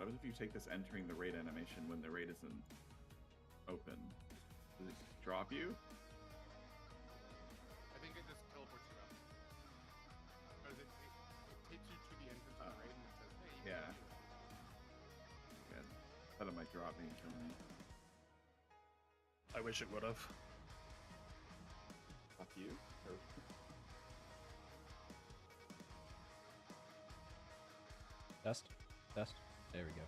What if you take this entering the raid animation when the raid isn't open? Does it drop you? I think it just teleports you out. Because it takes you to the entrance of the raid and it says, hey, you yeah. Good. I thought it might drop me and kill me. I wish it would have. Fuck you? Or... Dust. Dust. There we go.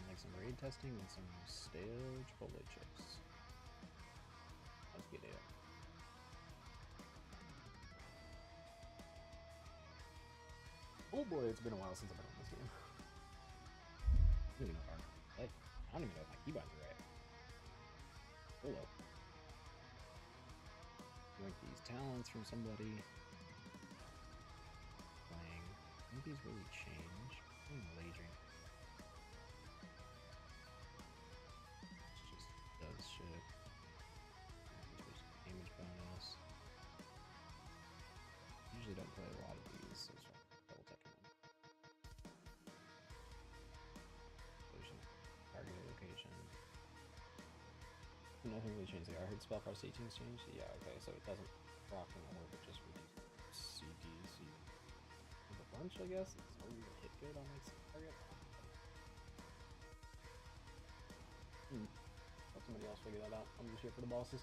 Like some raid testing and some stale Chipotle chips. Let's get it. Oh boy, it's been a while since I've been on this game. I don't even know if I play. I don't even know if my keybind is right. Hello. Like these talents from somebody. Playing. Don't these really change? Raging. Does shit. There's damage bonus. Usually don't play a lot of these, so it's double checking them. There's a target location. Nothing really changed there. I heard spellcraft settings changed. Yeah, okay, so it doesn't proc anymore, but just reduce CDC. With a bunch, I guess. It's only to hit good on my target. Let somebody else figure that out. I'm just here for the bosses.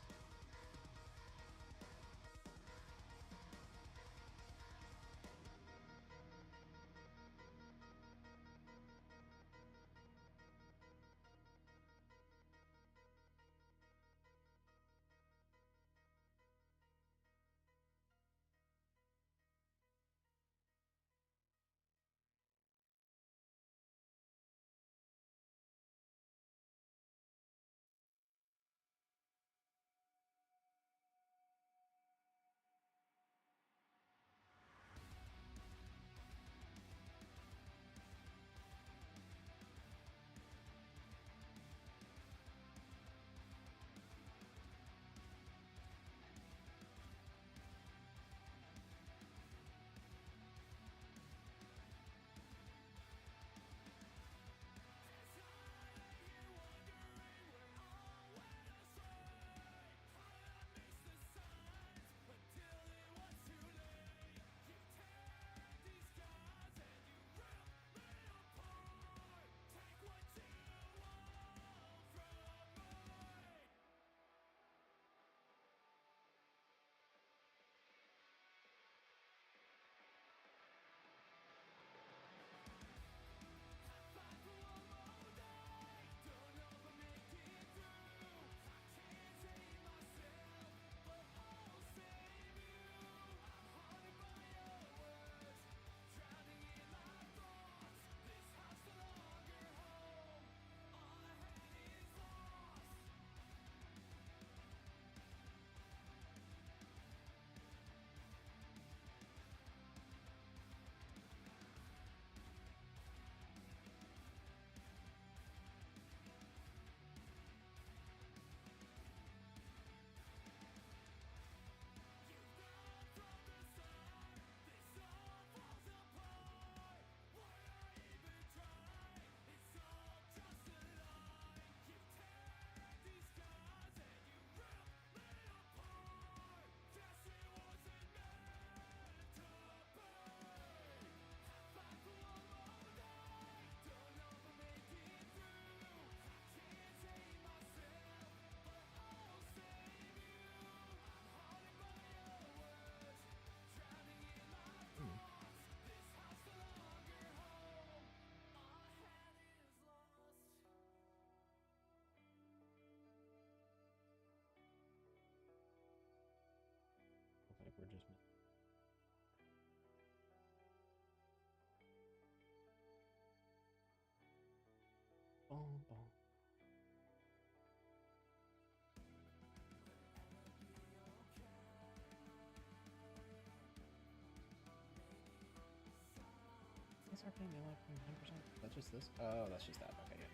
What's our paying me like 10%? That's just this? Oh, that's just that. Okay, yeah.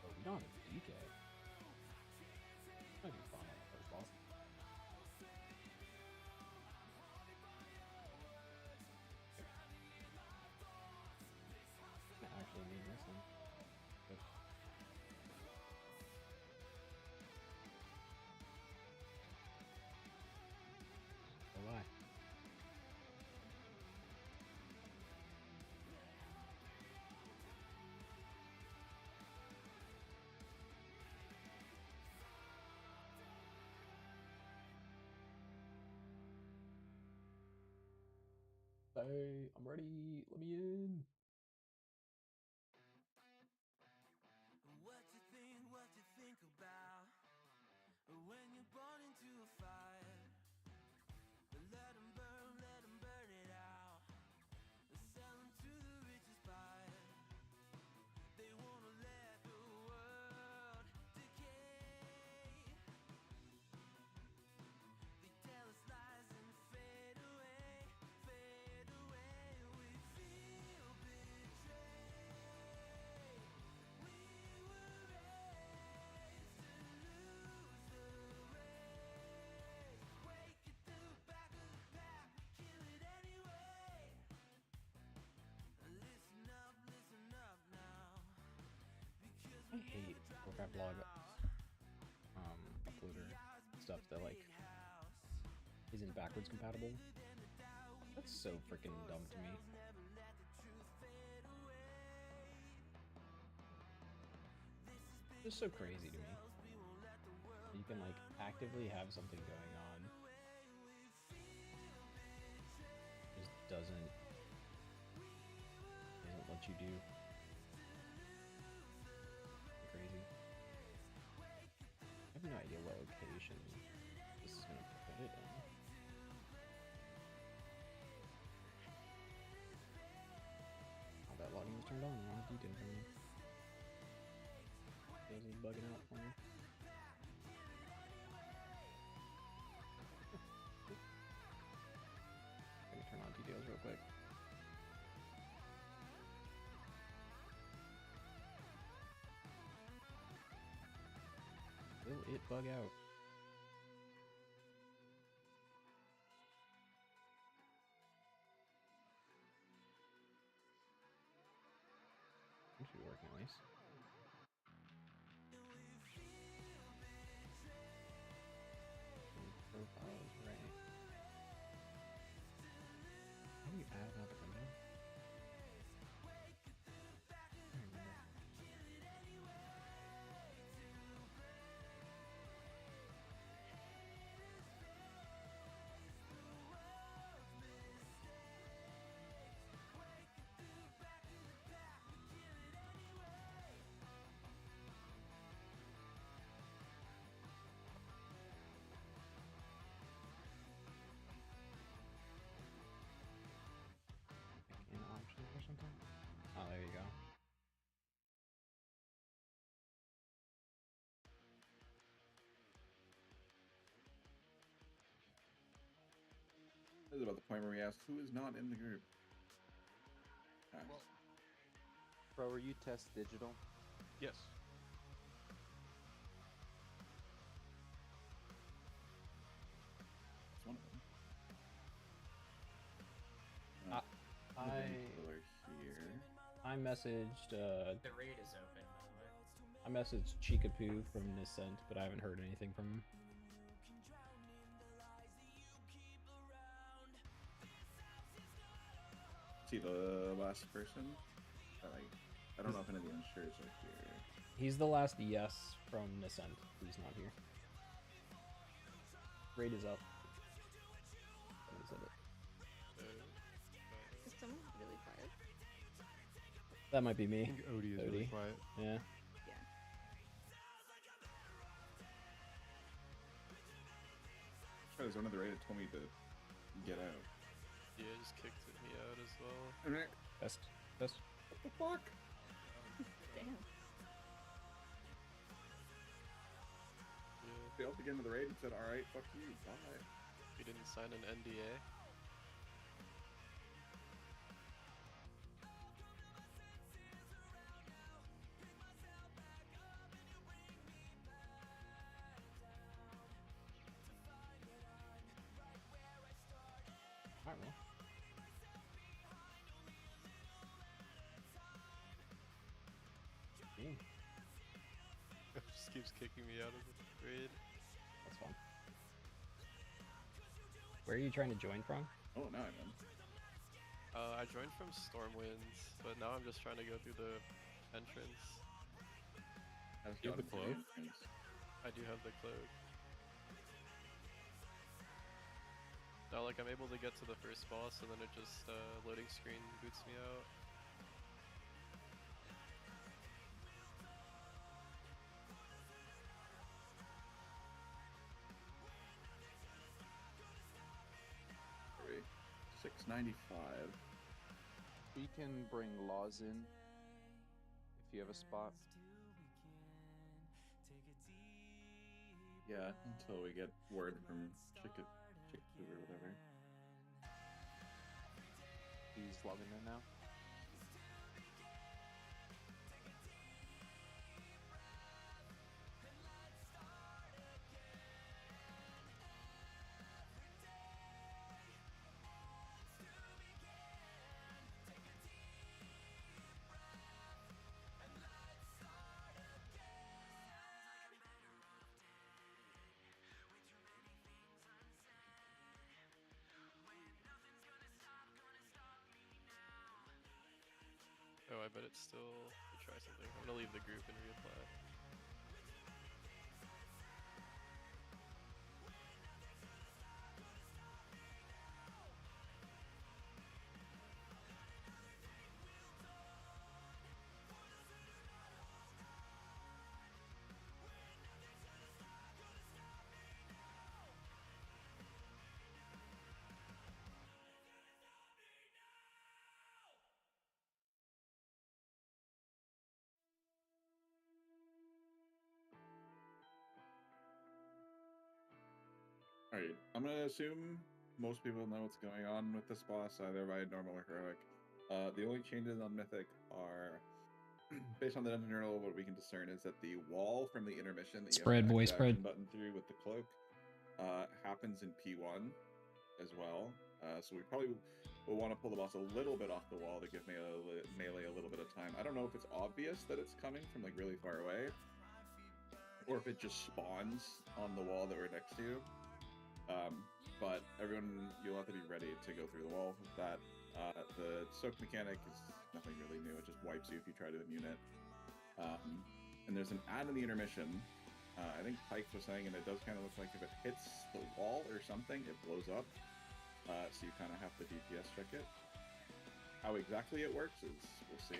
Oh, we don't have a DK. Might be fun on the first boss. I actually need this one. Good. Oh, why? Hey, I'm ready. Let me in. What you think about when you're born into a fire? Let 'em burn it out. Sell 'em to the richest buyer. They wanna let the world decay. They tell us lies and fade away, fade away. We feel betrayed. We were raised to lose the race. Wake at the back of the pack, kill it anyway. Listen up now. Because I hate Warcraft log uploader stuff that like isn't backwards compatible. That's so freaking dumb to me. Just so crazy to me. You can like actively have something going on, just doesn't let you do. Crazy. I have no idea what location this is gonna put it in. Oh, that logging was turned on. Wrong detail for me. This is bugging out for me. Let me turn on details real quick. Will it bug out? It should be working at least. Profiles, right. How do you add another window? I don't remember. In options or something? Oh, there you go. This is about the point where we ask who is not in the group. Well, Bro, were you test digital? Yes. That's one of them. Here. I messaged The raid is open, by the way. I messaged Chikapoo from Nascent, but I haven't heard anything from him. See the last person? I don't know if any of the unsures are here. He's the last yes from Nascent. He's not here. Raid is up. Is it? Is someone really quiet? That might be I me. think Odie is really Odie. quiet. Yeah. There's one of the raid that told me to get out. Yeah, just kicked me out as well. Best. Best. What the fuck? Damn. Yeah, Failed to get into the raid and said, alright, fuck you, bye. we didn't sign an NDA. Alright, well. Game. Just keeps kicking me out of the raid. That's fun. Where are you trying to join from? Oh, now I'm in. I joined from Stormwinds, but now I'm just trying to go through the entrance. You have the cloak? I do have the cloak. Now, like, I'm able to get to the first boss, and then it just, loading screen boots me out. Sorry. 695. We can bring laws in if you have a spot. Yeah, until we get word from Chicken or whatever. He's logging in now. Oh, I bet it's still... Let me try something. I'm gonna leave the group and reapply. Alright, I'm gonna assume most people know what's going on with this boss, either by normal or heroic. The only changes on Mythic are, based on the dungeon journal, what we can discern is that the wall from the intermission that you Spread, have the boy, spread. action button through with the cloak happens in P1 as well. So we probably will want to pull the boss a little bit off the wall to give melee a little bit of time. I don't know if it's obvious that it's coming from like really far away, or if it just spawns on the wall that we're next to. But everyone, you'll have to be ready to go through the wall with that. The soak mechanic is nothing really new. It just wipes you if you try to immune it. And there's an ad in the intermission. I think Pike was saying, and it does kind of look like if it hits the wall or something, it blows up. So you kind of have to DPS check it. How exactly it works is, we'll see.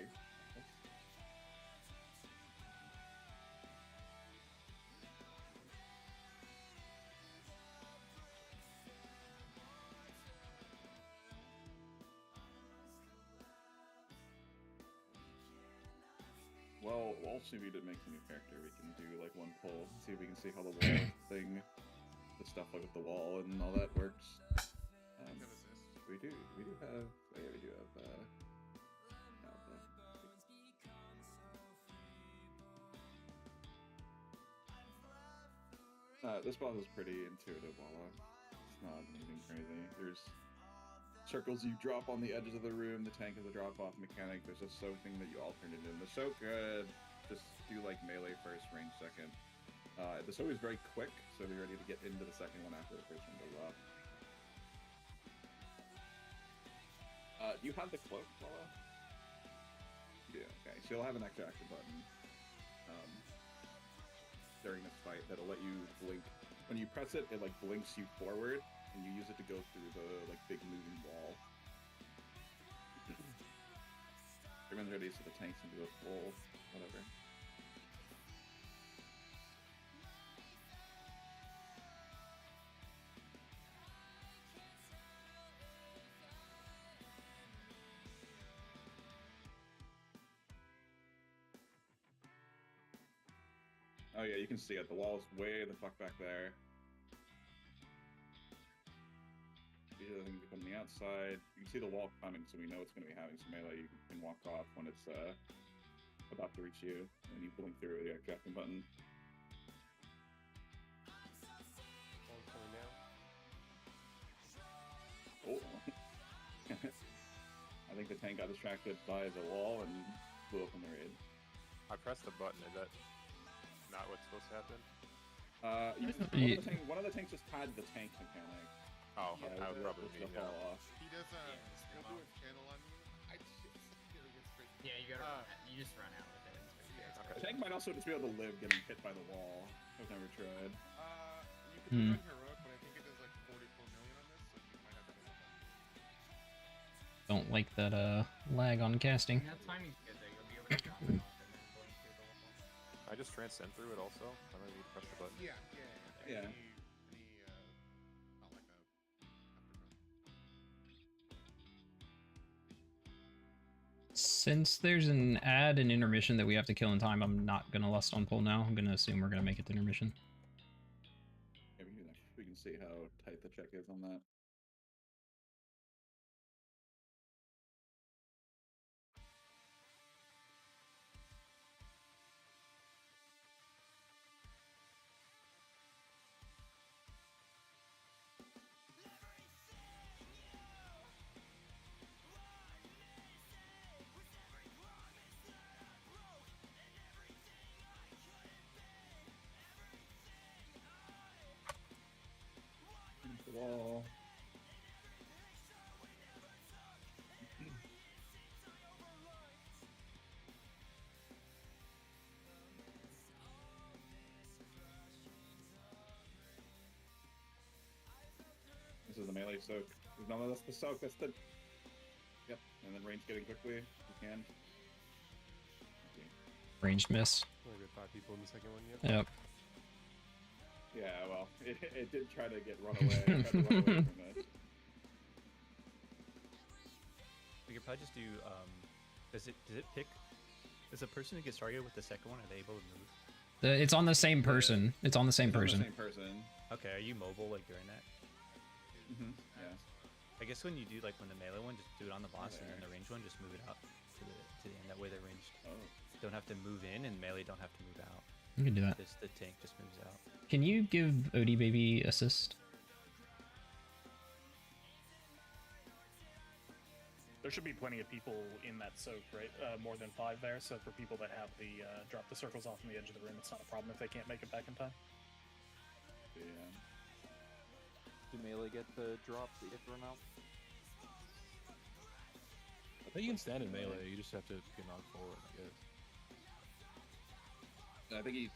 Well, we'll also need to make a new character. We can do like one pull, see if we can see how the wall thing, the stuff like with the wall and all that works. We do have, oh yeah, we do have, this boss is pretty intuitive, Walla. It's not anything crazy. There's circles you drop on the edges of the room, the tank is a drop-off mechanic, there's a soak thing that you alternate in. The soak, just do like melee first, range second. The soak is very quick, so be ready to get into the second one after the first one goes off. Do you have the cloak, Walla? You do, okay. So you'll have an extra action button during this fight that'll let you blink. When you press it, it like blinks you forward, and you use it to go through the like big moving wall. Everyone's ready, so the tanks can do a full whatever. Oh yeah, you can see it. The wall's way the fuck back there. These are the things that come on the outside. You can see the wall coming, so we know it's going to be having some melee. You can walk off when it's about to reach you, and you blink through with the ejecting button. Oh. I think the tank got distracted by the wall and blew up in the raid. I pressed the button. Is that not what's supposed to happen? One of the tanks just tied the tank mechanic. Oh, I would probably be fall off. He does he'll do a channel on you. Yeah, you just run out with it. Okay. The tank might also just be able to live getting hit by the wall. I've never tried. You can do heroic, but I think it does like 44 million on this, so you might have to do that. Don't like that lag on casting. That timing's good though. You'll be able to drop it off and then blink through the wall. I just transcend through it also. I don't need to press the button. Yeah. Yeah. Not like a Since there's an ad and intermission that we have to kill in time, I'm not gonna lust on pull now. I'm gonna assume we're gonna make it to intermission. Yeah, we can see how tight the check is on that. Wall. This is the melee soak. No, that's the soak. That's the. Yep, and then range getting quickly. You can. Okay. Ranged miss. Only got 5 people in the second one yet. Yep. Yeah, well, it did try to run away. From it. We could probably just do. Does it pick? Does the person who gets targeted with the second one, are they able to move? It's on the same person. It's on the same person. On the same person. Okay, are you mobile like during that? Mm-hmm. Yeah. I guess when you do like when the melee one, just do it on the boss, and then the range one, just move it out to the end. That way the ranged don't have to move in, and melee don't have to move out. You can do that. Just the tank just moves out. Can you give OD Baby assist? There should be plenty of people in that soak, right? More than 5 there. So for people that have the drop the circles off on the edge of the room, it's not a problem if they can't make it back in time. Yeah. Do melee get the drop that you have to run out? I think you can stand in melee. You just have to get knocked forward, I guess. I think he.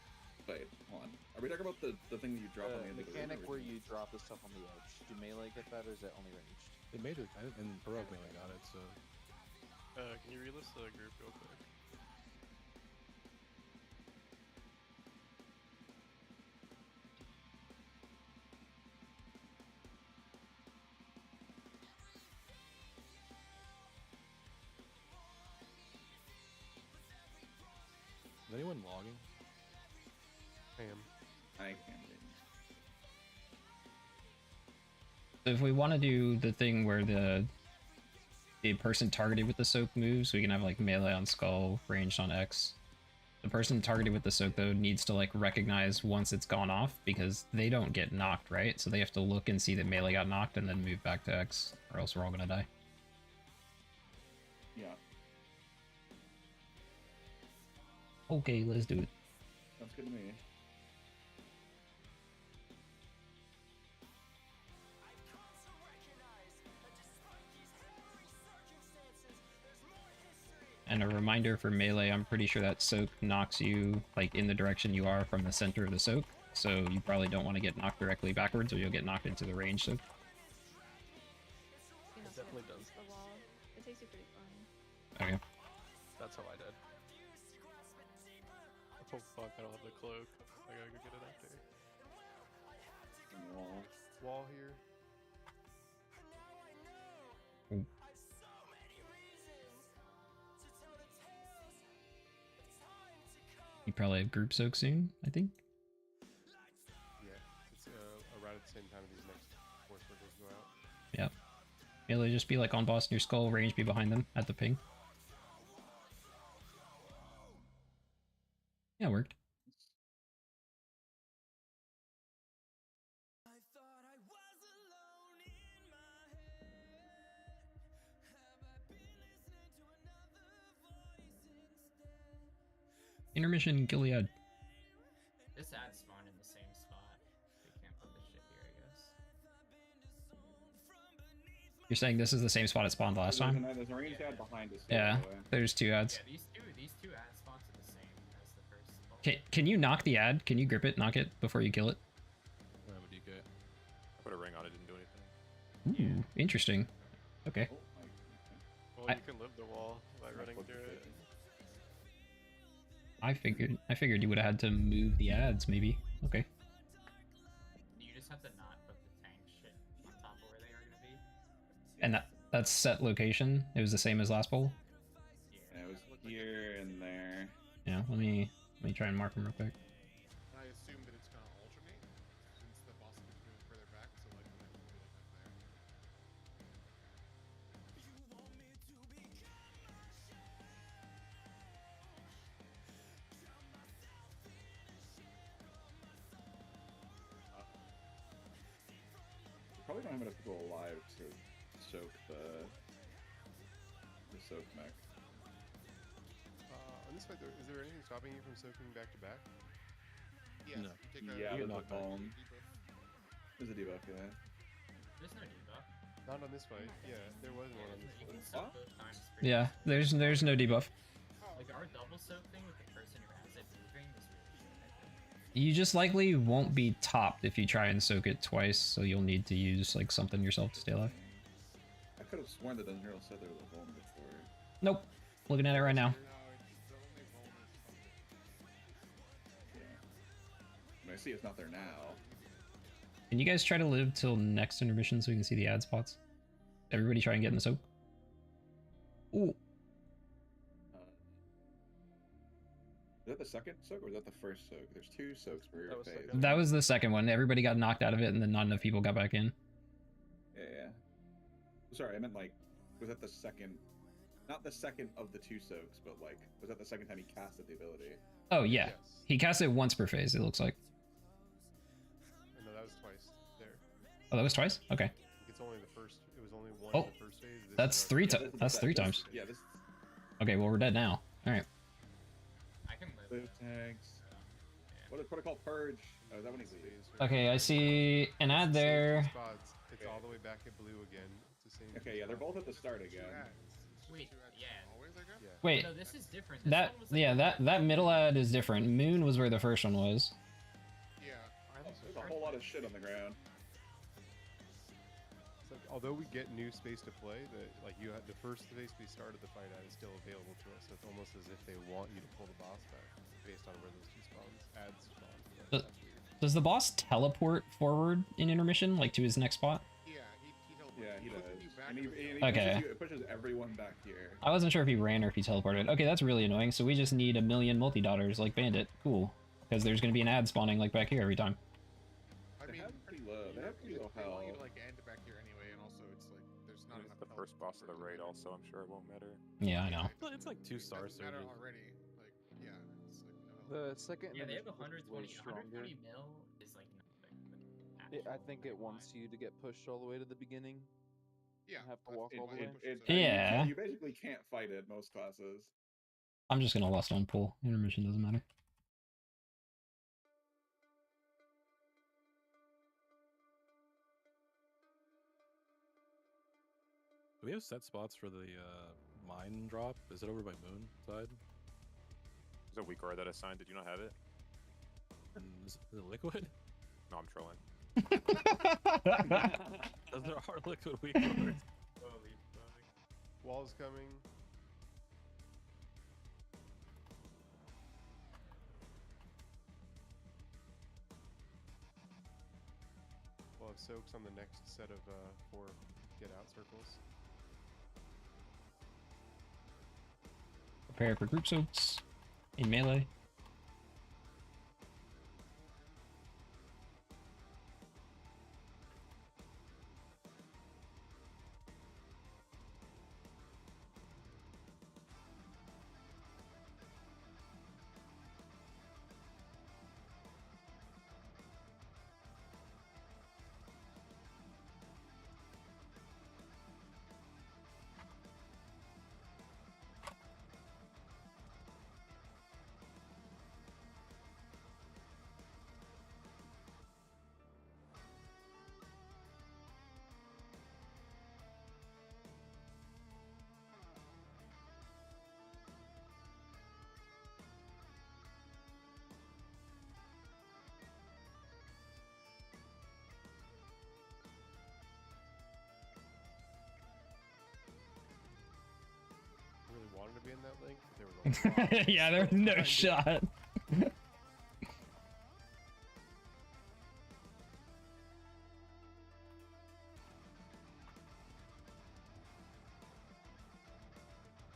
Wait, hold on. Are we talking about the thing that you drop on the end of the mechanic room, where you drop the stuff on the edge? Do melee get that, or is that only ranged? It made it, and heroic melee got it. So. Can you relist the group real quick? Is anyone logging? I am. I can. So if we want to do the thing where the person targeted with the soak moves, we can have like melee on skull, ranged on X. The person targeted with the soak though needs to like recognize once it's gone off, because they don't get knocked, right? So they have to look and see that melee got knocked and then move back to X, or else we're all gonna die. Yeah. Okay, let's do it. Sounds good to me. And a reminder for melee, I'm pretty sure that soak knocks you like in the direction you are from the center of the soak. So you probably don't want to get knocked directly backwards, or you'll get knocked into the range soak. It definitely does. The wall. It takes you pretty far. Okay. That's how I did. Oh fuck, I don't have the cloak. I gotta go get it after. Wall. Wall here. You probably have group soak soon, I think. Yeah, it's around at the same time these next 4 circles go out. Yep. Melee just be like on boss near skull, range be behind them at the ping. Yeah, it worked. Intermission, Gilead. This ad spawned in the same spot. They can't put this shit here, I guess. You're saying this is the same spot it spawned last time? There's a range ad behind us. Yeah, there's 2 ads. Yeah, these two ad spots are the same as the first spot. Can you knock the ad? Can you grip it, knock it before you kill it? I have a DK. I put a ring on it, didn't do anything. Ooh, interesting. Okay. Well, you can live the wall by running through it. I figured you would have had to move the ads, maybe. Okay. You just have to not put the tank shit on top of where they are gonna be. And that's set location. It was the same as last poll. Yeah, it was here and there. Yeah. Let me try and mark them real quick. I assume that it's gonna alternate since the boss keeps moving further back, so like the next one will be like there. Probably don't have enough people alive to soak the soak mech. On this fight, is there anything stopping you from soaking back to back? Yes. No. You take Yeah, You there's a knock back. bomb. There's a debuff, yeah. There's no debuff. Not on this fight. Yeah, there was one on this You can fight. soak both times. pretty Yeah. easily. There's no debuff. Like our double soak thing with the person who has it moving is really good, I think. You just likely won't be topped if you try and soak it twice, so you'll need to use like something yourself to stay alive. I could have sworn that the Neural said there was a bomb before. Nope. Looking at it right now. No, it's the only bonus something. Yeah. I mean, I see it's not there now. Can you guys try to live till next intermission so we can see the ad spots? Everybody try and get in the soak. Ooh. Is that the second soak or is that the first soak? There's 2 soaks per That was phase. second. That was the second one. Everybody got knocked out of it and then not enough people got back in. Yeah. Sorry, I meant like, was that the second? Not the second of the 2 soaks, but like, was that the second time he casted the ability? Oh yeah. Yes. He cast it once per phase, it looks like. No, that was twice there. Oh, that was twice? Okay. It's only the first. It was only one Oh, in the first phase. This That's is our- 3 Yeah, times. this is That's the- 3 this- times. Yeah, this Okay, well we're dead now. Alright. I can live blue this. tags. Yeah. What it called purge? Oh, is that when he leaves? Okay, I see an ad there. Spots. It's all the way back at blue again. It's the same. Okay, yeah, they're both at the start Two again. ads. Wait, Two ads yeah. Always, I guess. Yeah. Wait, No, this is different. This that one was like yeah, that middle ad is different. Moon was where the first one was. Yeah. There's a whole lot of shit on the ground. It's like, although we get new space to play, like you had the first space we started the fight at is still available to us. So it's almost as if they want you to pull the boss back based on where those 2 ads spawn. But- That's weird. Does the boss teleport forward in intermission, like to his next spot? Yeah, he teleports. Yeah, he does. pushes you back And he to the Okay. pushes everyone back here. I wasn't sure if he ran or if he teleported. Okay, that's really annoying. So we just need a million multi-daughters like Bandit. Cool. Because there's going to be an ad spawning like back here every time. I They mean, have pretty low. They have pretty low they want you health. to like end back here anyway, and also it's like there's not It's enough. the first boss of the raid, also. I'm sure it won't matter. Yeah, I know. Well, it's like 2 star Doesn't matter surges. already. Like, yeah, it's like no. The second Yeah, they have intermission push 120. is way stronger. 120 mil is like nothing. but I actual think it red wants line. you to get pushed all the way to the beginning. Yeah, have to that's walk it. all the It way. pushes it. Yeah. You basically can't fight it most classes. I'm just going to lust on pull. Intermission doesn't matter. Do we have set spots for the mine drop? Is it over by Moon side? There's a weak aura that I signed. Did you not have it? Is it liquid? No, I'm trolling. There are liquid weak ores. Holy fuck. Wall's coming. want soaks on the next set of 4 get out circles. Prepare for group soaks in melee. Really wanted to be in that link, but there was a lot. Yeah, there's no shot. So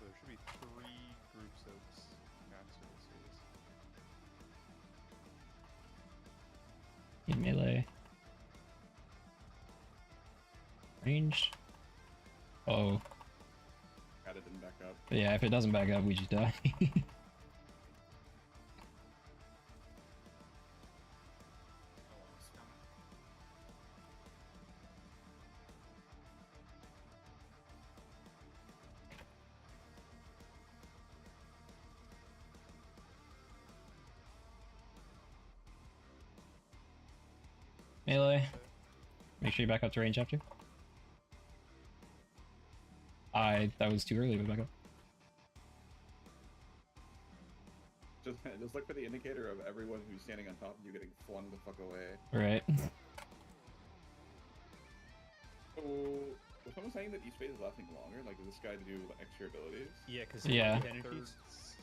there should be 3 group soaks cast in this series. In melee. Range. Oh. God, it didn't back up. Yeah, if it doesn't back up, we just die. Melee. Make sure you back up to range after. That was too early to back up. Just look for the indicator of everyone who's standing on top of you getting flung the fuck away. Right. So, was someone saying that each phase is lasting longer? Like, is this guy to do extra abilities? Yeah, because Yeah. energies.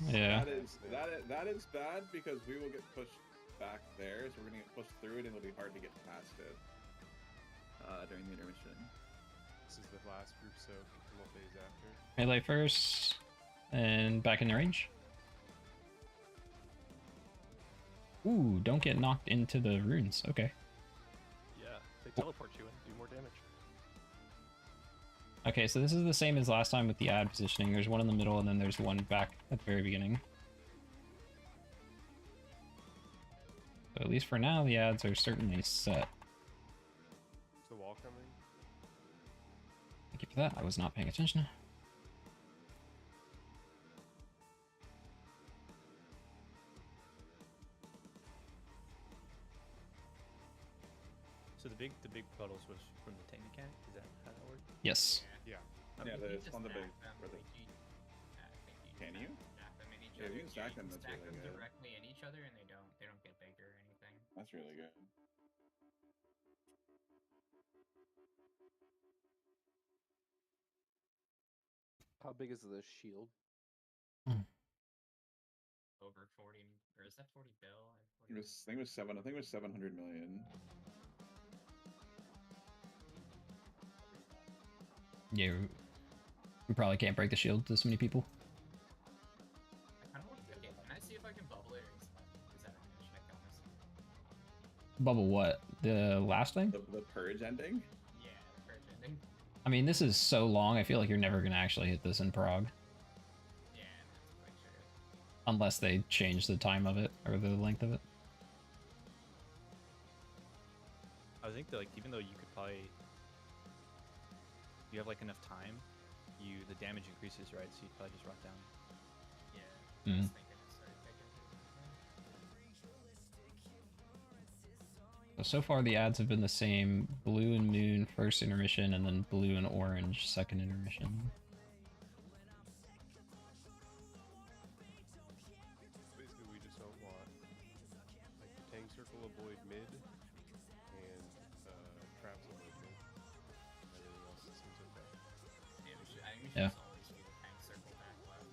Yeah. That is bad because we will get pushed back there, so we're gonna get pushed through it, and it'll be hard to get past it during the intermission. This is the last group soak, and we'll phase after. Melee first, and back in the range. Ooh, don't get knocked into the runes. Okay. Yeah, they teleport you and do more damage. Okay, so this is the same as last time with the ad positioning. There's one in the middle, and then there's one back at the very beginning. So at least for now, the ads are certainly set. Is the wall coming? Thank you for that. I was not paying attention. So the big puddles was from the tank mechanic. Is that how that worked? Yes. Yeah. Yeah, it's on the big. Can you? Yeah, you can stack them. That's stack really them good. directly in each other, and they don't get bigger or anything. That's really good. How big is the shield? Over 40, or is that 40 bill? I think it was 700 million. Yeah, we probably can't break the shield to so many people. I kind of want to. Okay, can I see if I can bubble it or is that a check on this? Bubble what? The last thing? The purge ending? Yeah, the purge ending. I mean, this is so long, I feel like you're never going to actually hit this in Prague. Yeah, that's quite true. Unless they change the time of it, or the length of it. I think that, like, even though you could probably, you have like enough time, the damage increases, right? So you'd probably just rot down. Yeah. Mm. I was thinking it started taking. So far the ads have been the same. Blue and moon first intermission, and then blue and orange second intermission. Basically, we just don't want like the tank circle avoid mid and traps avoid mid. Everything else seems okay. Yeah, I think we should Yeah. just always do the tank circle back left.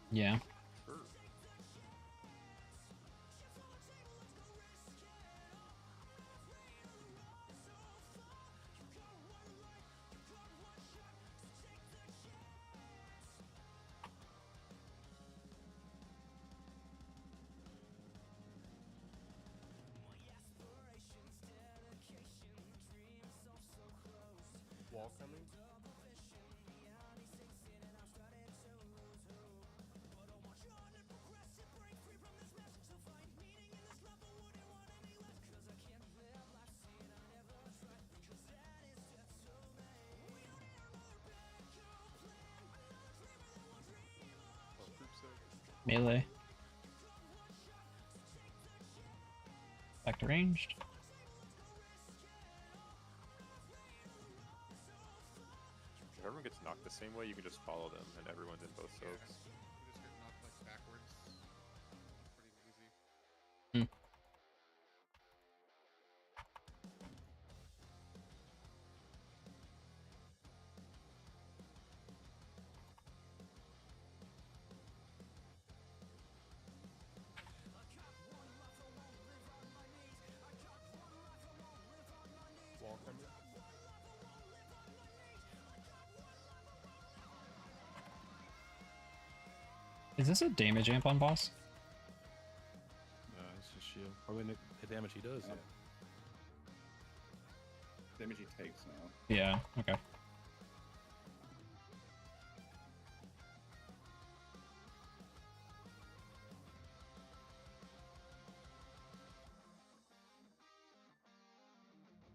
Yeah. Sure. Wall coming. Oh, group soak. Melee. Back to ranged. If everyone gets knocked the same way, you can just follow them, and everyone's in both soaks. You just get knocked like backwards. Pretty easy. Hmm. Wall coming. Is this a damage amp on boss? It's just shield. I mean, the damage he does. Yeah. Damage he takes now. Yeah, okay.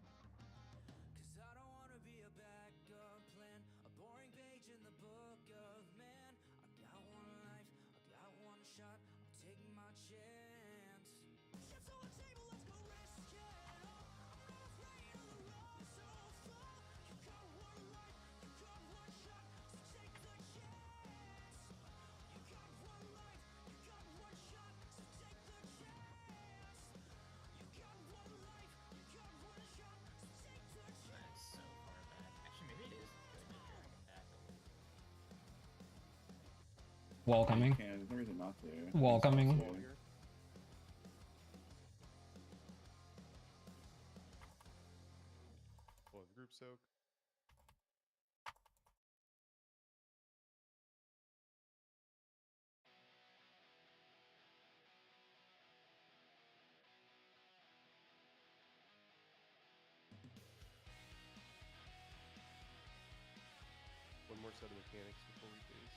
Cause I don't wanna be a backup plan, a boring page in the book of man. I got one life, I got one shot, I'm taking my chance. Chips on the table, let's go risk it all. I'm not afraid of the road so far. You got one life, you got one shot, so take the chance. You got one life, you got one shot, so take the chance. You got one life, you got one shot, so take the chance. That's so far back. Actually, maybe it is good to drag it back a little. Wall coming. Yeah, there's no reason not to. Wall coming. Wall here. Well, group soak. One more set of mechanics before we face.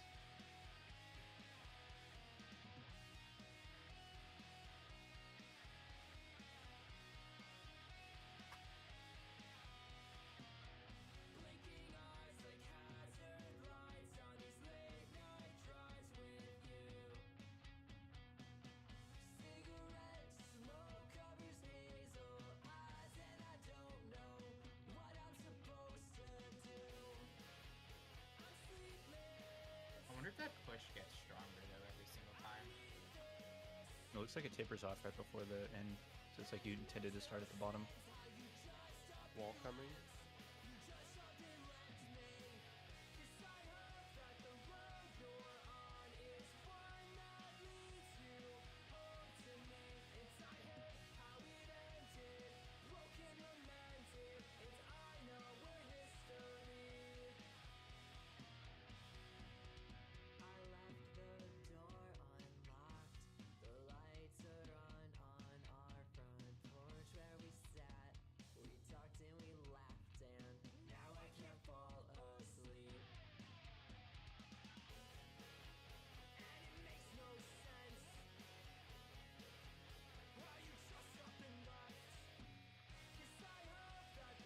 Blinking eyes like hazard lights on these late night drives with you. Cigarette smoke covers hazel eyes, and I don't know what I'm supposed to do. I'm sleepless. I wonder if that push gets stronger though every single time. It looks like it tapers off right before the end, so it's like you intended to start at the bottom. Wall coming.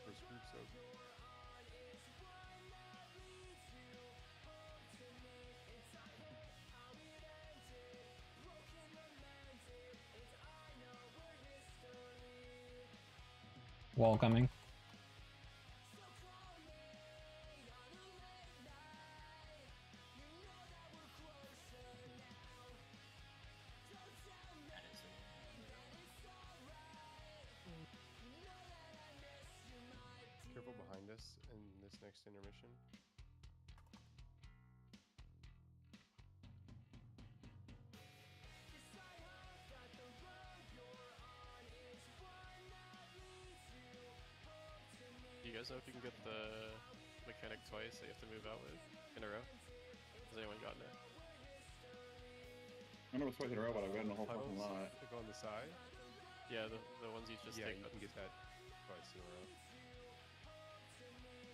First group soak. Wall coming. Careful behind us in this next intermission. Do you guys know if you can get the mechanic twice that you have to move out with in a row? Has anyone gotten it? I know it's twice in a row, but I've gotten a whole fucking Piles lot. that go on the side. Yeah, the ones you just Yeah, take. you can get that twice in a row.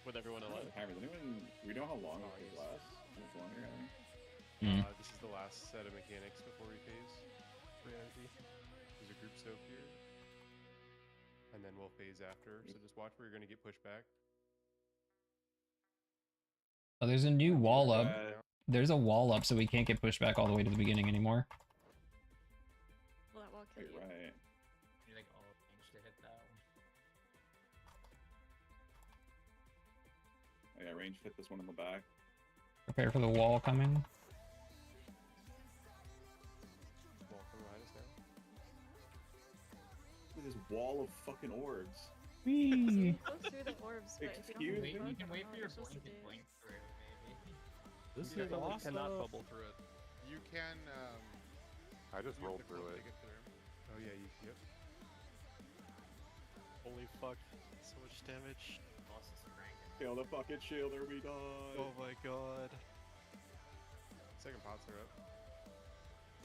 with everyone alive. Does anyone? We know how long Oh, it yes. lasts. How much longer? I think? This is the last set of mechanics before we phase. Free energy. There's a group soak here. And then we'll phase after. So just watch where you're going to get pushed back. Oh, there's a new wall up. Uh, There's a wall up, so we can't get pushed back all the way to the beginning anymore. Well, that wall kill Wait, you. right. You like all range to hit that one. Oh, yeah, range hit this one in the back. Prepare for the wall coming. Wall coming behind us now. Look at this wall of fucking orbs. Whee! Go through the orbs, but if you Excuse don't me? have You can wait for your supposed to blink and do. blink through, maybe. This You is definitely awesome. cannot bubble through it. You can. I just use rolled the through cloak to it. get through. Oh yeah, yep. Holy fuck, so much damage. Boss is cranking. Kill the fucking shielder, we die. Oh my god. Second pots are up.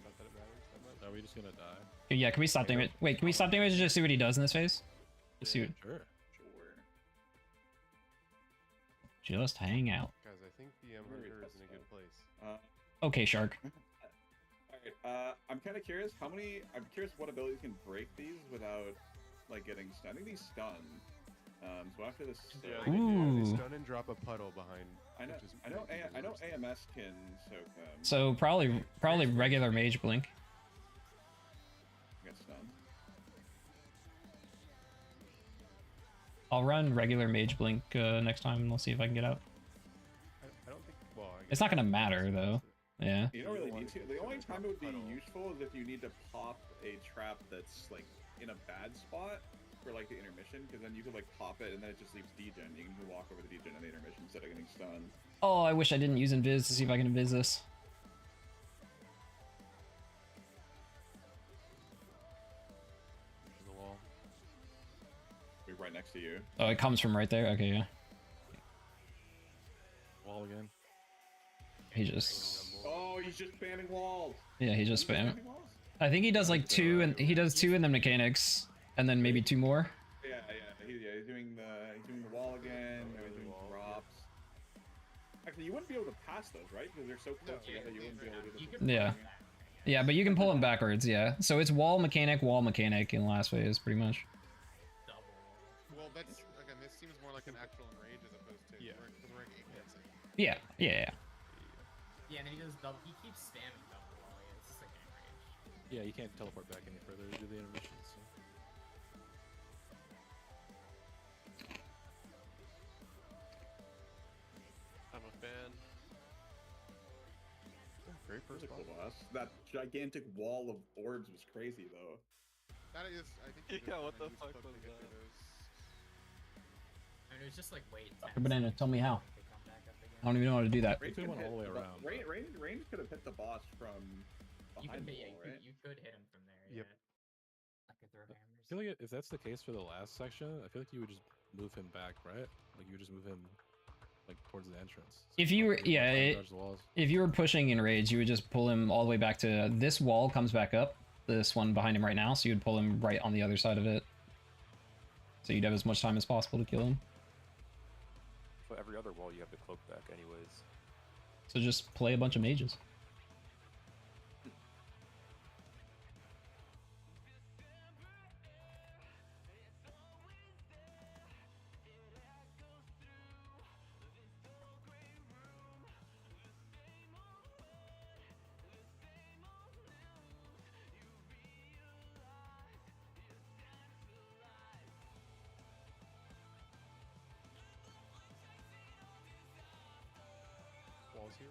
Not that it matters that much. Are we just gonna die? Yeah, can we stop damage? Wait, can we stop damage and just see what he does in this phase? Just see what. Sure. Sure. Just hang out. Guys, I think the Hunter is in a good place. Okay, Shark. Alright, I'm kind of curious I'm curious what abilities can break these without, like, getting stunned. I think these stun. So after this... They Ooh. stun and drop a puddle behind. I know, which is I know, maybe the I know worst. AMS can soak them. So probably regular mage blink. Get stunned. I'll run regular mage blink next time and we'll see if I can get out. I don't think. Well, I It's not gonna matter though. Yeah. You don't really need to. The only time it would be useful is if you need to pop a trap that's, like, in a bad spot for, like, the intermission, because then you could, like, pop it and then it just leaves degen. You can walk over the degen in the intermission instead of getting stunned. Oh, I wish I didn't use invis to see if I can invis this. There's the wall. We're right next to you. Oh, it comes from right there. Okay, yeah. Wall again. He just. Oh, he's just spamming walls. Yeah, he just spam. Spamming walls? I think he does like two, and he does two in the mechanics, and then maybe two more. Yeah, he's doing the wall again. He's doing drops. Actually, you wouldn't be able to pass those, right? Because they're so close together, you wouldn't be able to do them. Yeah. Yeah, but you can pull him backwards. Yeah. So it's wall mechanic in the last phase, pretty much. Well, that's again. This seems more like an actual enrage as opposed to because we're in Yeah. Yeah. Yeah, and then he does double. He keeps spamming double wall. Yeah, it's just like an range. Yeah, you can't teleport back any further to do the intermission. So. I'm a fan. Great first Cool boss. That gigantic wall of orbs was crazy, though. That is, I think. Yeah, what the fuck was that? I mean, it was just like wait. Dr. Banana, tell me how. I don't even know how to do that. Range could have went could all the way hit- around. Range could have hit the boss from You behind could, the yeah, wall, right? you could hit him from there. Yep. Yeah. I could throw hammers. I feel like if that's the case for the last section, I feel like you would just move him back, right? Like you would just move him like towards the entrance. If you were, Not trying to yeah, dodge the walls. if you were pushing in rage, you would just pull him all the way back to this wall comes back up. This one behind him right now, so you'd pull him right on the other side of it. So you'd have as much time as possible to kill him. So every other wall you have to cloak back anyways. So just play a bunch of mages. Walls here.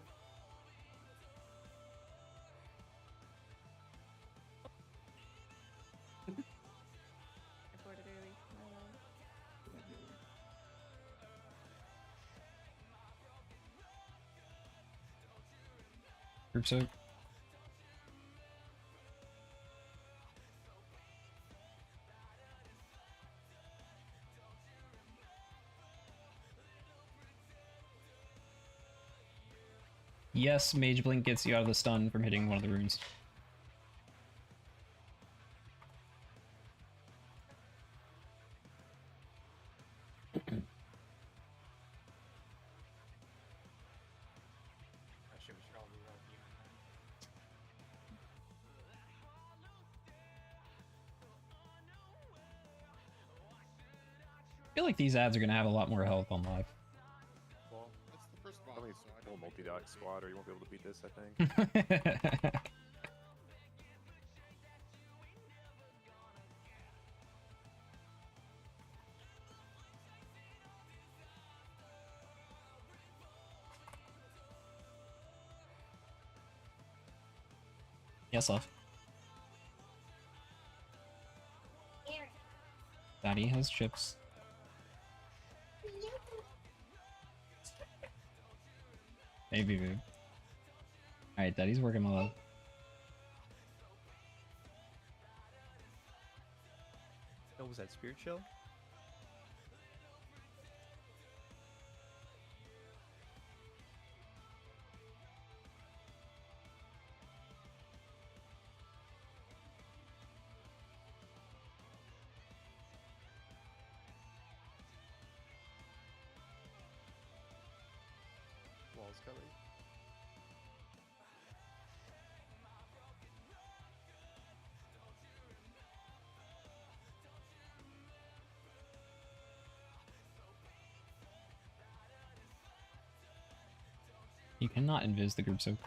I boarded early. My bad. Group soak. Yes, Mage Blink gets you out of the stun from hitting one of the runes. feel like these ads are gonna have a lot more health on live. Well, That's the first boss. only So I full don't think multi-dot it's- squad, or you won't be able to beat this, I think. Yes, love. Daddy has chips. Maybe, babe. Alright, Daddy's working, my love. Oh, was that Spirit Shell? Wall's coming. You cannot invis the group soak.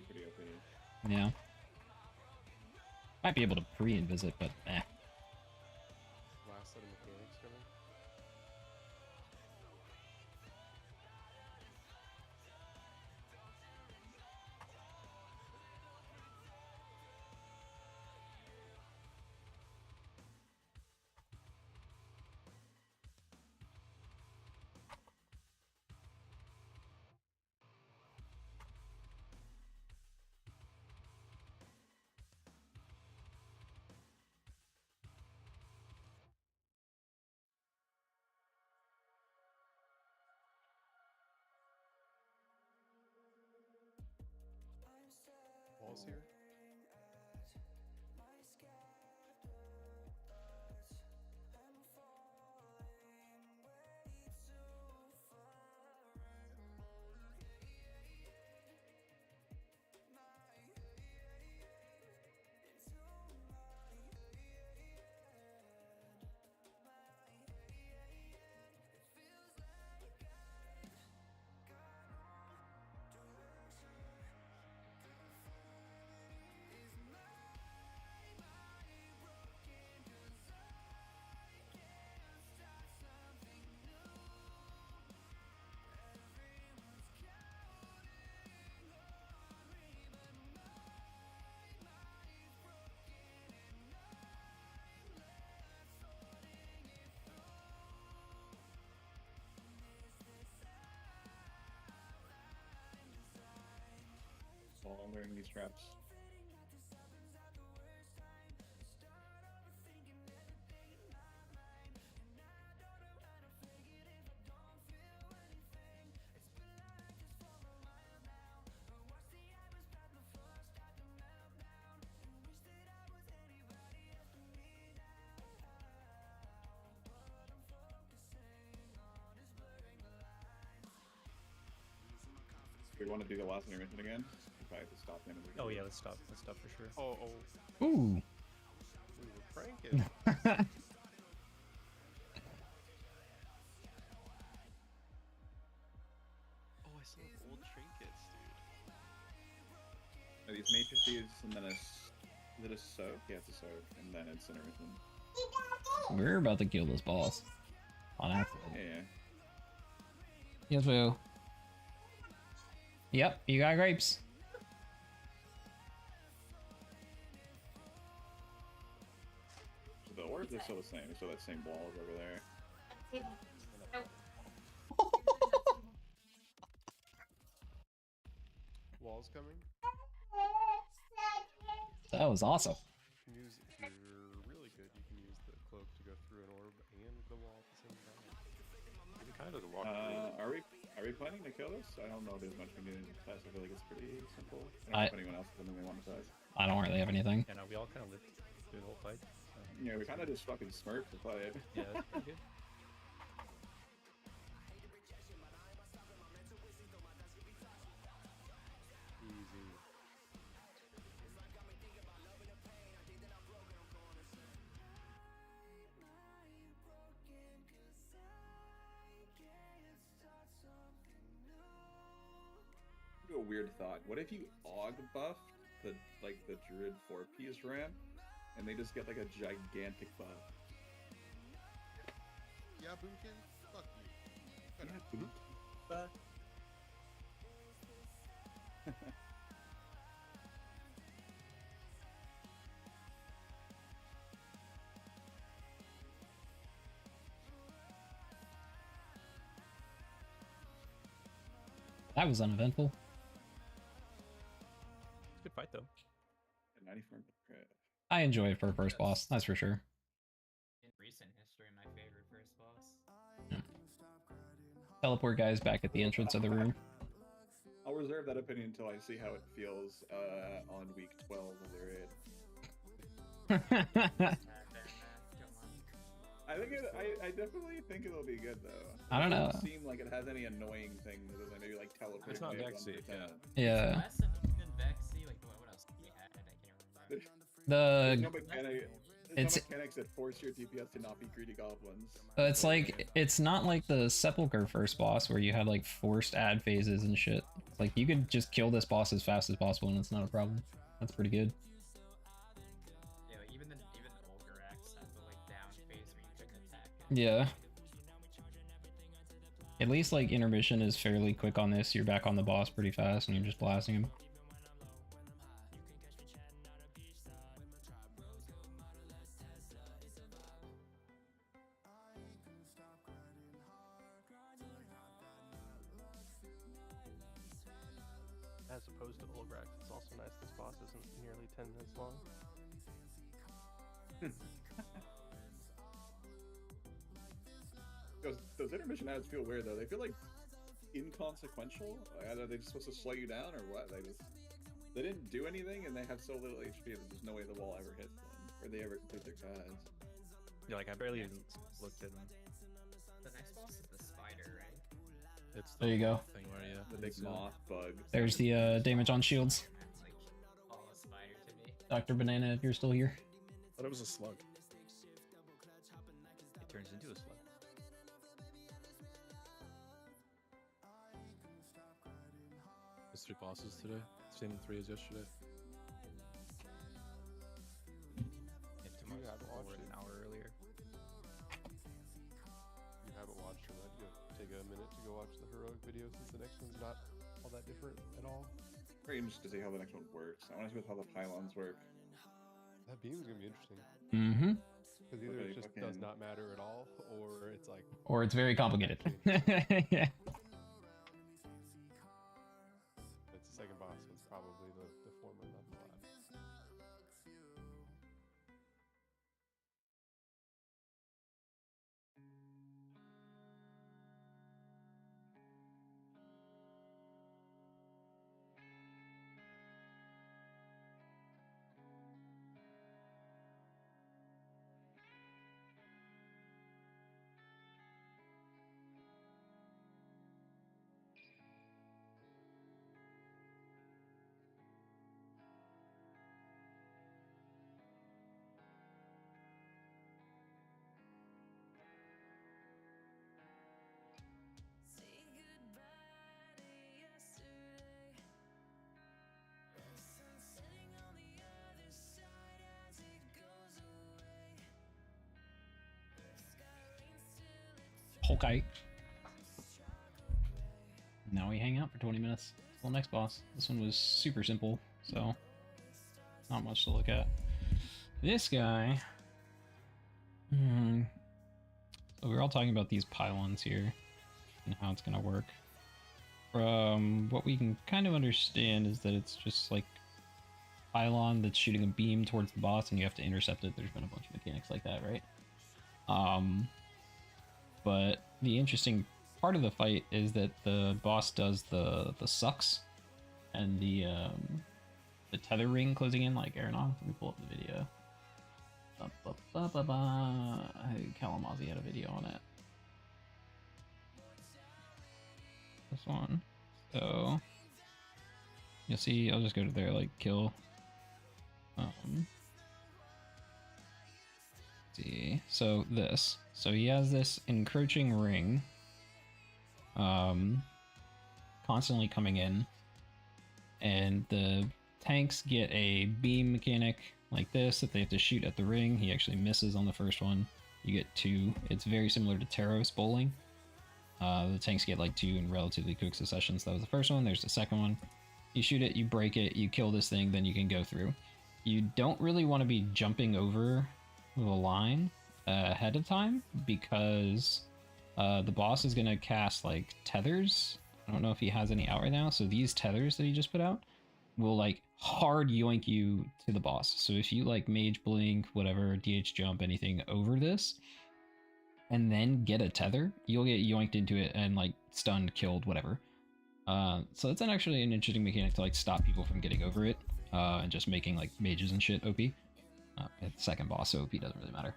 Pretty OP. Yeah. Might be able to pre-invis it, but eh. Last set of mechanics coming. Wall's here. While I'm wearing these traps. Do we want to do the last intermission again? If I have to stop in. Oh yeah, let's stop. Let's stop for sure. Oh. Ooh. We were pranking. Oh, I still have old trinkets, dude. Are these matrices and then is it a soak? Yeah, it's a soak, and then it's intermission. We're about to kill this boss. On accident. Yeah. Yes, we will. Yep, you got grapes. So the orbs are still the same. So that same wall is over there. Wall's coming. That was awesome. You can use, if you're really good, you can use the cloak to go through an orb and the wall at the same time. You can kind of just walk through. Are we planning to kill this? I don't know there's much we can do in this test. I feel like it's pretty simple. I- If anyone else has something they want to test. I don't really have anything. Yeah, no, we all kind of lived through the whole fight. So. Yeah, we kind of just fucking smirked the fight. Yeah, that's pretty good. Easy. weird thought. What if you aug buffed the druid 4-piece ramp, and they just get like a gigantic buff? Yeah, Boomkin. Fuck you. Yeah, Boomkin. That was uneventful. Good fight though. 94 crit. I enjoy it for a first boss, that's for sure. In recent history, my favorite first boss. Teleport guys back at the entrance of the room. I'll reserve that opinion until I see how it feels on week 12 of the raid. I definitely think it'll be good though. I don't know. It doesn't seem like it has any annoying things other than maybe like teleporting. It's not Vexy, Yeah. Less than Vexy, like what else did we had? I can't remember. There's no mechanics that force your DPS to not be greedy goblins. It's like, it's not like the Sepulchre first boss where you had like forced ad phases and shit. Like you could just kill this boss as fast as possible and it's not a problem. That's pretty good. Yeah, like even Olgarax had the like down phase where you couldn't attack it. Yeah. At least like intermission is fairly quick on this. You're back on the boss pretty fast and you're just blasting him. As opposed to Olgrax, it's also nice this boss isn't nearly 10 minutes long. Those intermission ads feel weird though. They feel like inconsequential. Like, are they just supposed to slow you down or what? They didn't do anything and they have so little HP that there's no way the wall ever hits them or they ever complete their task. Yeah, like I barely even looked at them. The next boss is the spider, right? It's There you go. Thing where, yeah, the big moth bug. There's the damage on shields. That's like all a spider to me. Dr. Banana, if you're still here. I thought it was a slug. It turns into a slug. There's 3 bosses today. Same 3 as yesterday. If tomorrow's over an hour earlier. You haven't watched them, you take a minute to go watch the heroic video since the next one's not all that different at all. Very interested to see how the next one works. I want to see how the pylons work. That beam's gonna be interesting. Mm-hmm. Because either it just does not matter at all, or it's like... Or it's very complicated. Yeah. It's the second boss, so it's probably the former, not the latter. Okay. Now we hang out for 20 minutes. Till the next boss. This one was super simple, so not much to look at. This guy. So we're all talking about these pylons here and how it's gonna work. From what we can kind of understand is that it's just like pylon that's shooting a beam towards the boss and you have to intercept it. There's been a bunch of mechanics like that, right? But the interesting part of the fight is that the boss does the sucks and the tether ring closing in like Aeronog. Let me pull up the video. Kalamazoo had a video on it. This one. So you'll see, I'll just go to there like kill. See, so this. So he has this encroaching ring constantly coming in, and the tanks get a beam mechanic like this that they have to shoot at the ring. He actually misses on the first one. You get 2. It's very similar to Taros bowling. The tanks get like 2 in relatively quick succession. So that was the first one. There's the second one. You shoot it, you break it, you kill this thing, then you can go through. You don't really want to be jumping over the line ahead of time because the boss is going to cast like tethers. I don't know if he has any out right now. So these tethers that he just put out will like hard yoink you to the boss. So if you like mage blink, whatever, DH jump, anything over this, and then get a tether, you'll get yoinked into it and like stunned, killed, whatever. So it's actually an interesting mechanic to like stop people from getting over it and just making like mages and shit OP. It's second boss, so OP doesn't really matter.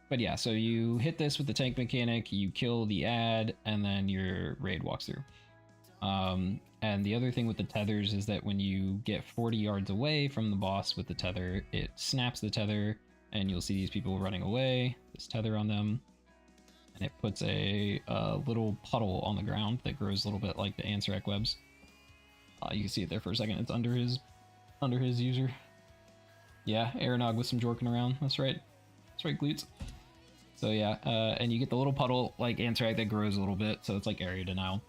But yeah, so you hit this with the tank mechanic, you kill the ad, and then your raid walks through. And the other thing with the tethers is that when you get 40 yards away from the boss with the tether, it snaps the tether, and you'll see these people running away, this tether on them, and it puts a little puddle on the ground that grows a little bit like the Anserac webs. You can see it there for a second. It's under his user. Yeah, Aranog with some jorking around. That's right. That's right, glutes. So yeah, and you get the little puddle like Anserac that grows a little bit, so it's like area denial.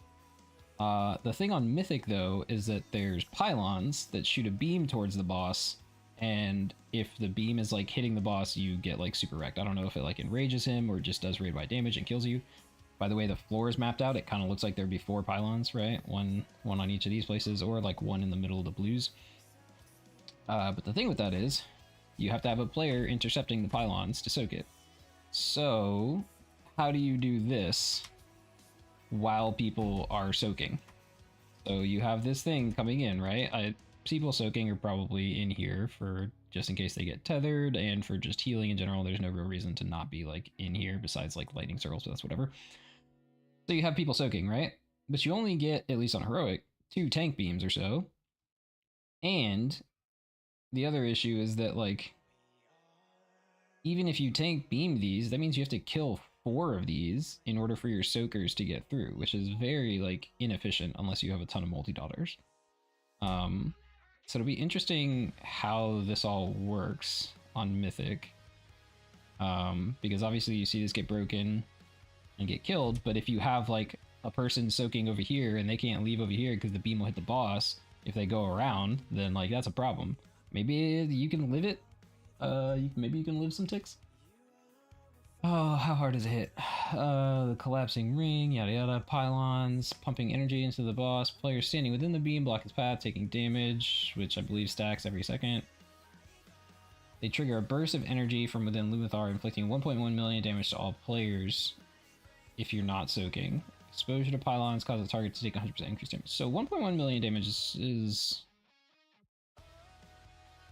The thing on Mythic though is that there's pylons that shoot a beam towards the boss, and if the beam is like hitting the boss, you get like super wrecked. I don't know if it like enrages him or just does raid by damage and kills you. By the way, the floor is mapped out. It kind of looks like there'd be 4 pylons, right? One on each of these places, or like one in the middle of the blues. But the thing with that is, you have to have a player intercepting the pylons to soak it. So, how do you do this while people are soaking? So you have this thing coming in, right? People soaking are probably in here for just in case they get tethered, and for just healing in general. There's no real reason to not be like in here besides like lightning circles, but that's whatever. So you have people soaking, right? But you only get, at least on heroic, 2 tank beams or so. And the other issue is that like, even if you tank beam these, that means you have to kill 4 of these in order for your soakers to get through, which is very like inefficient unless you have a ton of multi-daughters. So it'll be interesting how this all works on Mythic. Because obviously you see this get broken and get killed, but if you have like a person soaking over here and they can't leave over here because the beam will hit the boss, if they go around, then like that's a problem. Maybe you can live it. Maybe you can live some ticks. Oh, how hard does it hit? The collapsing ring, yada yada, pylons, pumping energy into the boss, players standing within the beam block his path, taking damage, which I believe stacks every second. They trigger a burst of energy from within Luthor, inflicting 1.1 million damage to all players if you're not soaking. Exposure to pylons causes the target to take 100% increased damage. So 1.1 million damage is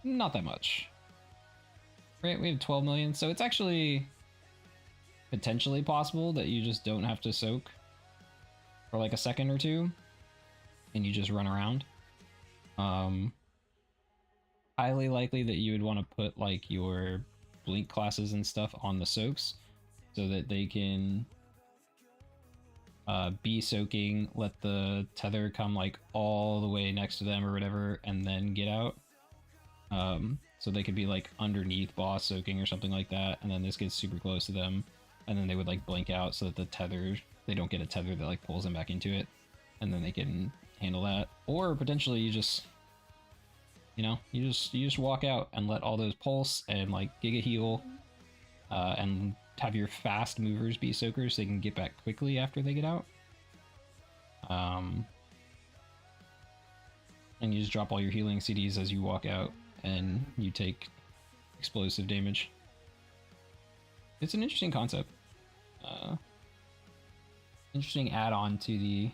not that much. Right, we have 12 million, so it's actually potentially possible that you just don't have to soak for like a second or two and you just run around. Highly likely that you would want to put like your blink classes and stuff on the soaks so that they can be soaking, let the tether come like all the way next to them or whatever, and then get out. So they could be like underneath boss soaking or something like that, and then this gets super close to them, and then they would like blink out so that the tether, they don't get a tether that like pulls them back into it, and then they can handle that. Or potentially you just, you know, you just walk out and let all those pulse and like giga heal, and have your fast movers be soakers so they can get back quickly after they get out. And you just drop all your healing CDs as you walk out, and you take explosive damage. It's an interesting concept. Interesting add-on to the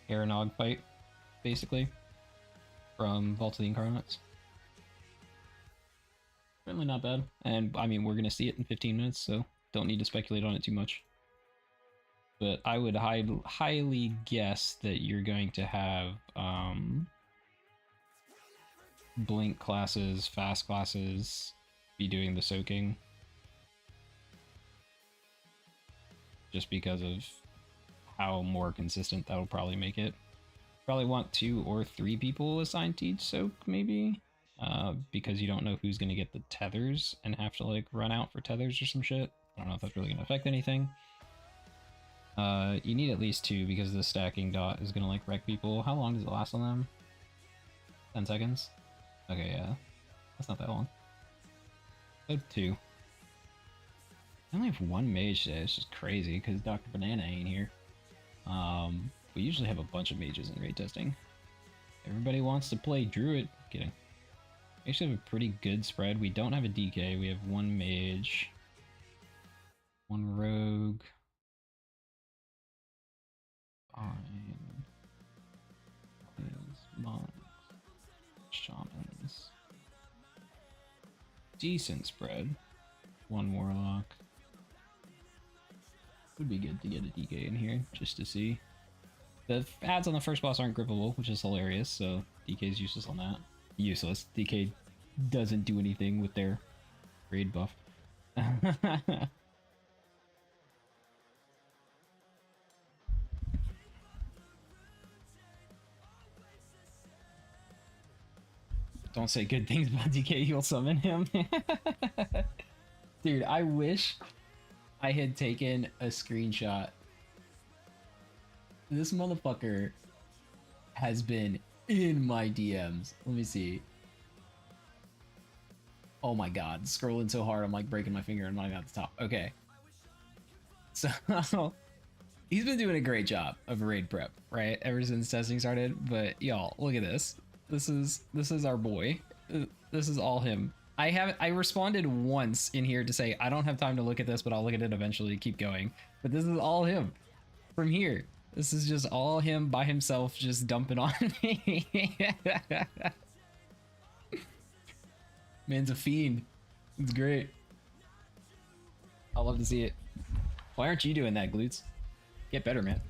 Aranog fight, basically, from Vault of the Incarnates. Certainly not bad. And, I mean, we're going to see it in 15 minutes, so don't need to speculate on it too much. But I would highly guess that you're going to have blink classes, fast classes be doing the soaking. Just because of how more consistent that'll probably make it. Probably want 2 or 3 people assigned to each soak, maybe? Because you don't know who's gonna get the tethers and have to like run out for tethers or some shit. I don't know if that's really gonna affect anything. You need at least 2 because the stacking dot is gonna like wreck people. How long does it last on them? 10 seconds? Okay, yeah. That's not that long. So 2. I only have 1 mage today, it's just crazy because Dr. Banana ain't here. We usually have a bunch of mages in raid testing. Everybody wants to play Druid. Kidding. We actually have a pretty good spread. We don't have a DK. We have 1 mage, 1 rogue, 5 monks, shamans. Decent spread. 1 warlock. Would be good to get a DK in here just to see. The ads on the first boss aren't grippable, which is hilarious, so DK is useless on that. Useless. DK doesn't do anything with their raid buff. Don't say good things about DK, you'll summon him. Dude, I wish I had taken a screenshot. This motherfucker has been in my DMs. Let me see. Oh my god, scrolling so hard I'm like breaking my finger and I'm not even at the top. Okay. So he's been doing a great job of raid prep, right? Ever since testing started. But y'all, look at this. This is our boy. This is all him. I responded once in here to say I don't have time to look at this, but I'll look at it eventually. Keep going. But this is all him from here. This is just all him by himself, just dumping on me. Man's a fiend. It's great. I love to see it. Why aren't you doing that, Glutes? Get better, man.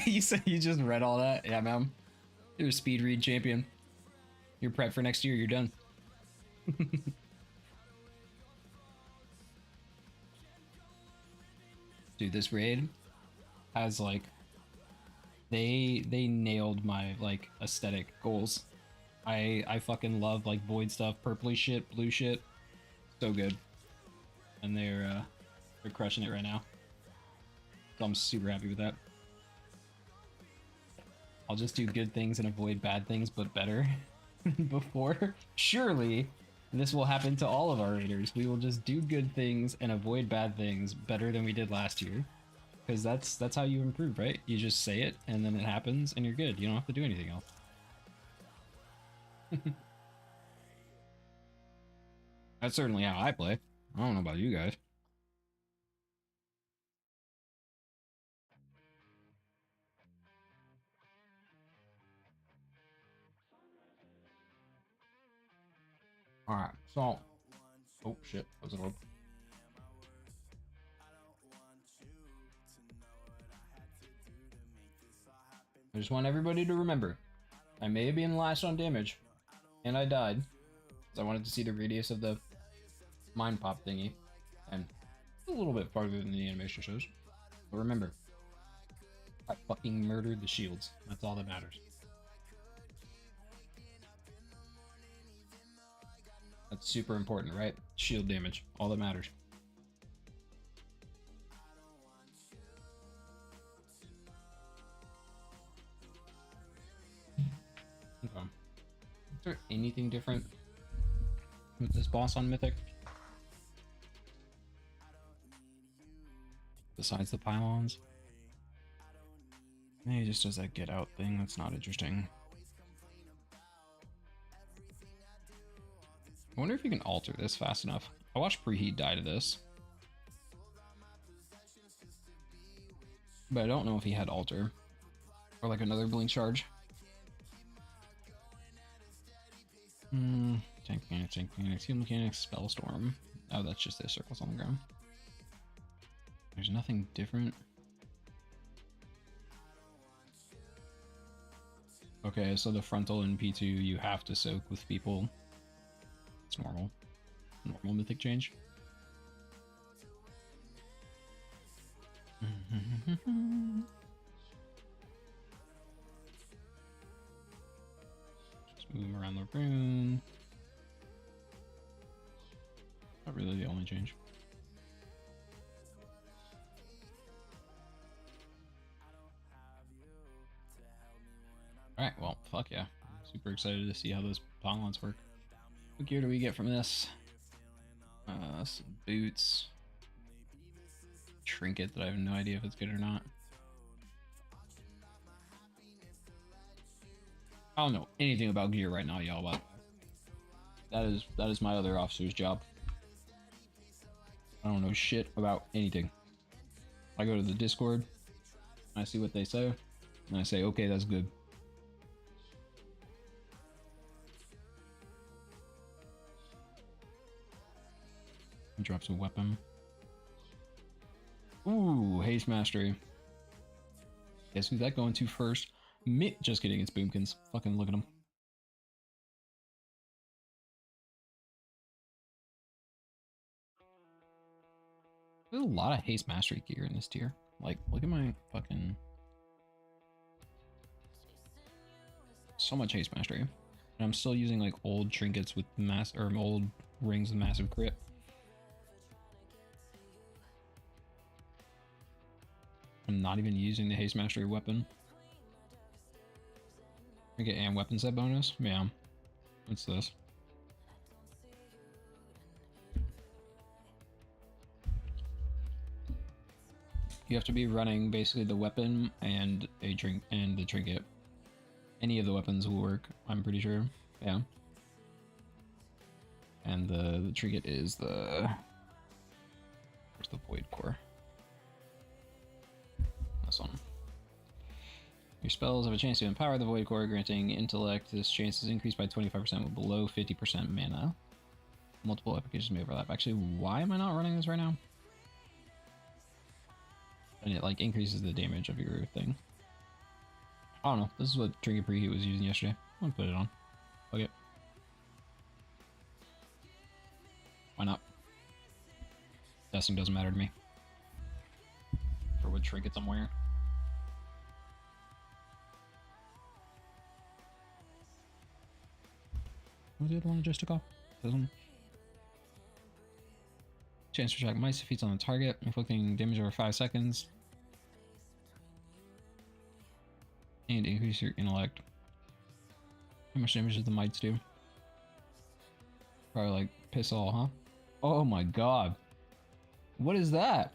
You said you just read all that? Yeah, man. You're a speed read champion. You're prepped for next year, you're done. Dude, this raid has like they nailed my like aesthetic goals. I fucking love like void stuff, purpley shit, blue shit. So good. And they're crushing it right now. So I'm super happy with that. I'll just do good things and avoid bad things, but better before. Surely this will happen to all of our raiders. We will just do good things and avoid bad things better than we did last year. Because that's how you improve, right? You just say it and then it happens and you're good. You don't have to do anything else. That's certainly how I play. I don't know about you guys. Alright, so... Oh, shit. What's it called? I just want everybody to remember. I may be in last on damage. And I died. Because I wanted to see the radius of the mind pop thingy. And a little bit farther than the animation shows. But remember. I fucking murdered the shields. That's all that matters. That's super important, right? Shield damage. All that matters. Okay. Is there anything different with this boss on Mythic? Besides the pylons? Maybe he just does that get out thing. That's not interesting. I wonder if you can alter this fast enough. I watched Preheat die to this. But I don't know if he had alter. Or like another blink charge. Tank mechanics, heal mechanics, spell storm. Oh, that's just the circles on the ground. There's nothing different. Okay, so the frontal in P2 you have to soak with people. It's normal. Normal mythic change. Just move 'em around the room. Not really the only change. Alright, well, fuck yeah. Super excited to see how those pylons work. What gear do we get from this? Some boots. Trinket that I have no idea if it's good or not. I don't know anything about gear right now, y'all, but that is my other officer's job. I don't know shit about anything. I go to the Discord, I see what they say, and I say, okay, that's good. Drops a weapon. Ooh, haste mastery. Guess who's that going to first? Me. Just kidding, it's Boomkins. Fucking look at him. There's a lot of haste mastery gear in this tier. Like, look at my fucking... So much haste mastery. And I'm still using like old trinkets with or old rings with massive crit. I'm not even using the haste mastery weapon. I get and weapon set bonus? Yeah. What's this? You have to be running basically the weapon and the trinket. Any of the weapons will work, I'm pretty sure. Yeah. And the trinket is the... Where's the void core? This one. Your spells have a chance to empower the void core, granting intellect. This chance is increased by 25% with below 50% mana. Multiple applications may overlap. Actually, why am I not running this right now? And it like increases the damage of your thing. I don't know. This is what Trinket Preheat was using yesterday. I'm gonna put it on. Okay. Why not? Testing doesn't matter to me. For what trinkets I'm wearing. What was the other one I just took off? This one. Chance to track mice defeats on the target, inflicting damage over 5 seconds. And increase your intellect. How much damage does the mites do? Probably like piss all, huh? Oh my god. What is that?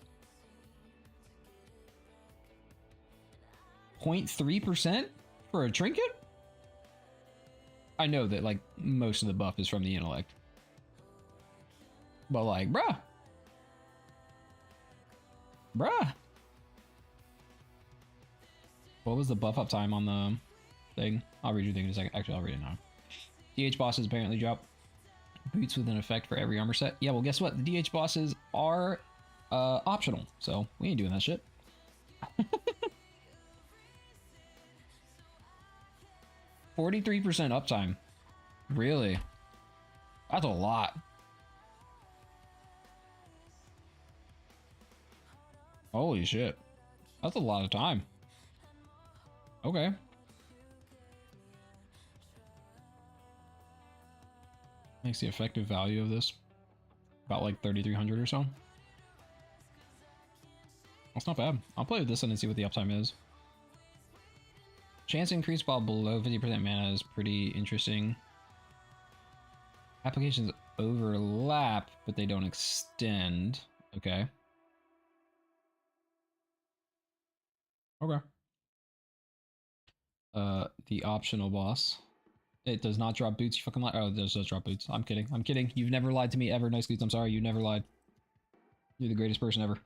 0.3% for a trinket? I know that like most of the buff is from the intellect. But like, bruh. Bruh. What was the buff up time on the thing? I'll read your thing in a second. Actually, I'll read it now. DH bosses apparently drop boots with an effect for every armor set. Yeah, well, guess what? The DH bosses are optional, so we ain't doing that shit. 43% uptime. Really? That's a lot. Holy shit. That's a lot of time. Okay. Makes the effective value of this about like 3,300 or so. That's not bad. I'll play with this one and see what the uptime is. Chance increase while below 50% mana is pretty interesting. Applications overlap, but they don't extend. Okay. Okay. The optional boss. It does not drop boots, you fucking lie. Oh, it does drop boots. I'm kidding. I'm kidding. You've never lied to me ever, Nice Boots. I'm sorry. You never lied. You're the greatest person ever.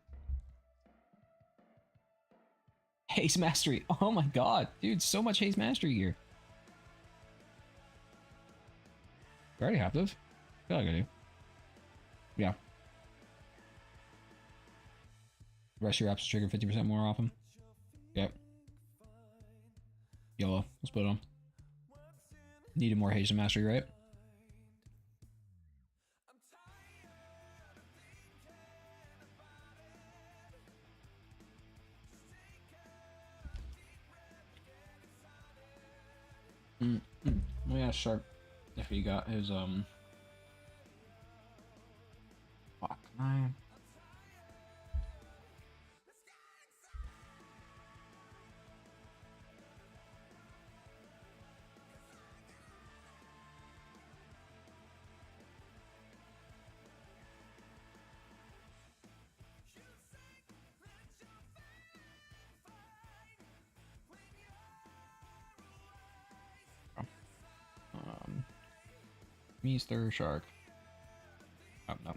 Haste Mastery. Oh my god. Dude, so much Haste Mastery gear. I already have this. I feel like I do. Yeah. The rest of your apps trigger 50% more often. Yep. Yellow. Let's put it on. Needed more haste and mastery, right? Let me ask Sharp if he got his fuck, can I? Mr. Shark. Oh, no.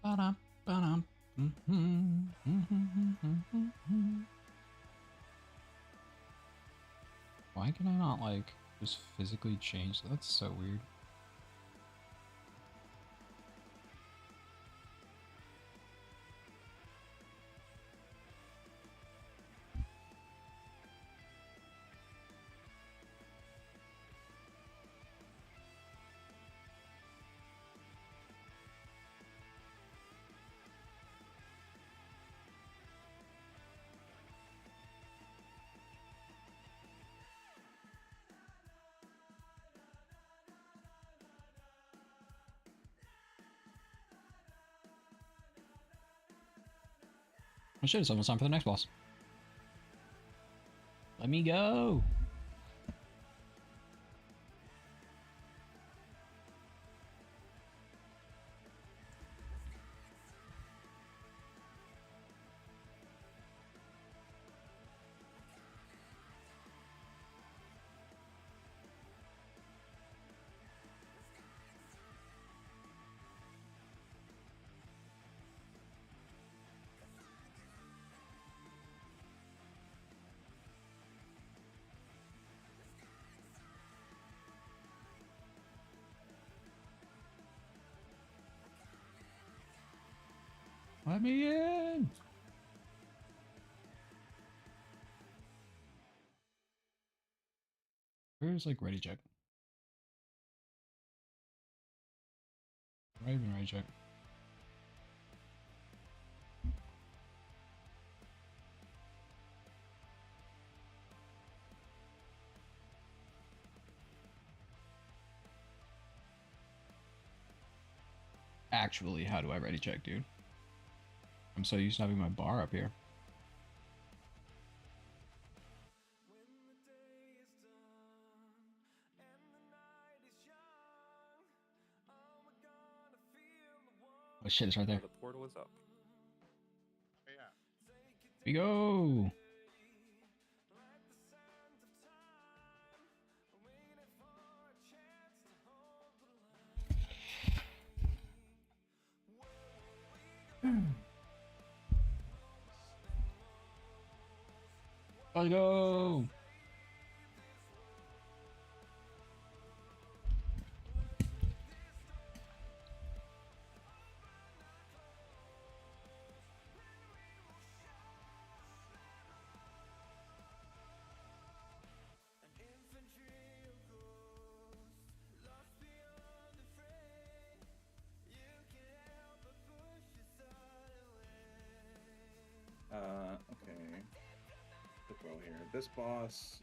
Ba-dum, ba-dum. Why can I not, like, just physically change? That's so weird. Oh shit, it's almost time for the next boss. Let me go! Let me in! Where's, like, ready check? Not even ready check. Actually, how do I ready check, dude? I'm so used to having my bar up here. Oh shit, it's right there. The portal is up. Yeah. Here we go! Let's go! Okay. Took well here. This boss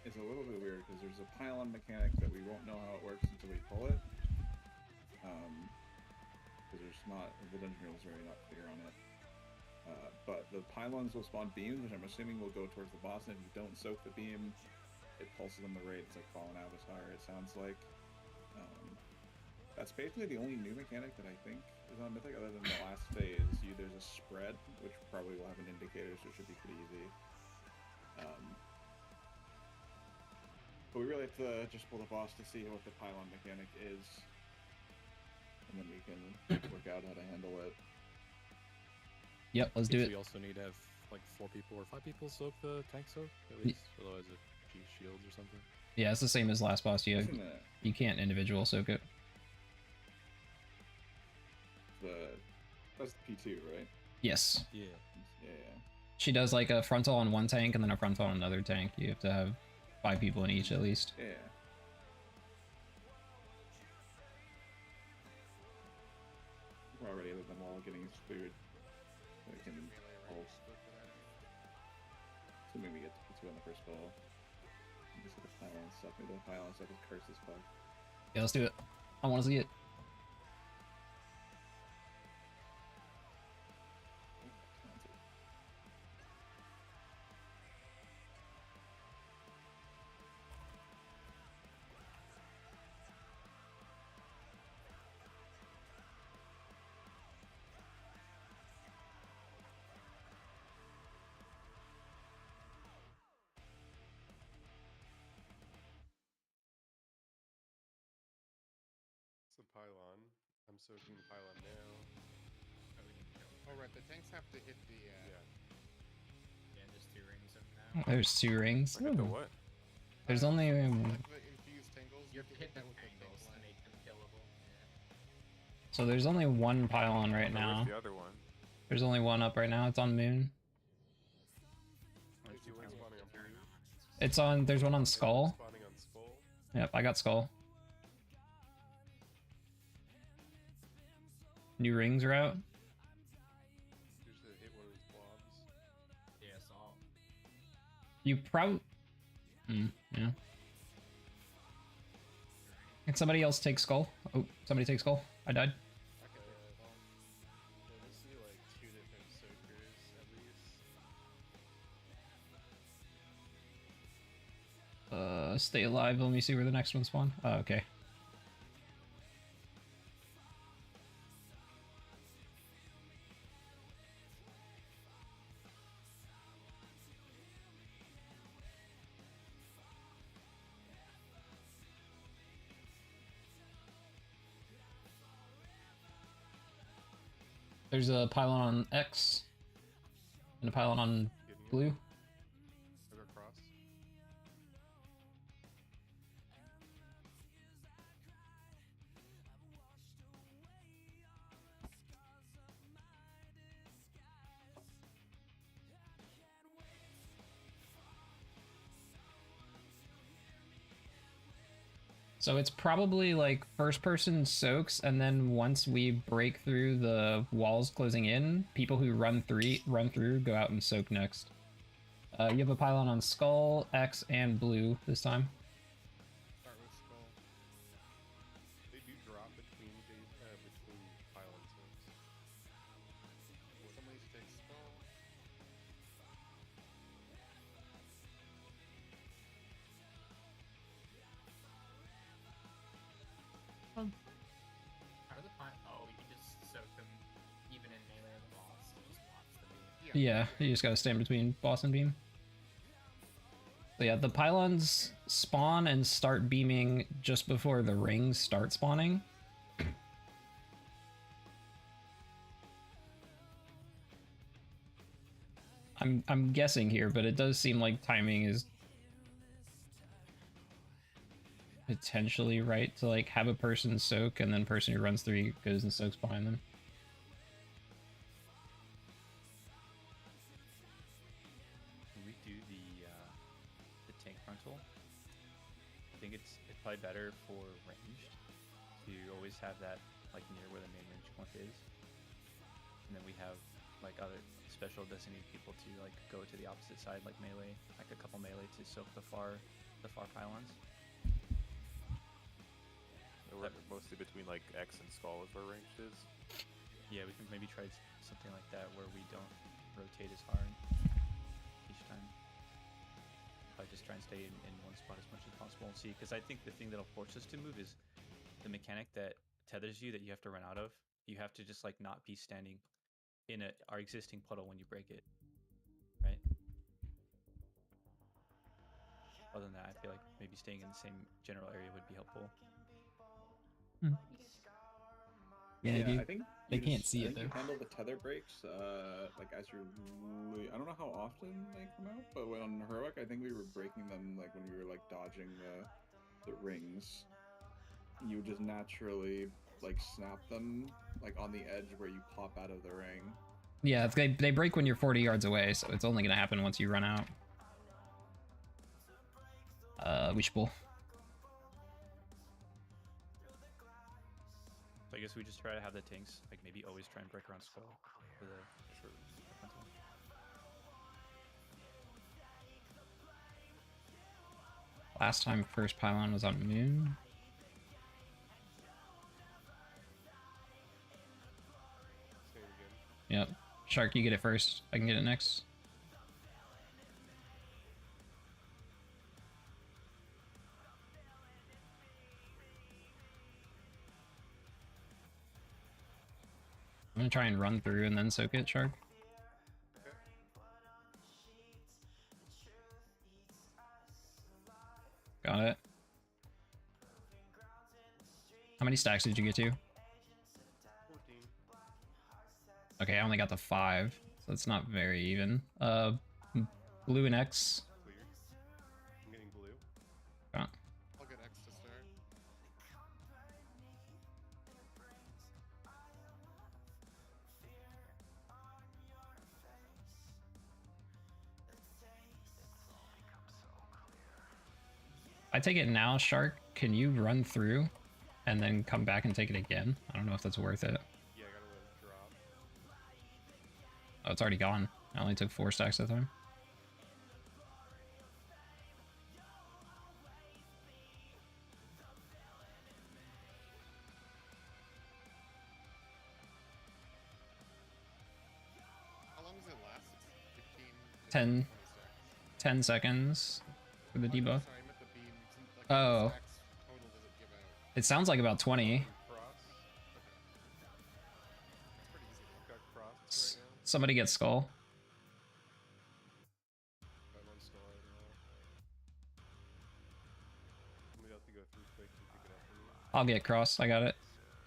is a little bit weird because there's a pylon mechanic that we won't know how it works until we pull it. Because there's not, the dungeon rules are really not clear on it. But the pylons will spawn beams, which I'm assuming will go towards the boss, and if you don't soak the beam, it pulses in the raid. It's like falling Avatar. It sounds like. That's basically the only new mechanic that I think is on Mythic, other than the last phase. There's a spread, which probably will have an indicator, so it should be pretty easy. But we really have to just pull the boss to see what the pylon mechanic is, and then we can work out how to handle it. Yep, let's do it. We also need to have like 4 people or 5 people soak the tank soak, at least. Otherwise it shields or something. Yeah, it's the same as last boss. You can't individual soak it. That's the P2, right? Yes. Yeah. Yeah. She does like a frontal on one tank and then a frontal on another tank. You have to have 5 people in each at least. Yeah. We're already with them all getting his food. So we can all... So maybe we get to P2 on the first ball. Just the pylon stuff. Maybe the pylon stuff is cursed as fuck. Yeah, let's do it. I want to see it. The pylon. I'm soaking the pylon now. Oh right, the tanks have to hit the. Yeah. Yeah, there's 2 rings of them now. There's 2 rings. Hit the what? There's only. Like the infused tingles. You You have to hit the them with the tangles to line. make them killable. Yeah. So there's only 1 pylon right now. Where's the other one? There's only 1 up right now. It's on Moon. There's 2 ones spawning on blue. It's on. There's one on Skull. Spawning on Skull. Yep, I got Skull. New rings are out. You should hit one of these blobs. Yeah, assault. You probably. Yeah. Can somebody else take Skull? Oh, somebody take Skull. I died. Yeah, we see like 2 different soakers at least. Stay alive. Let me see where the next one spawn. Oh, okay. There's a pylon on X and a pylon on blue. Over across. So it's probably like first person soaks, and then once we break through the walls closing in, people who run through go out and soak next. You have a pylon on Skull, X, and blue this time. Start with Skull. They do drop between pylon soaks. Somebody should take Skull. How do the oh, you can just soak them even in melee of the boss. It just blocks the beam. Yeah, you just gotta stand between boss and beam. So yeah, the pylons spawn and start beaming just before the rings start spawning. I'm guessing here, but it does seem like timing is potentially right to like have a person soak and then person who runs through goes and soaks behind them. When we do the tank frontal, I think it's probably better for ranged to always have that like near where the main range point is, and then we have like other special designated people to like go to the opposite side, like melee, like a couple melee to soak the far pylons. We're mostly between like X and Skull is where ranged is. Yeah, we can maybe try something like that where we don't rotate as hard each time. probably just try and stay in one spot as much as possible and see. Because I think the thing that'll force us to move is the mechanic that tethers you that you have to run out of. You have to just like not be standing in our existing puddle when you break it, right? Other than that, I feel like maybe staying in the same general area would be helpful. Yeah, dude. I think They you can't just- see I it think you though. handle the tether breaks, like as you're. I don't know how often they come out, but when on heroic, I think we were breaking them like when we were like dodging the rings. You would just naturally like snap them like on the edge where you pop out of the ring. Yeah, they break when you're 40 yards away, so it's only gonna happen once you run out. We should pull. So I guess we just try to have the tanks, like maybe always try and break around skull for the frontal. Last time first pylon was on Moon. Same again. Yep. Shark, you get it first. I can get it next. I'm gonna try and run through and then soak it, Shark. Got it. How many stacks did you get to? 14. Okay, I only got the 5, so it's not very even. Blue and X. Clear. I'm getting blue. Got. I'll get X to start. I take it now, Shark. Can you run through and then come back and take it again? I don't know if that's worth it. Yeah, I gotta let it drop. Oh, it's already gone. I only took 4 stacks that time. How long does it last? It's 15. 10. 20 seconds. 10 seconds for the debuff. Sorry, I meant the beam. Like, Oh. how many stacks total does it give out? It sounds like about 20. Cross. That's pretty easy. Got cross right now. Somebody get skull. I'm on skull right now. Somebody else to go through quick and pick it up for me. I'll get cross. I got it.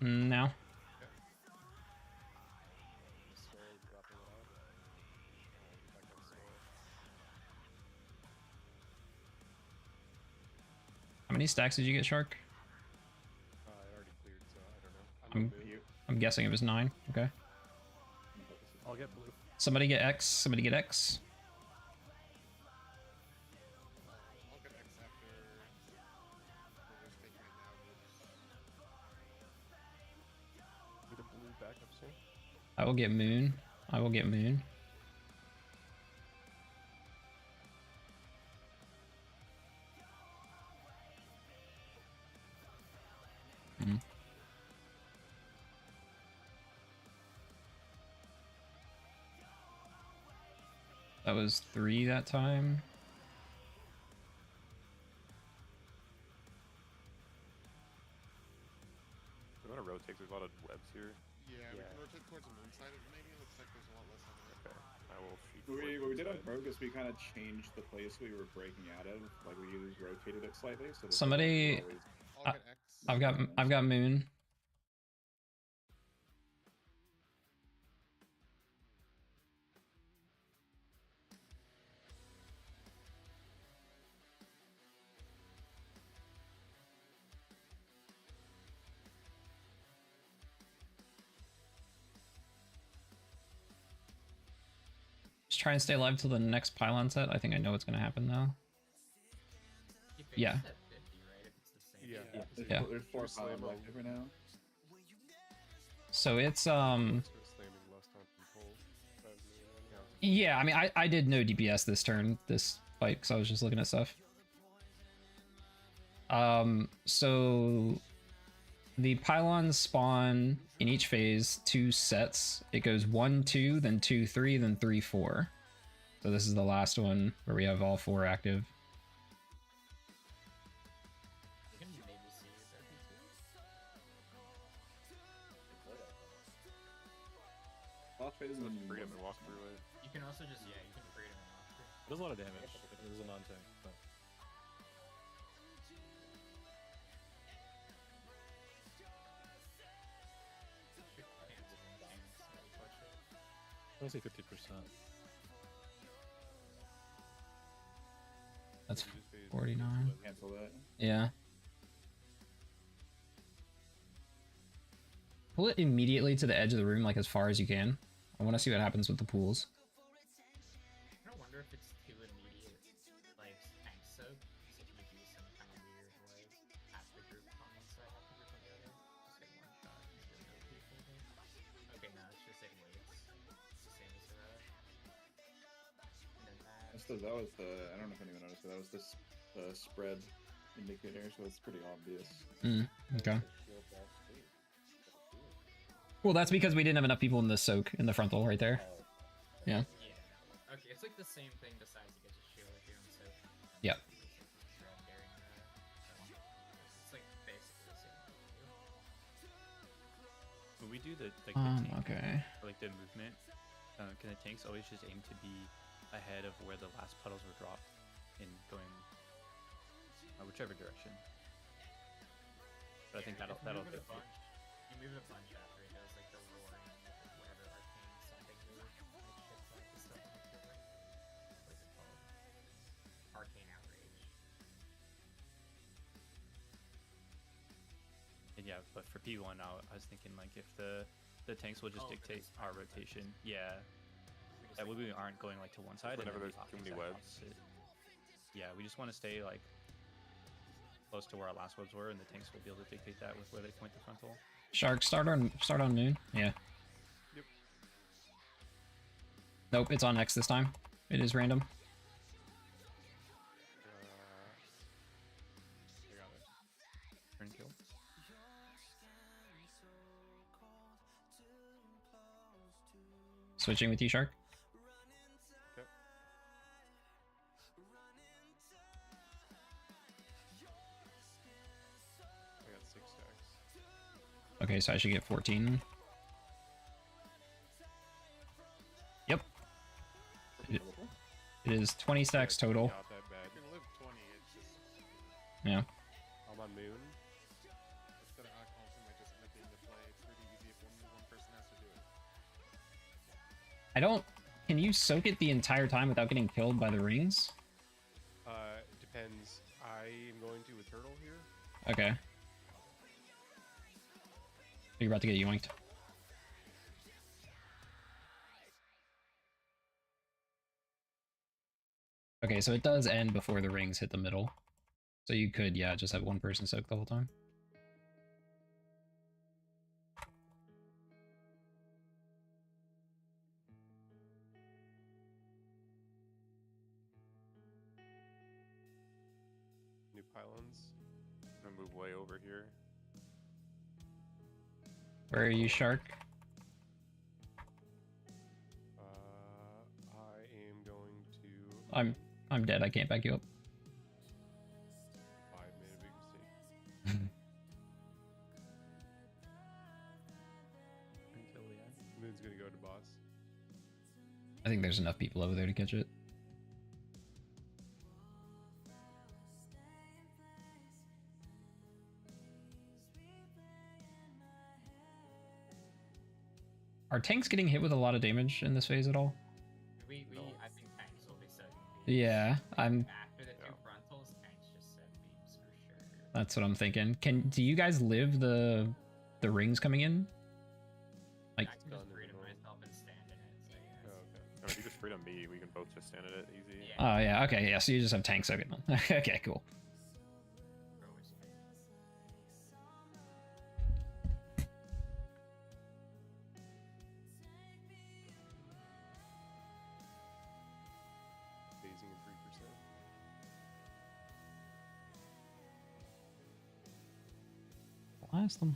Now. The skull is dropping it off. Get back on skull. How many stacks did you get, Shark? I already cleared, so I don't know. I'm guessing it was 9. Okay. I'll get blue. Somebody get X. Somebody get X. I'll get X after. We're just taking it now. Need a blue backup soon. I will get Moon. I will get Moon. That was 3 that time. We want to rotate. There's a lot of webs here. Yeah, we can rotate towards the moon side. Maybe it looks like there's a lot less of it. Okay. I will shoot. What we towards did on moon side. Rogue is we kind of changed the place we were breaking out of. Like we rotated it slightly. So that Somebody- always- I'll get X. I've got Moon. Just try and stay alive till the next pylon set. I think I know what's gonna happen though. You fixed Yeah. it at 50, right? If it's the same. Yeah. Yeah. There's 4 Slam pylons them. left over now. So it's Slamming last time from pole. yeah, I mean I did no DPS this turn, this fight, because I was just looking at stuff. So the pylons spawn in each phase 2 sets. It goes 1, 2, then 2, 3, then 3, 4. So this is the last one where we have all 4 active. phase Let's and freedom and walk through it. You can also just, yeah, you can freedom and walk through. It does a lot of damage. Like, it was a non-tank, but I would say 50%. That's 49. Cancel that. Yeah. Pull it immediately to the edge of the room, like as far as you can. I want to see what happens with the pools. I don't wonder if it's too immediate, like tank soak, so if you do some kind of weird, like half the group on one side, half the group on the other, just get one shot, maybe no people. Okay, no, it's just it waits. It's the same as the road. And then that. So that was the, I don't know if anyone noticed, but that was the spread indicator, so it's pretty obvious. Okay. Well, that's because we didn't have enough people in the soak in the frontal right there. Yeah. Yeah. Okay, it's like the same thing besides you get your shield if you're on soak. Yep. It's like basically the same thing. When we do the like the tank, Okay. or, like the movement, can the tanks always just aim to be ahead of where the last puddles were dropped in going whichever direction? But I think that'll move get it a bunch. You move it a bunch after it does like the roaring, whatever arcane something move, like shit like the stuff on the killer. What is it called? Arcane outrage. And yeah, but for P1 now, I was thinking like if the tanks will just dictate our rotation. Yeah. That way we aren't going like to one side. Whenever and then there's the too many exact webs. opposite. Yeah, we just want to stay like close to where our last webs were, and the tanks will be able to dictate that with where they point the frontal. Shark, start on moon. Yeah. Yep. Nope, it's on X this time. It is random. I got it. Turn kill. Switching with you, Shark. Okay. I got 6 stacks. Okay, so I should get 14. Yep. It is 20 stacks total. Not that bad. You can live 20, it's just... Yeah. I'm on moon. Instead of alcohol, it might just end up being the play pretty easy if one person has to do it. I don't... Can you soak it the entire time without getting killed by the rings? Depends. I am going to a turtle here. Okay. You're about to get yoinked. Okay, so it does end before the rings hit the middle. So you could, yeah, just have one person soak the whole time. New pylons. I'm gonna move way over here. Where are you, Shark? I am going to... I'm dead, I can't back you up. 5 made a big mistake. Turn kill, yeah. Moon's gonna go to boss. I think there's enough people over there to catch it. Are tanks getting hit with a lot of damage in this phase at all? I think tanks will be soaking beams. Yeah, I'm... After the two frontals, tanks just soak beams for sure. That's what I'm thinking. Do you guys live the rings coming in? Like, I can just freedom myself and stand in it, so yeah. Oh, okay. No, if you just freedom me, we can both just stand in it easy. oh yeah, okay, yeah, so you just have tanks soaking them. Okay, cool. Phasing in 3%. Blast them.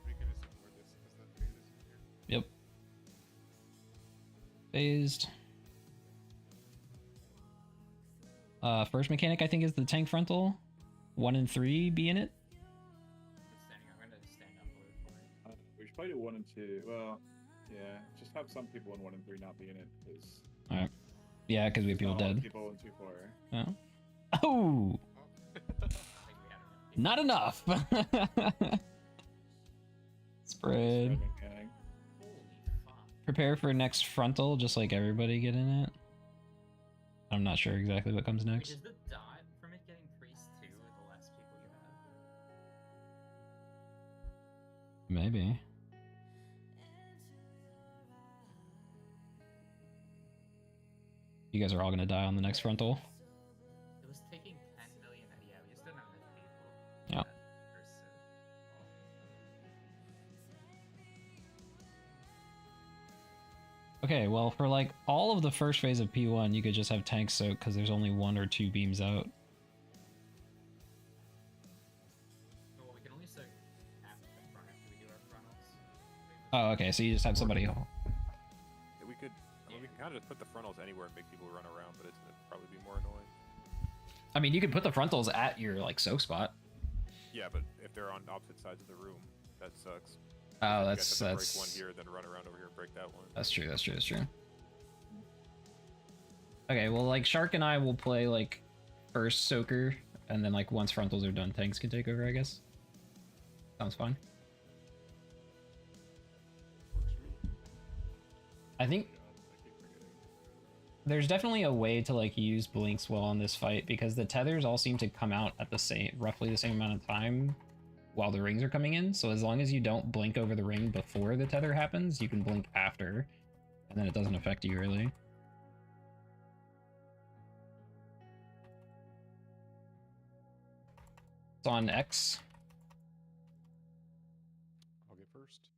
We can just ignore this because the phase isn't here. Yep. Phased. First mechanic I think is the tank frontal. 1 and 3 be in it. I'm gonna stand up a little for it. We should probably do 1 and 2. Well, yeah, just have some people in 1 and 3 not be in it, because. Alright. Yeah, because we have people dead. People in 2-4. Oh. Oh! Not enough! Spread. Prepare for next frontal, just like everybody get in it. I'm not sure exactly what comes Wait, next. is the dot from it getting priest too the less people you have? Maybe. You guys are all gonna die on the next frontal. It was taking 10 million. Yeah, we just didn't have enough people. Yeah. Okay, well, for like all of the first phase of P1, you could just have tank soak because there's only 1 or 2 beams out. Well, we can only soak after we do our frontals. Oh, okay, so you just have somebody. Yeah, we could. I mean, we can kind of just put the frontals anywhere and make people run around, but it's gonna probably be more annoying. I mean, you could put the frontals at your like soak spot. Yeah, but if they're on opposite sides of the room, that sucks. Oh, You that's guys have to break one here, then run around over here and break that one. That's true. That's true. That's true. Okay, well, like Shark and I will play like first soaker, and then like once frontals are done, tanks can take over. I guess. Sounds fine. I think there's definitely a way to like use blinks well on this fight because the tethers all seem to come out at the roughly the same amount of time while the rings are coming in. So as long as you don't blink over the ring before the tether happens, you can blink after, and then it doesn't affect you really. It's on X. I'll get first.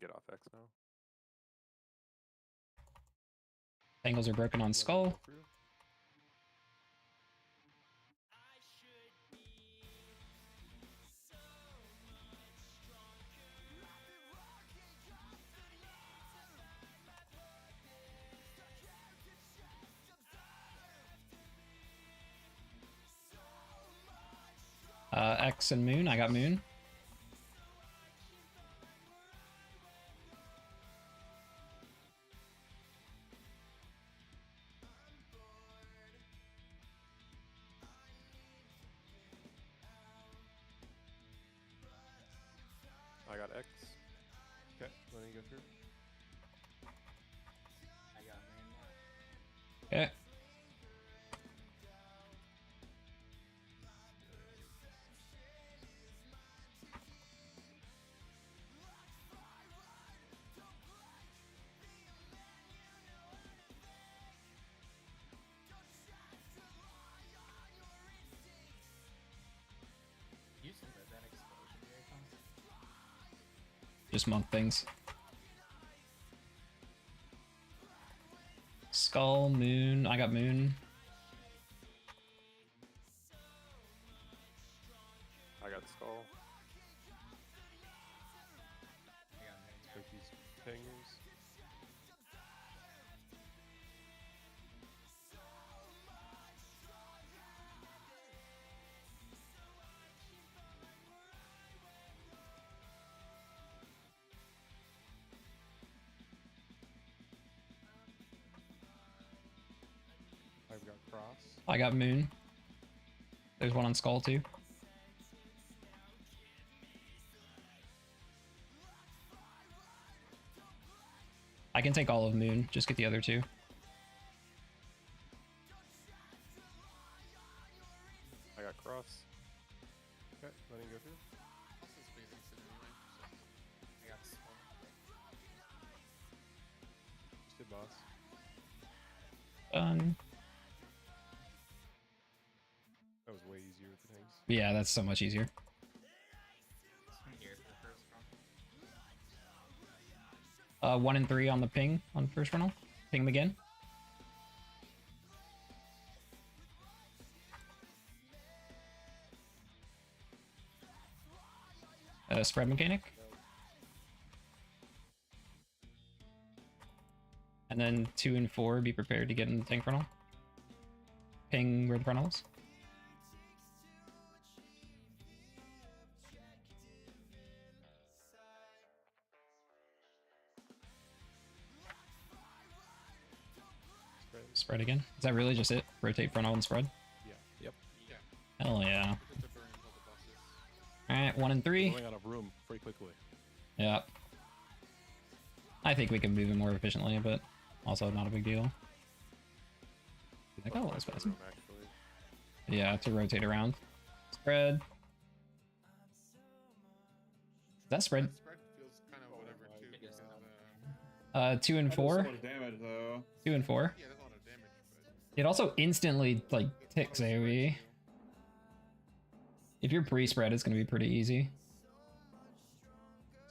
Get off X now. Angles are broken on Skull. X and Moon. I got Moon. I got X. Okay, let me go through. I got Moon. Okay. Just monk things. Skull, Moon. I got Moon. I got Skull. Let's break these fingers. I've got Cross. I got Moon. There's one on Skull too. I can take all of Moon, just get the other two. I got Cross. Okay, let me go through. I got Skull. Just did boss. Done. That was way easier with the things. Yeah, that's so much easier. This one here is the first one. 1 and 3 on the ping on first frontal. Ping them again. Spread mechanic. And then 2 and 4, be prepared to get in the tank frontal. ping where the frontal is. Spread again. Is that really just it? Rotate frontal and spread? Yeah. Yep. Hell yeah. Alright, 1 and 3. Going out of room pretty quickly. Yeah. I think we can move it more efficiently, but also not a big deal. I got a lot of space. Yeah, to rotate around. Spread. Is that spread? Spread feels kind of whatever too. Because, 2 and 4. That's a lot of damage though. 2 and 4. yeah, there's a lot of damage, but It also instantly like ticks AoE. If you're pre-spread, it's gonna be pretty easy.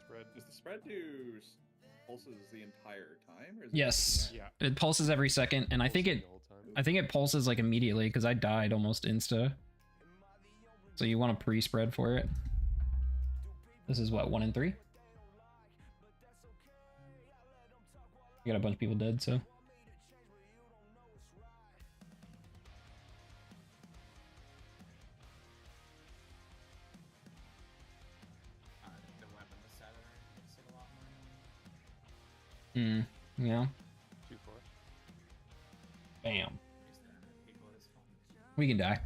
Spread. Does the spread do pulses the entire time? Or is Yes. Yeah. It pulses every second, and I think it pulses like immediately because I died almost insta. So you want to pre-spread for it. This is what, 1 and 3? You got a bunch of people dead, so. The weapon was Saturn makes it a lot more annoying. Yeah. 2-4. Bam. People is fun. We can die.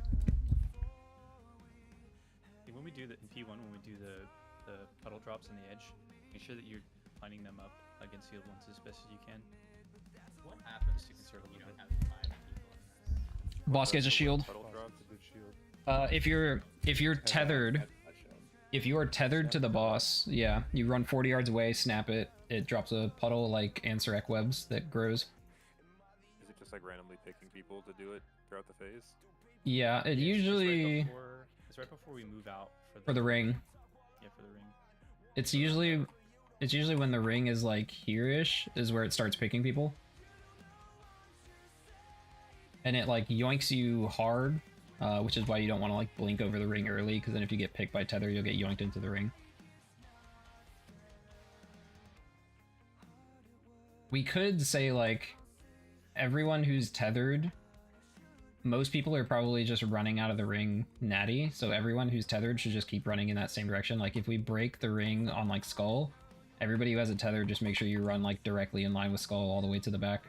When we do the in P1, when we do the puddle drops on the edge, make sure that you're lining them up against sealed ones as best as you can. What happens Just to conserve a if you little don't bit. have 5 people in this? Boss gets a shield. If you're tethered, if you are tethered to the boss, yeah, you run 40 yards away, snap it, it drops a puddle like Ansurek webs that grows. Is it just like randomly picking people to do it throughout the phase? Yeah, it usually It's right before we move out for the ring. Yeah, for the ring. It's usually when the ring is like here-ish is where it starts picking people. And it like yoinks you hard, which is why you don't want to like blink over the ring early, because then if you get picked by tether, you'll get yoinked into the ring. We could say like everyone who's tethered, most people are probably just running out of the ring natty, so everyone who's tethered should just keep running in that same direction. Like if we break the ring on like Skull, everybody who has a tether, just make sure you run like directly in line with Skull all the way to the back.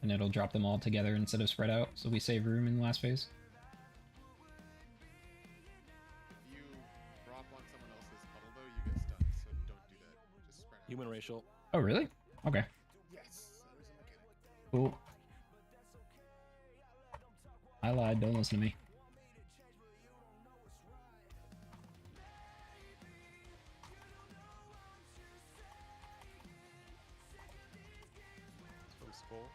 And it'll drop them all together instead of spread out, so we save room in the last phase. if you drop on someone else's puddle though, you get stunned. So don't do that. Just spread out. Human racial. Oh really? Okay. Yes, that was a mechanic. Cool. I lied, don't listen to me. From Skull.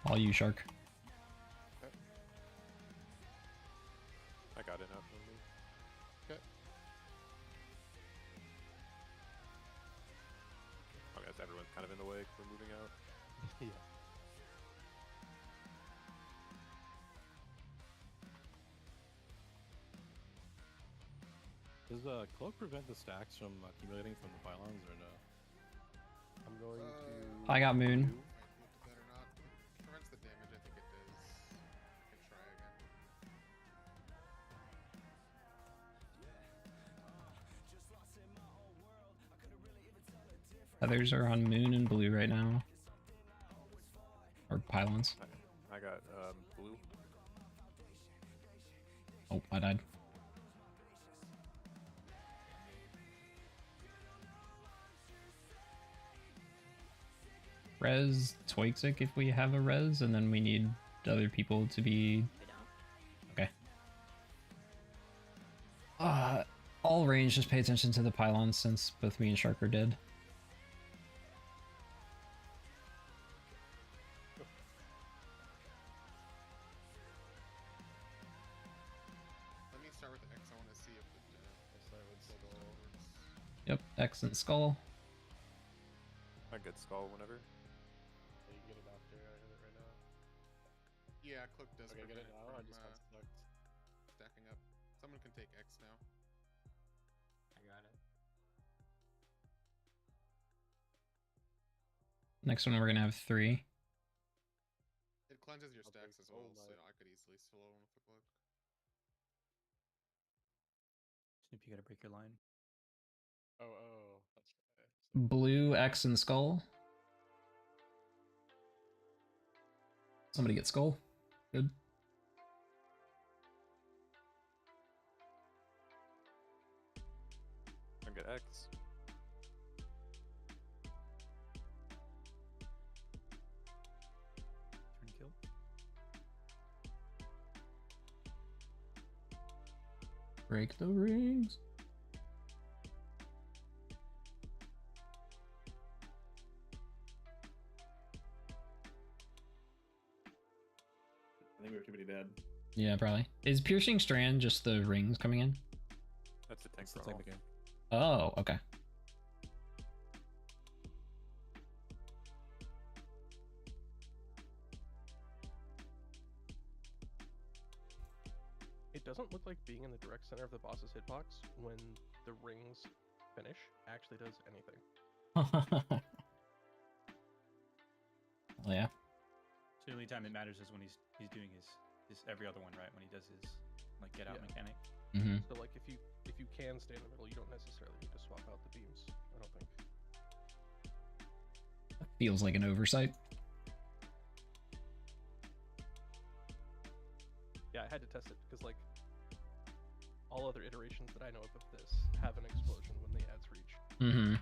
All you, Shark. I got it out from me. Okay. I guess everyone's kind of in the way 'cause we're moving out. Yeah. Does cloak prevent the stacks from accumulating from the pylons or no? I'm going to. I got Moon. Might look at that or not. Prevents the damage, I think it does. I can try again. Others are on Moon and Blue right now. Or pylons. I got blue. Oh, I died. Res Twixic if we have a res, and then we need other people to be... Okay. All range, just pay attention to the pylons since both me and Shark are dead. Let me start with the X. I want to see if it works. Yep, X and Skull. I get skull whenever. You get it after I hit it right now. Yeah, Cloak does. Okay, get it prevent now. I from, just got stuck. stacking up. Someone can take X now. I got it. Next one we're gonna have 3. cleanses your stacks as well, so I could easily solo one with the cloak. Snoop, you gotta break your line. Oh, that's right. Blue, X, and Skull. Somebody get Skull. Good. I get X. Turn kill. Break the rings. I think we have too many dead. Yeah, probably. Is Piercing Strand just the rings coming in? That's the tank That's the frontal. tank again. Oh, okay. It doesn't look like being in the direct center of the boss's hitbox when the rings finish actually does anything. Well, yeah. So the only time it matters is when he's doing his every other one, right? When he does his like get out mechanic. Mm-hmm. So like if you can stay in the middle, you don't necessarily need to swap out the beams. I don't think. Feels like an oversight. Yeah, I had to test it because like all other iterations that I know of this have an explosion when the ads reach. Mm-hmm.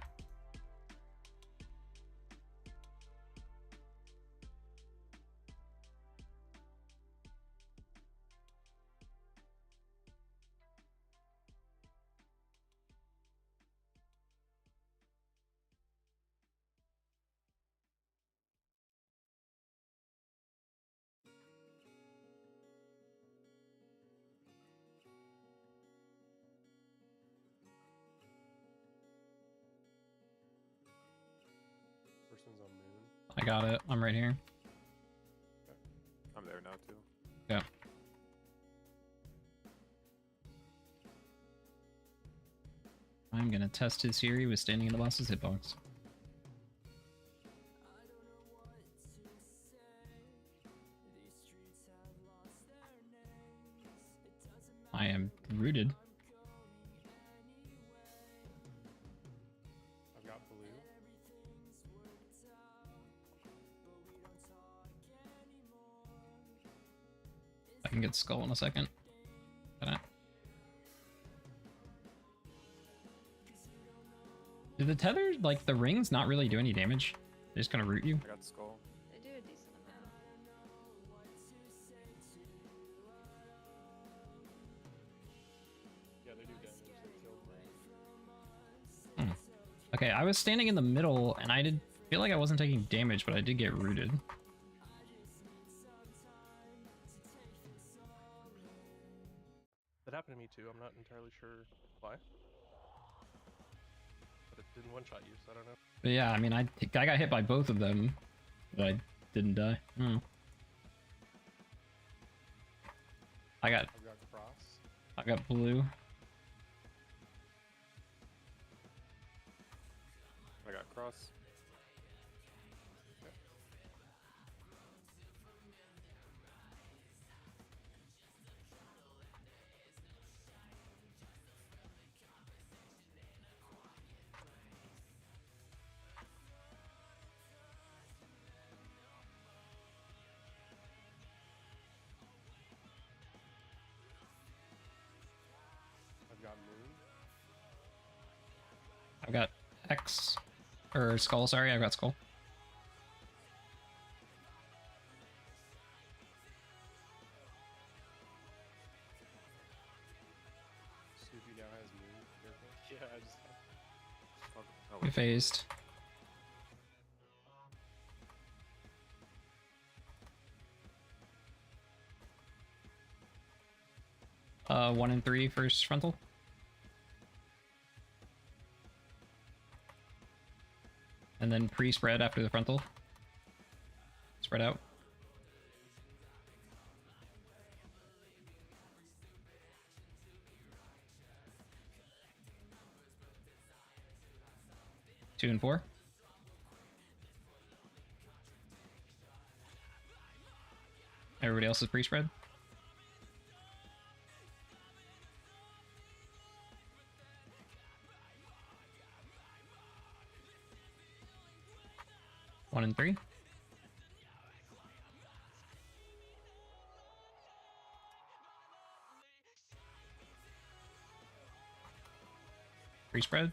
Person's on moon. I got it. I'm right here. I'm there now too. Yeah. I'm gonna test his theory with standing in the boss's hitbox. I am rooted. I've got blue. I can get Skull in a second. Can I? Do the tether, like the rings, not really do any damage? They're just gonna root you? I got skull. They do a decent amount. Yeah, they do damage. They kill me. Okay, I was standing in the middle and I did feel like I wasn't taking damage, but I did get rooted. That happened to me too. I'm not entirely sure why, but it didn't one-shot you, so I don't know. But yeah, I mean, I got hit by both of them, but I didn't die. I got I've got cross. I got blue. I got cross. I've got moon. I've got X or Skull. Sorry, I've got Skull. Snoopy now has moon. Careful. Yeah, I just. We phased. One and three first frontal. And then pre-spread after the frontal. Spread out. Two and four. Everybody else is pre-spread? One and three. Pre-spread.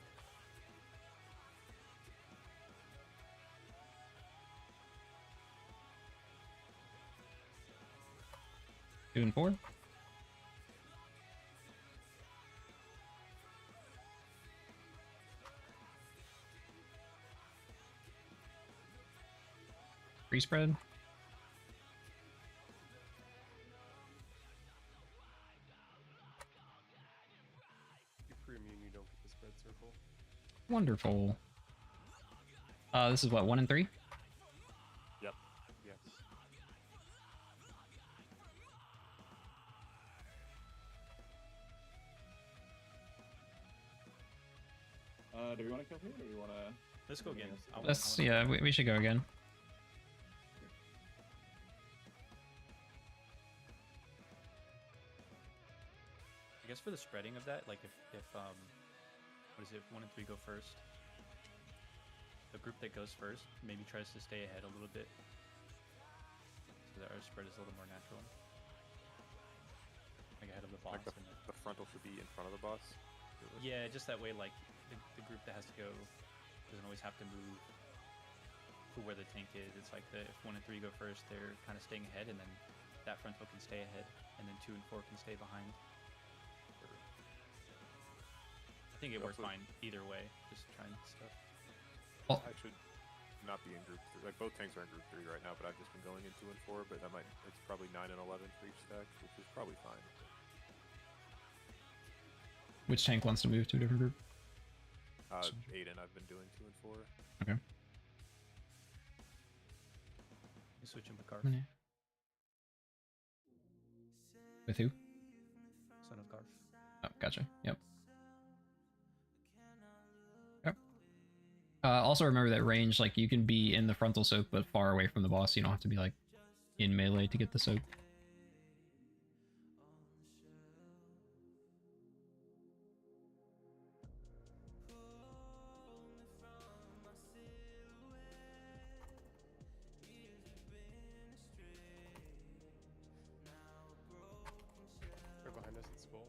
Two and four. Pre-spread. If you pre-immune, you don't get the spread circle. Wonderful. This is what, 1 and 3? Yep. Yes. Do we want to kill here, or do we want to? Let's go again. Yeah, we should go again. I guess for the spreading of that, like if what is it, 1 and 3 go first, the group that goes first maybe tries to stay ahead a little bit so that our spread is a little more natural, like ahead of the boss. Like the frontal should be in front of the boss. Yeah, just that way, like the group that has to go doesn't always have to move to where the tank is. It's like if 1 and 3 go first, they're kind of staying ahead, and then that frontal can stay ahead, and then 2 and 4 can stay behind. I think it works fine either way, just trying stuff. Oh. I should not be in group 3. Like, both tanks are in group 3 right now, but I've just been going in 2 and 4, but it's probably 9 and 11 for each stack, which is probably fine. Which tank wants to move to a different group? Aiden, I've been doing 2 and 4. Okay. You switch him to Garf. With who? Son of Garf. Oh, gotcha. Yep. Also remember that range, like you can be in the frontal soak but far away from the boss. You don't have to be like in melee to get the soak. Right behind us, it's Skull.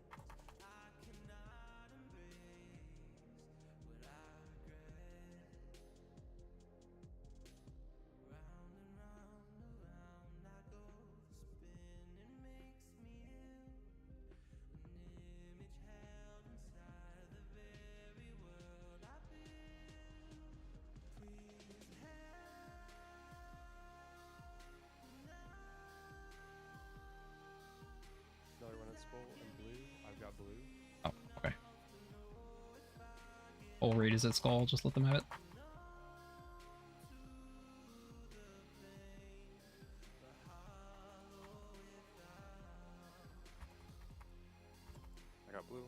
Another one at Skull and blue. I've got blue. Oh, okay. Full raid is at Skull, just let them have it. I got blue.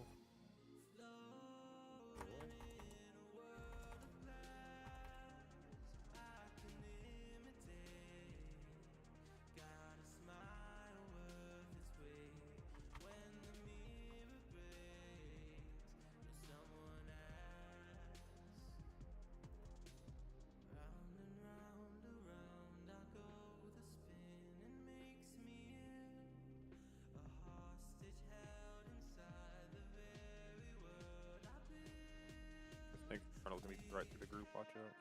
I think frontal's gonna be right through the group, watch out.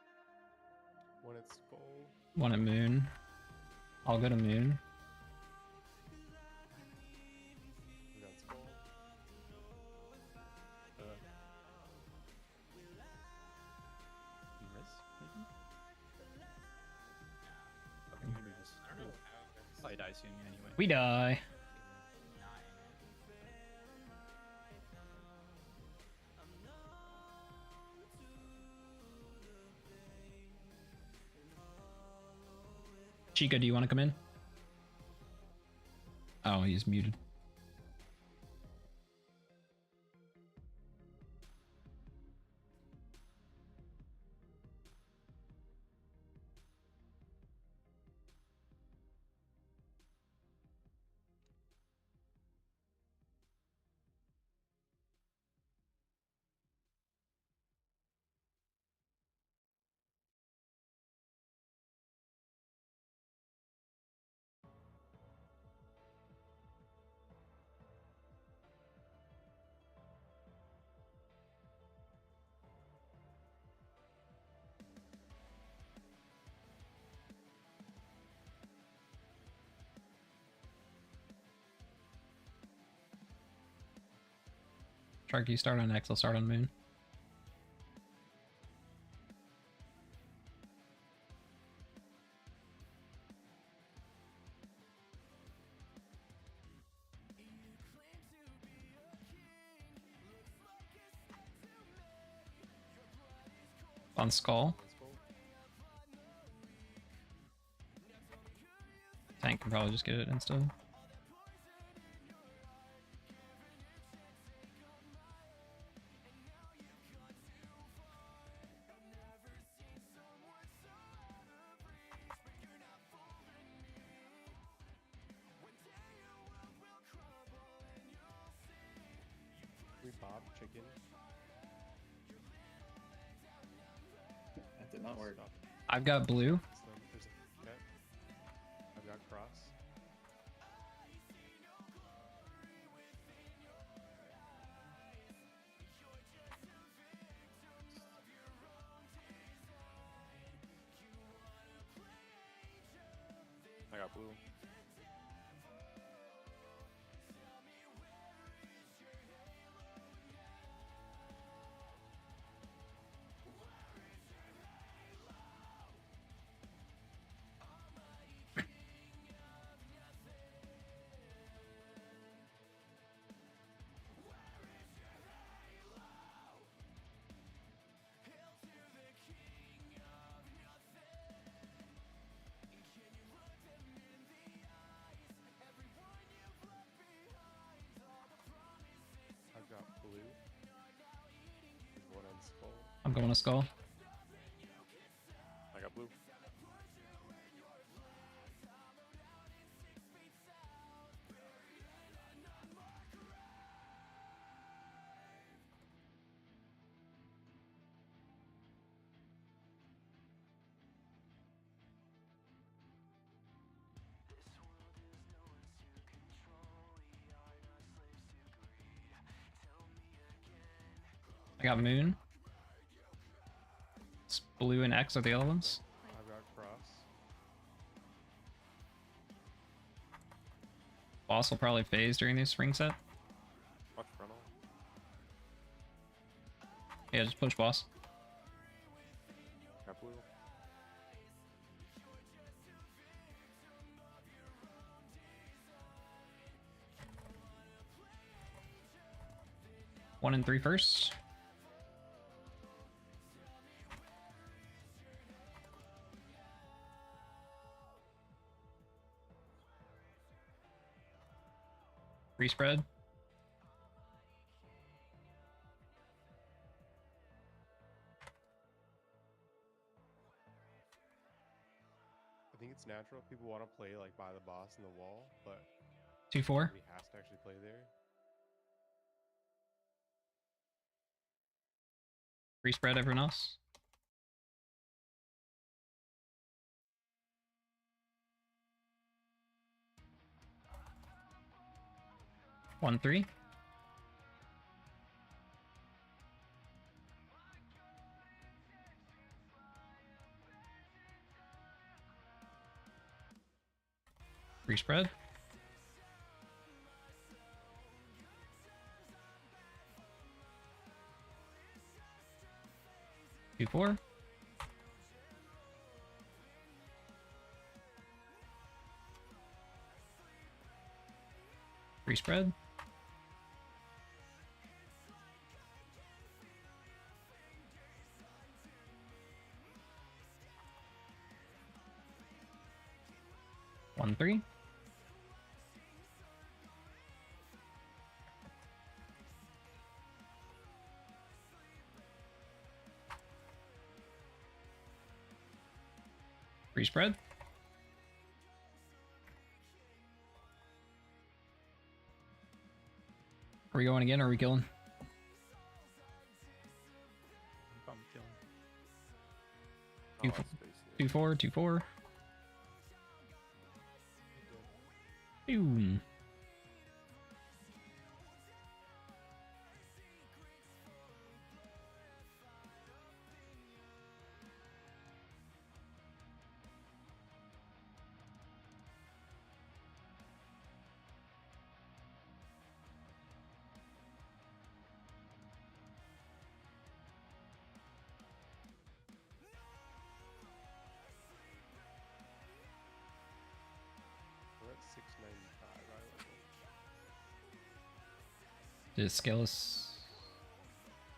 One at Skull. One at Moon. I'll go to Moon. We got Skull. Probably die soon anyway. We die. Chica, do you want to come in? Oh, he's muted. Shark, you start on X, I'll start on Moon. On Skull. Tank can probably just get it instead. We bob chicken. That did not work. I've got blue. There's a cat. I've got cross. I got blue. I've got blue. There's one on skull. I'm going to Skull. I got blue. I got Moon. It's blue and X are the other ones. I've got cross. Boss will probably phase during this ring set. Watch frontal. Yeah, just push boss. Got blue. One and three first. Free spread. I think it's natural. People want to play like by the boss in the wall, but 2-4. nobody has to actually play there. Free spread, everyone else. One, three. Free spread. Two, four. Free spread. One, three. Free spread. Are we going again or are we killing? I'm killing. Oh, 2-4. that's space, 2-4. 2-4. Boom. 695 eye level. Did it scale us?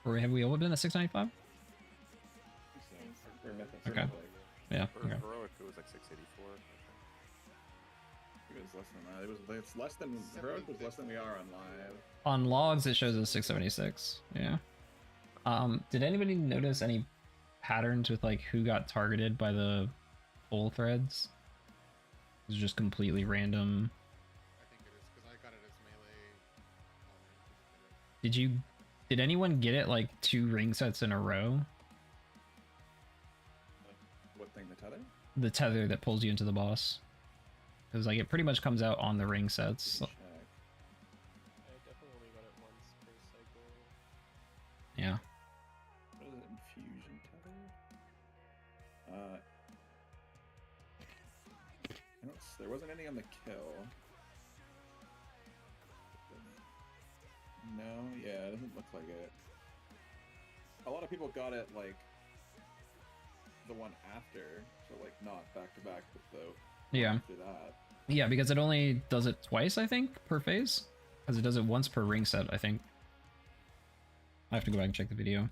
Or have we all been at 695? For mythic, Okay. Yeah. For Okay. heroic, it was like 684. It was less than that. It's less than heroic was less than we are on live. On logs, it shows us 676. Yeah. Did anybody notice any patterns with like who got targeted by the pull threads? It was just completely random. I think it is because I got it as melee. Did anyone get it like 2 ring sets in a row? What thing, the tether? The tether that pulls you into the boss. Because like it pretty much comes out on the ring sets. I definitely only got it once per cycle. Yeah. What is it? Infusion tether? There wasn't any on the kill. No, yeah, it doesn't look like it. A lot of people got it like the one after, so like not back to back with the one after that. Yeah, because it only does it twice, I think, per phase. Because it does it once per ring set, I think. I have to go back and check the video.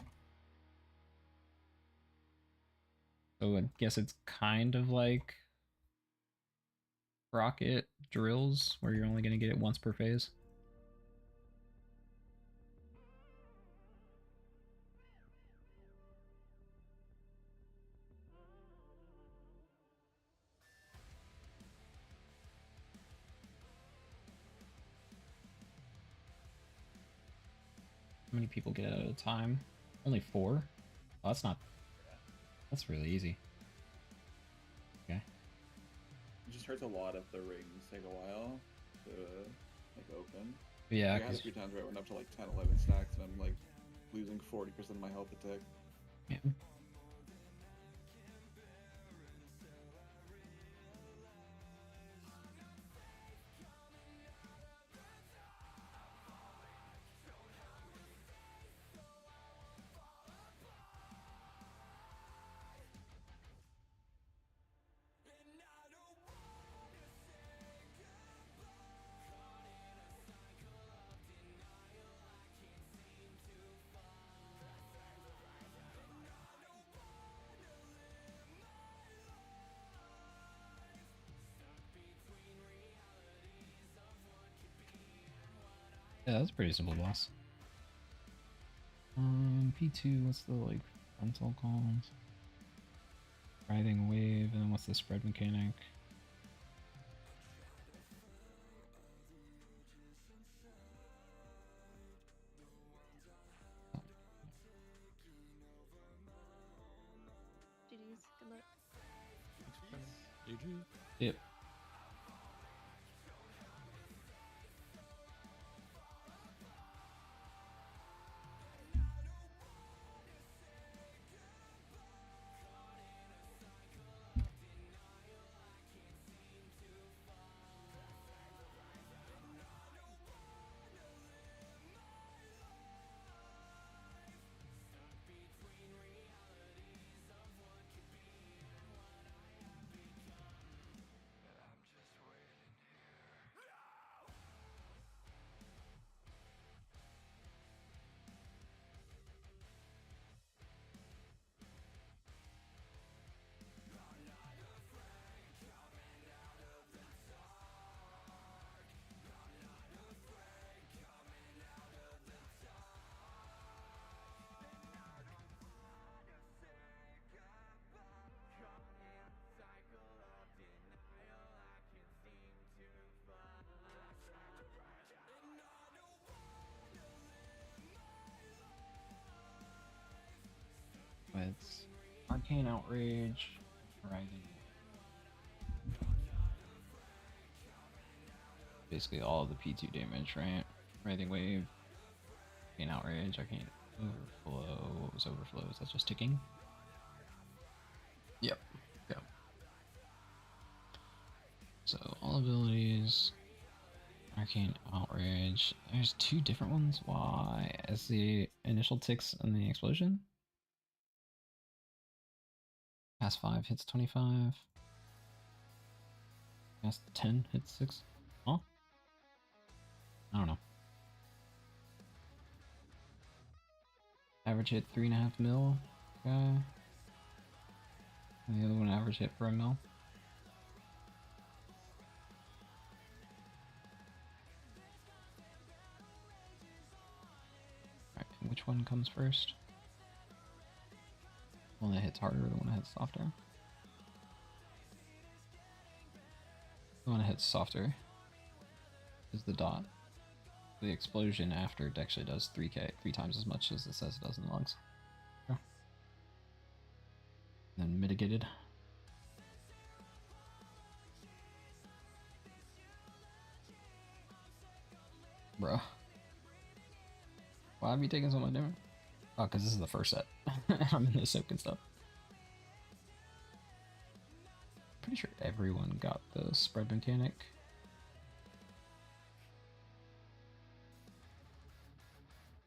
So I guess it's kind of like rocket drills, where you're only going to get it once per phase. How many people get it at a time? Only 4? Oh, that's not... That's really easy. Okay. It just hurts a lot if the rings take a while to like open. Yeah, I had a few times where I went up to like 10, 11 stacks and I'm like losing 40% of my health a tick. Yeah. Yeah, that's a pretty simple boss. P2, what's the like frontal called? Writhing wave, and then what's the spread mechanic? GG's, good luck. GG. Yep. It's Arcane Outrage, Writhing. Basically all of the P2 damage, right? Writhing Wave, Arcane Outrage, Arcane Overflow. What was Overflow? Is that just ticking? Yep. Okay. So all abilities, Arcane Outrage. There's 2 different ones. Why? As the initial ticks and the explosion? Pass 5 hits 25. Pass 10 hits 6. Huh? I don't know. Average hit 3.5 mil. Okay. And the other one average hit for a mil. Alright, which one comes first? The one that hits harder or the one that hits softer? The one that hits softer is the dot. The explosion after it actually does 3k, 3 times as much as it says it does in the lungs. Okay. And then mitigated. Bro. Why have you taken so much damage? Oh, because this is the first set. I'm in the soak and stuff. Pretty sure everyone got the spread mechanic.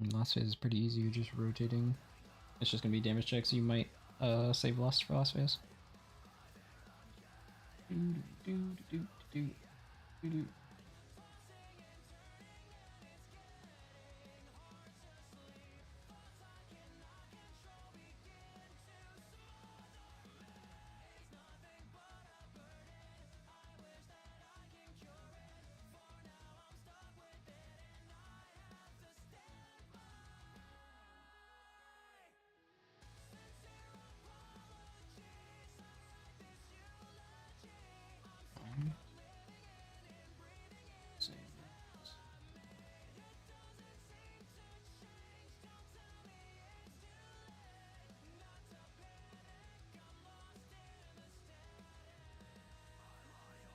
And last phase is pretty easy, you're just rotating. It's just gonna be damage checks, you might save lust for last phase.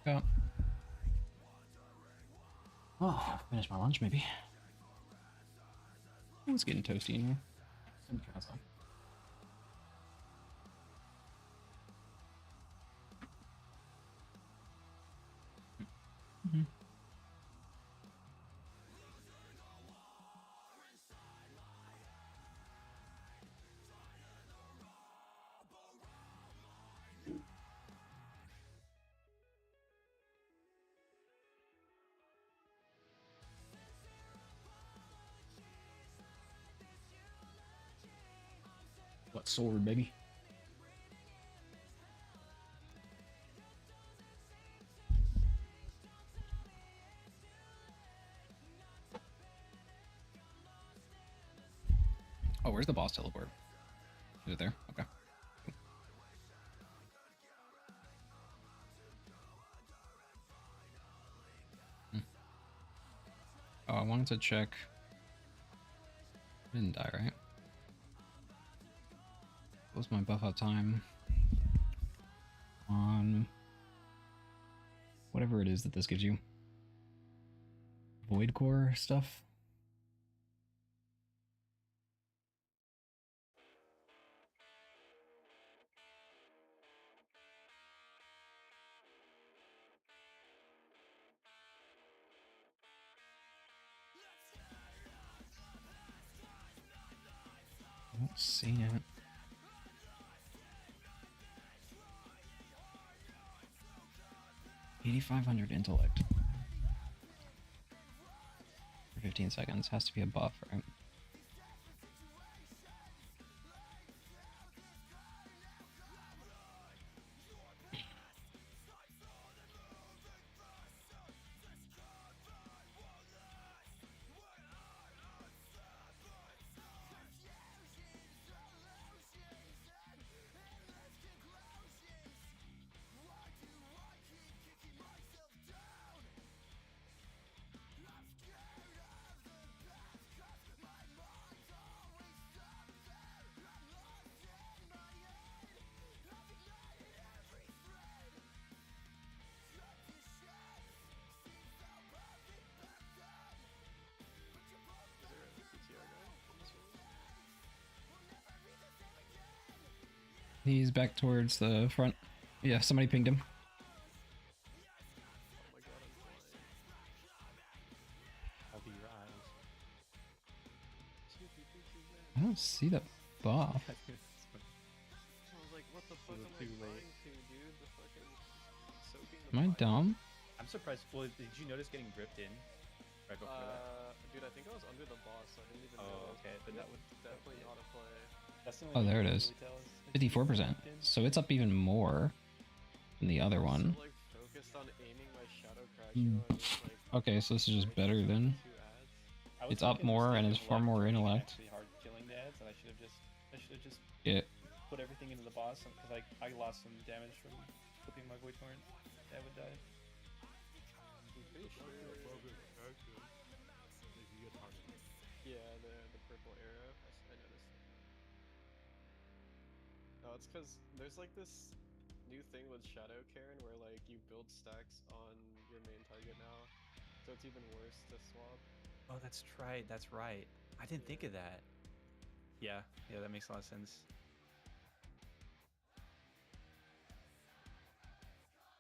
Yeah. Oh, finish my lunch maybe. It's getting toasty in here. Some gas on. What sword, baby? Oh, where's the boss teleport? Is it there? Okay. Oh, I wanted to check. I didn't die, right? What was my buff out time? On whatever it is that this gives you. Void core stuff? I don't see it. $8,500 intellect. For 15 seconds. Has to be a buff, right? He's back towards the front. Yeah, somebody pinged him. I don't see that buff. I was like, what the fuck am I blind to, dude? The fucking soaking the Am I dumb? I'm surprised. Well, did you notice getting ripped in right before that? Dude, I think I was under the boss, so I didn't even Oh, realize. okay. Then that would Definitely not a play. That's the only Oh, thing there you it can is. really tell is 54%. So it's up even more than the other one. So like focused on aiming my shadow crash, you know what I mean? Like, Okay, so this is just better then. I was It's up making more and mistake it's of far left more turning and intellect. actually hard killing the ads, and I should have just Yeah. put everything into the boss because I lost some damage from flipping my void torrent. That would die. I'm pretty sure. Yeah, the purple arrow. I noticed it. No, it's because there's like this new thing with Shadow Cairn where like you build stacks on your main target now, so it's even worse to swap. Oh, that's right. That's right. I didn't think of that. Yeah, that makes a lot of sense.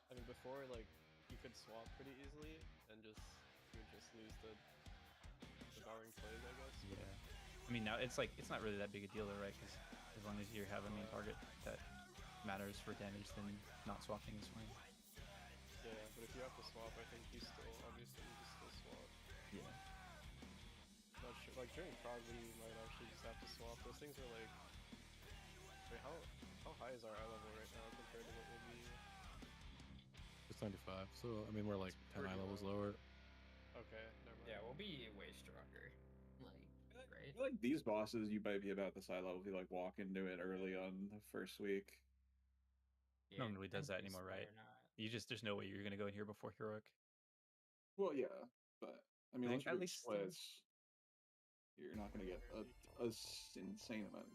I mean, before like you could swap pretty easily and you would just lose the devouring plague, I guess. Yeah. I mean, now it's not really that big a deal though, right? Because as long as you have a main target that matters for damage, then not swapping is fine. Yeah, but if you have to swap, I think you still obviously you can still swap. Yeah. Not sure. Like during Progly, you might actually just have to swap. Those things are like. Wait, how high is our eye level right now compared to what will be? It's 95. So I mean, we're like 10 eye levels lower. Okay, never mind. Yeah, we'll be way stronger. Like, right? I feel like these bosses, you might be about this high level if you like walk into it early on the first week. No one really does that anymore, right? There's no way you're gonna go in here before heroic. Well, yeah, but I mean, once you At do least splits, you're not gonna get a insane amount.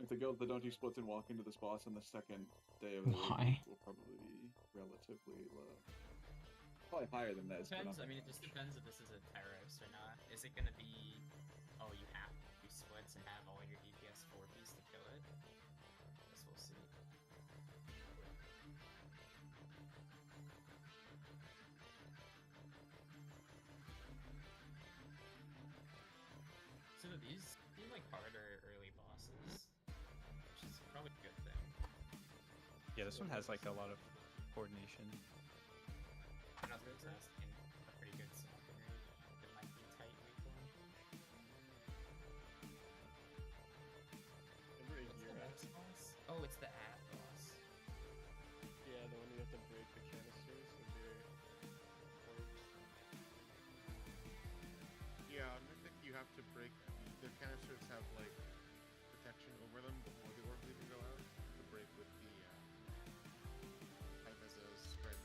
If they go, they don't do splits and walk into this boss on the second day of the Why? week, will probably be relatively low. Probably higher than this. Depends. I mean, it just depends if this is a Terros or not. Is it gonna be, oh, you have to do splits and have all your DPS 4 piece to kill it? Guess we'll see. So do these seem like harder early bosses, which is probably a good thing. Yeah, this one has like a lot of coordination. I'm not really testing a pretty good second rate. It might be tight week one. Remember What's the next boss? Oh, it's the ad boss. Yeah, the one you have to break the canisters with your orbs. Yeah, I think you have to break. The canisters have like protection over them before the orbs even go out. To break with the high vis spreads.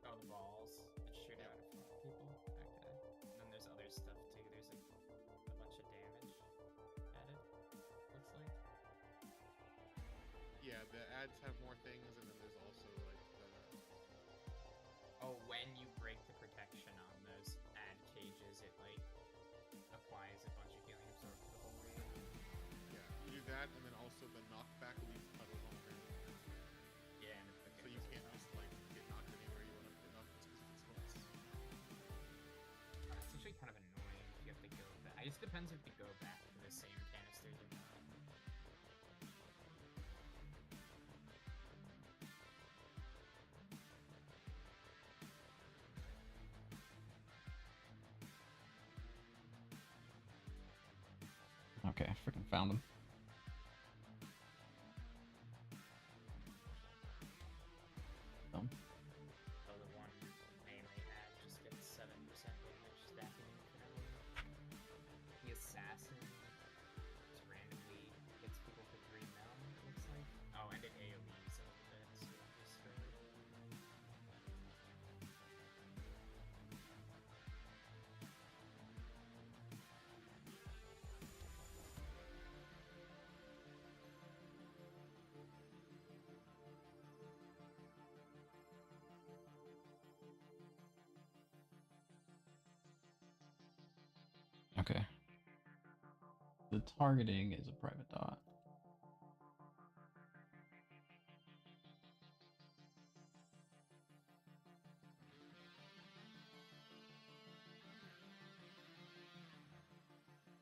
Oh, the balls that shoot out in front of people. Okay. And then there's other stuff too. There's like a bunch of damage added. Looks like. Yeah, the ads have more things, and then there's also like the. Oh, when you break the protection on those ad cages, it like applies a bunch of healing absorb to the whole raid. Yeah, you do that, and then also the knockback leaves puddles on the ground. Yeah, and it's So you can't just like get knocked anywhere you want to get knocked just because it's splits. It's actually kind of annoying if you have to go back. It just depends if you go back to the same canisters or not. Okay, freaking found him. So the one melee ad just gets 7% damage stacking infinitely. The assassin just randomly hits people for 3 mil, it looks like. Oh, and it AoEs a little bit, so just Okay. The targeting is a private dot.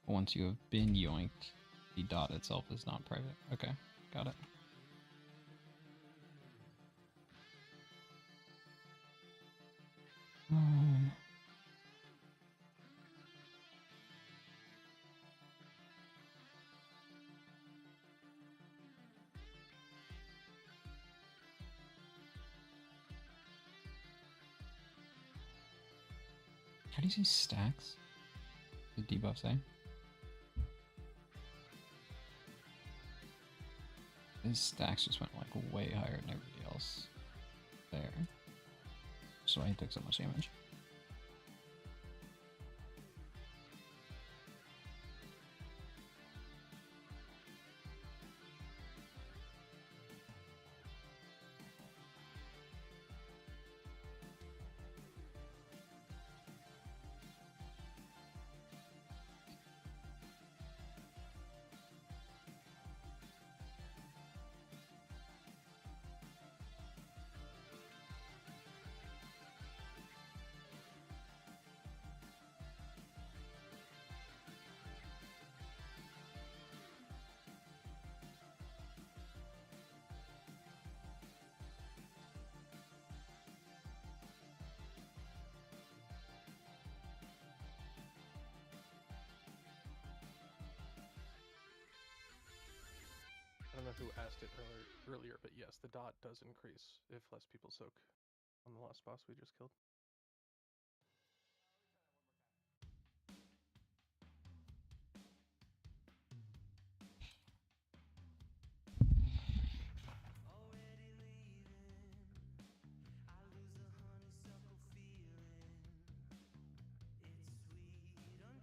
Once you have been yoinked, the dot itself is not private. Okay, got it. How do you say stacks? The debuff say? His stacks just went like way higher than everybody else. There. That's why he took so much damage. I don't know who asked it earlier, but yes, the dot does increase if less people soak on the last boss we just killed.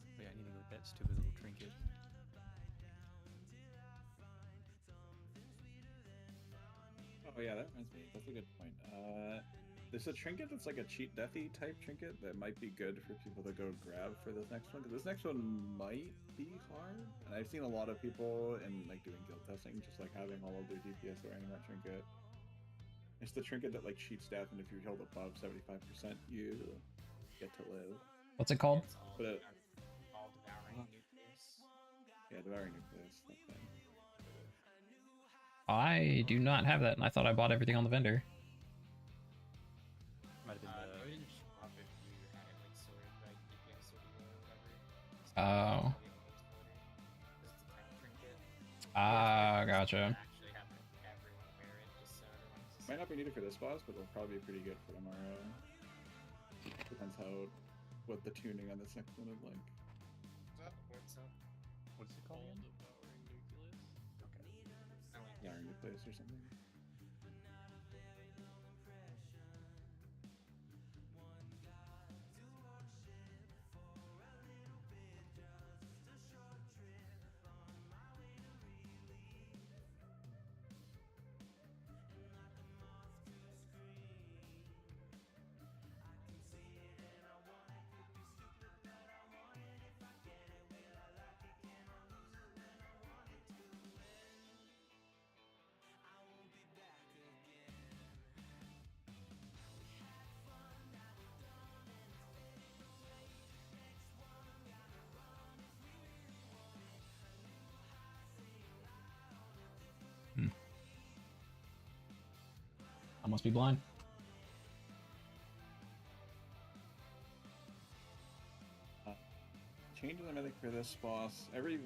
Oh, yeah, I need to go with that stupid little trinket. Oh yeah, that reminds me. That's a good point. There's a trinket that's like a cheat deathy type trinket that might be good for people to go grab for this next one, because this next one might be hard. And I've seen a lot of people in like doing guild testing just like having all of their DPS wearing that trinket. It's the trinket that like cheats death, and if you're healed above 75%, you get to live. What's it called? But All devouring nucleus. yeah, devouring nucleus. That thing. I do not have that, and I thought I bought everything on the vendor. Might have been No, it didn't show up if you had it like sorted, like DPS or whatever. Oh. It's the tank trinket. Gotcha. Actually have everyone wear it just so everyone's Might not be needed for this boss, but it'll probably be pretty good for tomorrow. Depends what the tuning on this next one is like. What's up? What's it called again? Devouring nucleus. Okay. Devouring nucleus or something. I must be blind. Changes I think for this boss. Every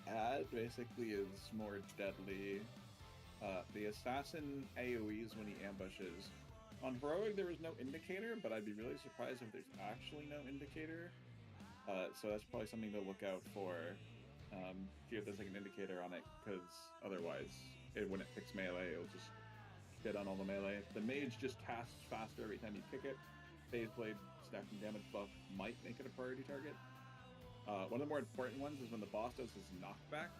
ad basically is more deadly. The assassin AoEs when he ambushes. On Heroic there was no indicator, but I'd be really surprised if there's actually no indicator. So that's probably something to look out for. See if there's like an indicator on it, because otherwise, when it picks melee, it'll just hit on all the melee. The mage just casts faster every time you pick it. Phase Blade stacking damage buff might make it a priority target. One of the more important ones is when the boss does his knockback.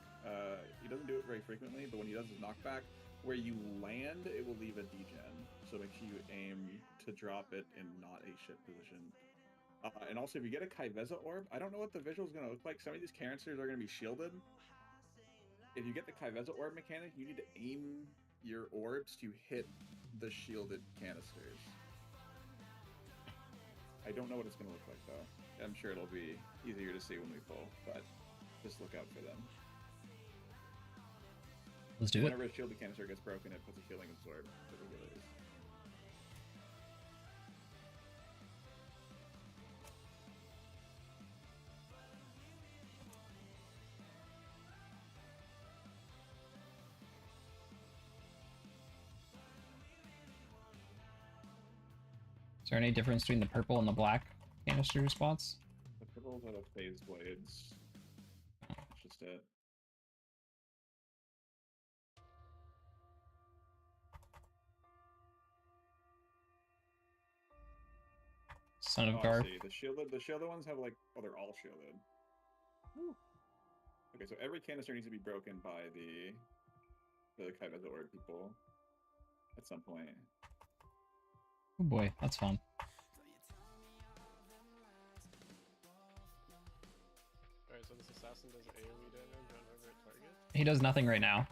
He doesn't do it very frequently, but when he does his knockback, where you land, it will leave a degen. So make sure you aim to drop it in not a shit position. And also, if you get a Kaiveza orb, I don't know what the visual is going to look like. Some of these canisters are going to be shielded. If you get the Kaiveza orb mechanic, you need to aim your orbs to hit the shielded canisters. I don't know what it's going to look like, though. I'm sure it'll be easier to see when we pull, but just look out for them. Let's do it. Whenever a shielded canister gets broken, it puts a healing absorb for the healers. Is there any difference between the purple and the black canister spots. The purples are the phase blades. That's just it. Son of Oh, I Garf. see. The shielded ones have like, oh, they're all shielded. Okay, so every canister needs to be broken by the Kaibaza Orb people at some point. Oh boy, that's fun. Alright, so this assassin does AoE damage on whoever it targets? He does nothing right now.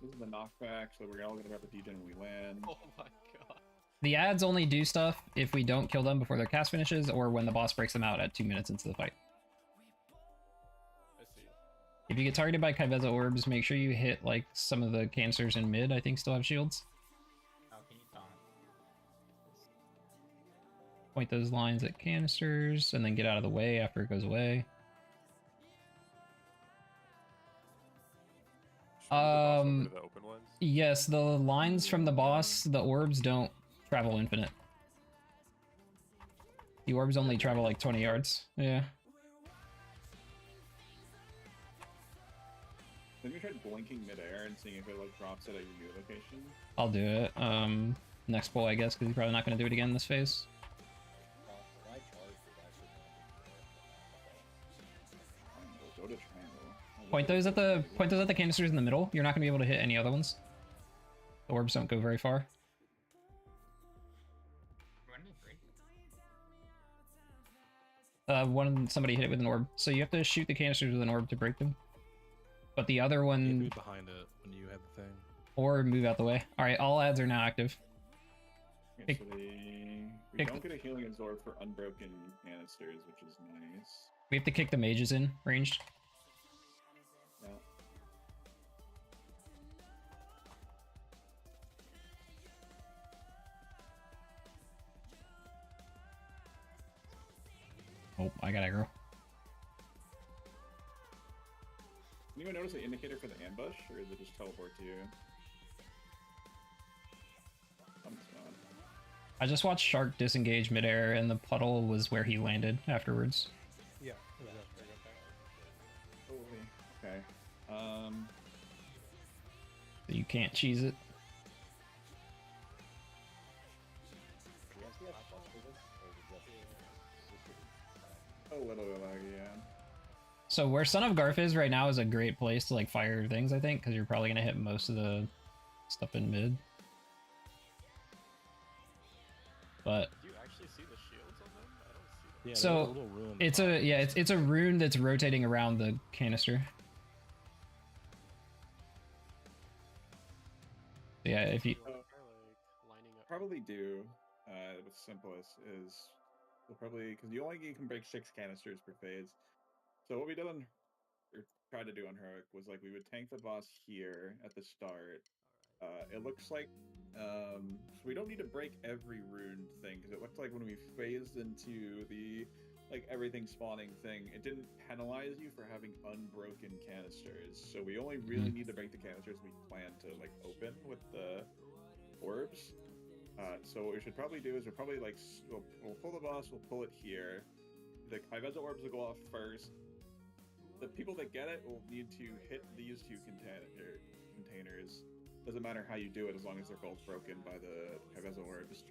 This is the knockback, so we're all gonna grab the degen when we land. Oh my god. The ads only do stuff if we don't kill them before their cast finishes or when the boss breaks them out at 2 minutes into the fight. I see. If you get targeted by Kaibaza orbs, make sure you hit like some of the canisters in mid, I think still have shields. How can you taunt? Point those lines at canisters and then get out of the way after it goes away. Should we move the boss over to the open ones? Yes, the lines from the boss, the orbs don't travel infinite. The orbs only travel like 20 yards. Yeah. Have you tried blinking midair and seeing if it like drops it at your new location? I'll do it. Next pull, I guess, because he's probably not going to do it again this phase. Go to triangle. Point those at the canisters in the middle. You're not going to be able to hit any other ones. The orbs don't go very far. Somebody hit it with an orb, so you have to shoot the canisters with an orb to break them. But the other one, Move behind it when you have the thing. or move out the way. All right, all ads are now active. Okay, so we don't get a healing absorb for unbroken canisters, which is nice. We have to kick the mages in ranged. Yeah. Oh, I got aggro. Anyone notice an indicator for the ambush, or does it just teleport to you? I just watched Shark disengage midair, and the puddle was where he landed afterwards. Yeah. Okay. So you can't cheese it. A little bit lag, yeah. So where Son of Garf is right now is a great place to like fire things, I think, because you're probably gonna hit most of the stuff in mid. But Do you actually see the shields on them? I don't see them. Yeah, so there's a little rune. it's a rune that's rotating around the canister. Yeah, if you Probably do. What's simplest is we'll probably because you can break 6 canisters per phase. So what we did on or tried to do on Heroic was like we would tank the boss here at the start. It looks like so we don't need to break every rune thing because it looked like when we phased into the like everything spawning thing, it didn't penalize you for having unbroken canisters. So we only really need to break the canisters we plan to like open with the orbs. So what we should probably do is we'll probably like we'll pull the boss, we'll pull it here. The Kaibaza orbs will go off first. The people that get it will need to hit these 2 containers. Doesn't matter how you do it as long as they're both broken by the Kaibaza orbs.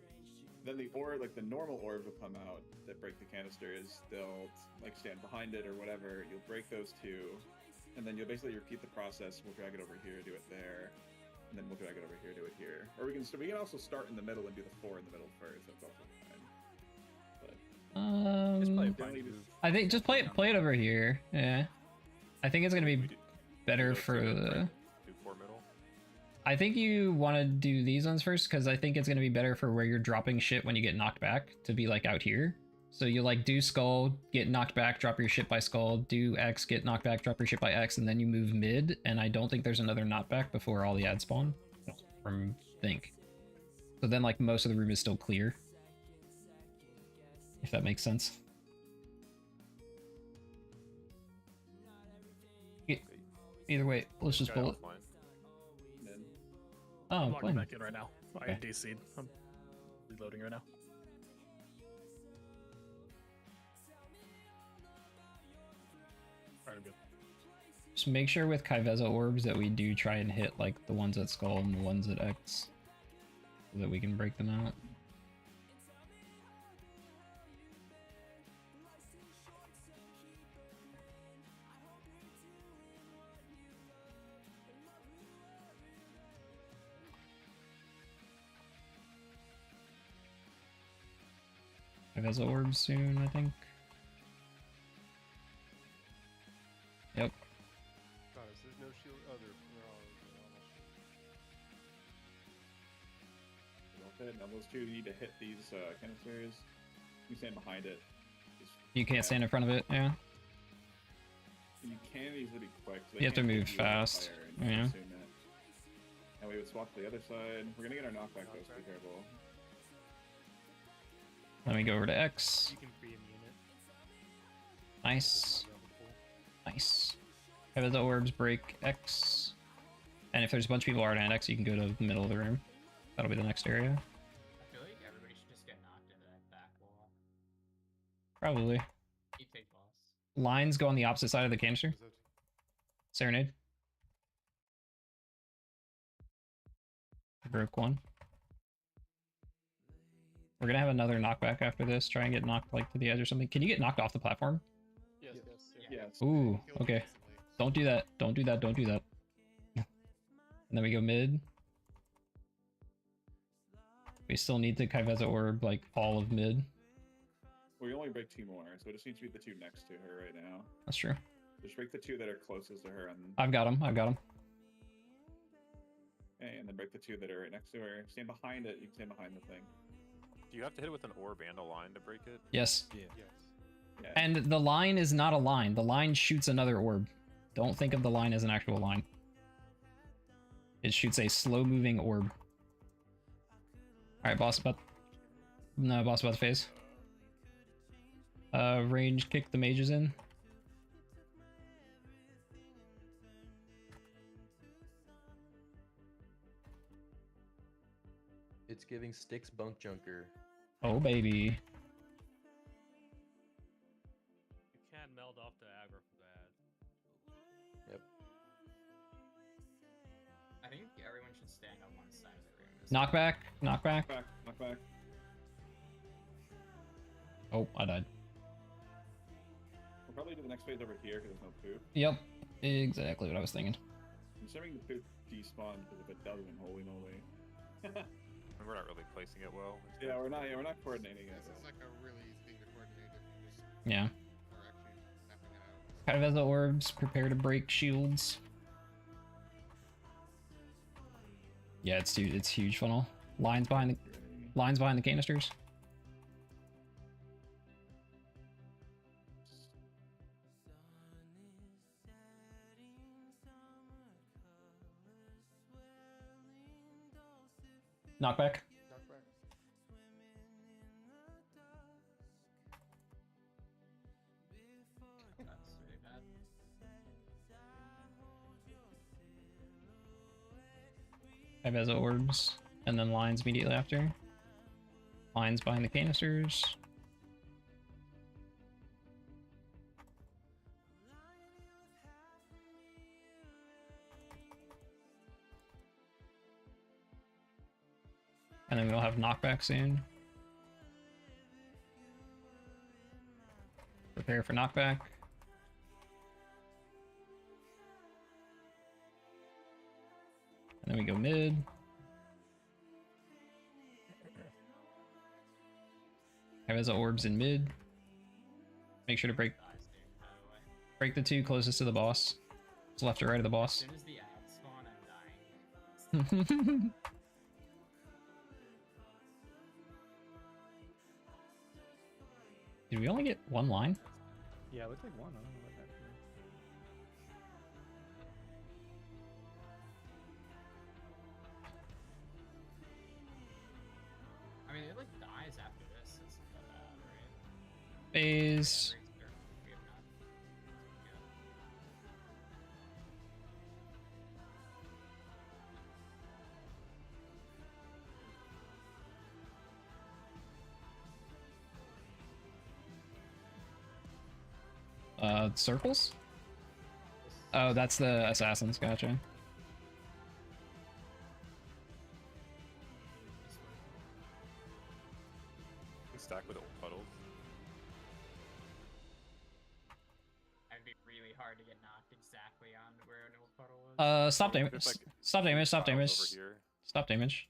Then the orb, like the normal orbs will come out that break the canisters. They'll like stand behind it or whatever. You'll break those 2, and then you'll basically repeat the process. We'll drag it over here, do it there, and then we'll drag it over here, do it here. Or we can also start in the middle and do the 4 in the middle first. That's also fine. I think just play it over here. Yeah, I think it's gonna be better for the. Do 4 middle. I think you want to do these ones first because I think it's gonna be better for where you're dropping shit when you get knocked back to be like out here. So you like do skull, get knocked back, drop your shit by skull, do X, get knocked back, drop your shit by X, and then you move mid. And I don't think there's another knockback before all the ads spawn. From think. So then like most of the room is still clear. If that makes sense. Either way, let's just pull it. Oh, I'm I'm logging playing. back in right now. I Okay. DC'd. I'm reloading right now. Alright, good. Just make sure with Kai'Veza orbs that we do try and hit like the ones at Skull and the ones at X, so that we can break them out. Kai'Veza orbs soon, I think. Yep. Guys, there's no shield. Oh, they're almost. Well, now those two need to hit these canisters. You stand behind it. You can't stand in front of it, yeah. You can easily be quick. So You have to can't move hit you on fast, fire and yeah. consume it. And we would swap to the other side. We're gonna get our knockback though, so be careful. Let me go over to X. You can free immune it. Nice. Nice. Kai'Veza orbs break X. And if there's a bunch of people already on X, you can go to the middle of the room. That'll be the next area. I feel like everybody should just get knocked into that back wall. Probably. You take boss. Lines go on the opposite side of the canister. Serenade. Broke one. We're gonna have another knockback after this. Try and get knocked like to the edge or something. Can you get knocked off the platform? Yes, Yes. Ooh, okay. Don't do that. Don't do that. Don't do that. And then we go mid. We still need to Kai'Veza orb like all of mid. We only break two more, so it just needs to be the two next to her right now. That's true. Just break the two that are closest to her, and I've got him. I've got him. okay, and then break the two that are right next to her. Stand behind it. You can stand behind the thing. Do you have to hit it with an orb and a line to break it? Yes. Yeah. Yeah. And the line is not a line. The line shoots another orb. Don't think of the line as an actual line. It shoots a slow-moving orb. Alright, boss about... No, boss about to phase. Range kick the mages in. It's giving Styx Bunk Junker. Oh, baby. You can meld off the aggro for that. Yep. I think everyone should stand on one side of the room. Knockback. Knockback. Knockback. Oh, I died. We'll probably do the next phase over here because there's no poop. Yep. Exactly what I was thinking. I'm assuming the poop despawned because if it doesn't, holy moly. And we're not really placing it well. Yeah, we're not coordinating it. This is like a really easy thing to coordinate if you just Yeah. are actually snapping it out. Kai'Veza orbs, prepare to break shields. Yeah, it's huge funnel. Lines behind the canisters. Knockback. That's really bad. Kai'Veza orbs, and then lines immediately after. Lines behind the canisters. And then we'll have knockback soon. Prepare for knockback. And then we go mid. Kai'Veza orbs in mid. Make sure to break the two closest to the boss. It's left or right of the As boss. soon as the ads spawn, I'm dying. Did we only get one line? Yeah, it looks like one. I don't know what that is. I mean, it like dies after this. It's not bad, right? Phase. We have not. Circles? Oh, that's the assassins. Gotcha. You stack with old puddles. It'd be really hard to get knocked exactly on where an old puddle was. Stop If damage. it's, like, Stop damage. Stop tiles damage. over here. Stop damage.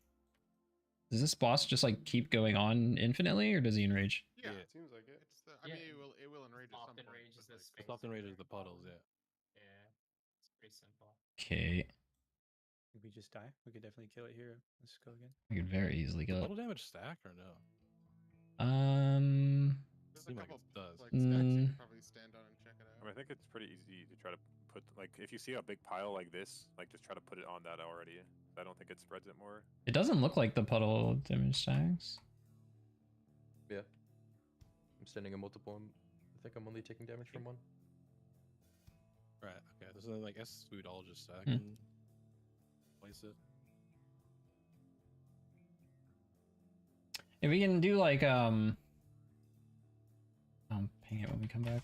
Does this boss just like keep going on infinitely, or does he enrage? Yeah, Yeah, it seems like it. it's the. I mean, it will enrage at some Often point. ranges but, the like, space. It's often ranges the puddles, yeah. Yeah, it's pretty simple. Okay, If we just die, we could definitely kill it here. Let's go again. I could very easily Does kill it. puddle damage stack or no? There's a Seem like couple it does. like stacks you Mm. can probably stand on and check it I out. mean, I think it's pretty easy to try to put, like, if you see a big pile like this, like, just try to put it on that already. I don't think it spreads it more. It doesn't look like the puddle damage stacks. Yeah. I'm standing a multiple. I think I'm only taking damage from one. Right. Okay. So then, like, guess we'd all just stack Hmm. and place it. If we can do like ping it when we come back.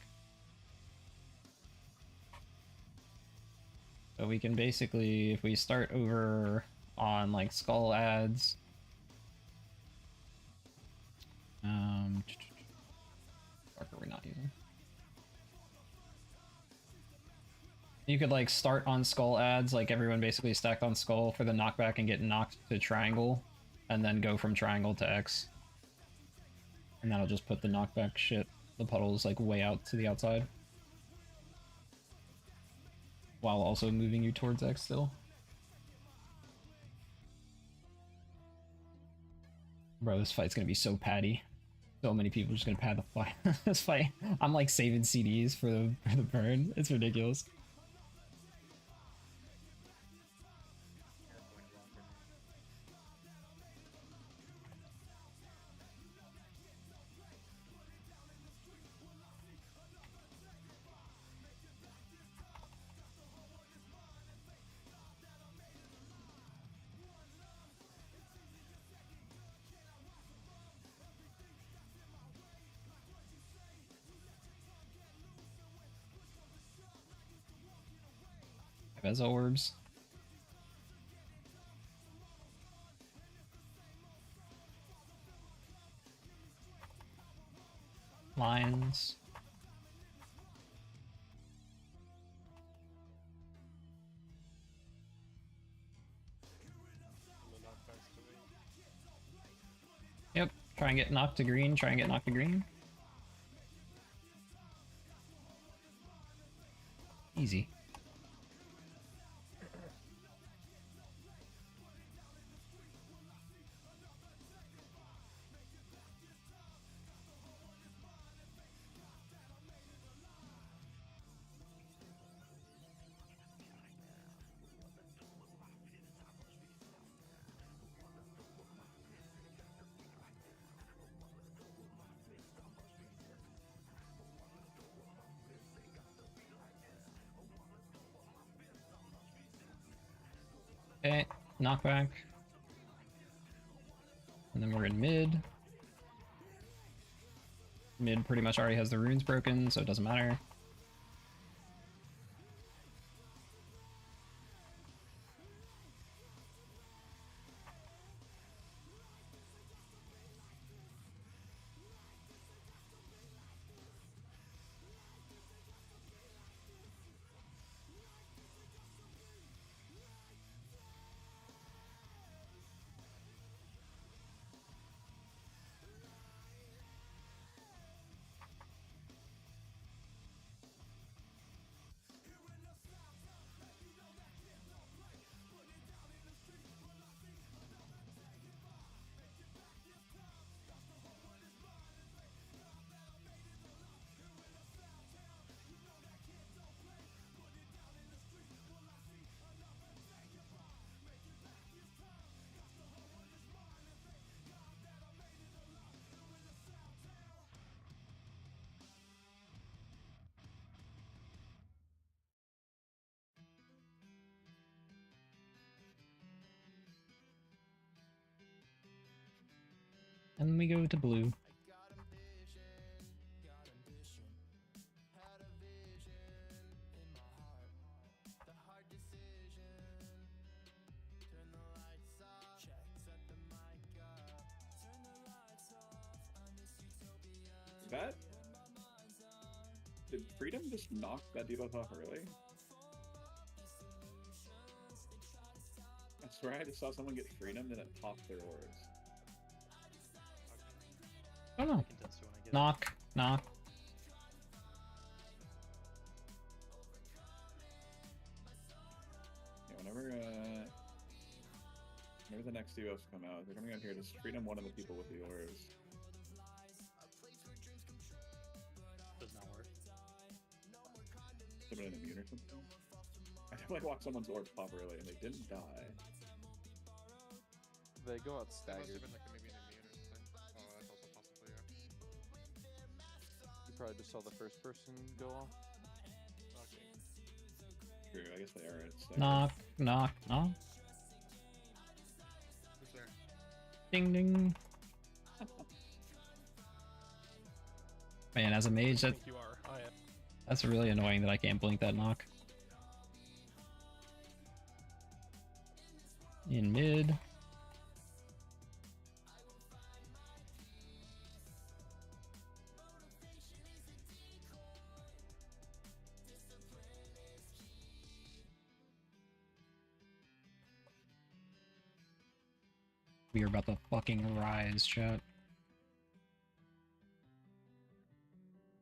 So we can basically, if we start over on like skull ads, what are we not using? You could like start on skull ads, like everyone basically stacked on skull for the knockback and get knocked to triangle, and then go from triangle to X. And that'll just put the knockback shit, the puddles like way out to the outside. While also moving you towards X still. Bro, this fight's gonna be so patty. So many people are just gonna pad the fight. This fight. I'm like saving CDs for the burn. It's ridiculous. Vezzo orbs. Lions. Yep, try and get knocked to green, try and get knocked to green. Easy. Okay, knockback. And then we're in mid. Mid pretty much already has the runes broken, so it doesn't matter. And we go to blue. that... Did Freedom just knock that debuff off early? I swear I just saw someone get Freedom and it popped their orbs. I don't know. Knock, knock. Yeah, whenever the next duos come out, they're coming out here to Freedom one of the people with the orbs. Does not work. Somebody immune or something? I definitely watched someone's orb pop early and they didn't die. They go out That must staggered. have been like maybe an immune or something. Oh, that's also possible, yeah. You probably just saw the first person go off. Okay. True, I guess they are. It's Knock, knock, knock. Who's there? Ding ding. Man, as a mage, I that, think you are. I am. that's really annoying that I can't blink that knock. In mid. We are about to fucking rise, chat.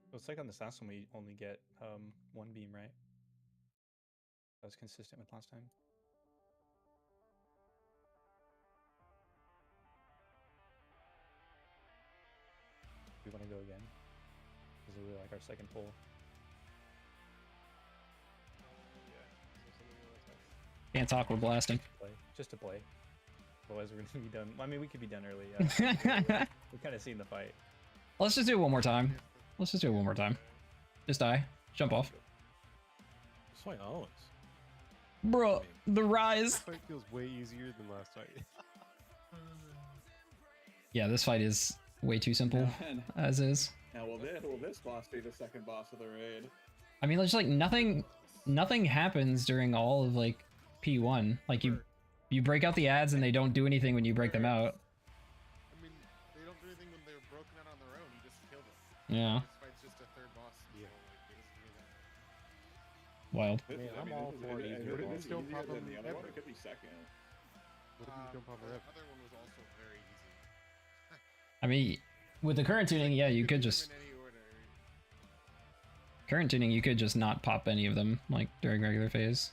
So it's like on this last one we only get one beam, right? That was consistent with last time. We want to go again because we really like our second pull. Can't talk, we're blasting. Just to play. Otherwise we're gonna be done. I mean, we could be done early. Yeah. We kind of seen the fight. Let's just do it one more time. Let's just do it one more time. Just die. Jump off. This fight always. Bro, the rise. This fight feels way easier than last fight. Yeah, this fight is way too simple, as is. Now, will this boss be the second boss of the raid? I mean, there's like nothing happens during all of like P1. Like you break out the ads and they don't do anything when you break them out. I mean, they don't do anything when they're broken out on their own. You just kill them. Yeah. This fight's just a third boss. Yeah. So, like, it doesn't do that. Wild. I'm all for it. It What if you is don't easier pop than them the other one. ever? It could be second. What if you don't pop The them ever? other one was also very easy. I mean, with the current tuning, yeah, you could just... In any order. Current tuning, you could just not pop any of them, like, during regular phase.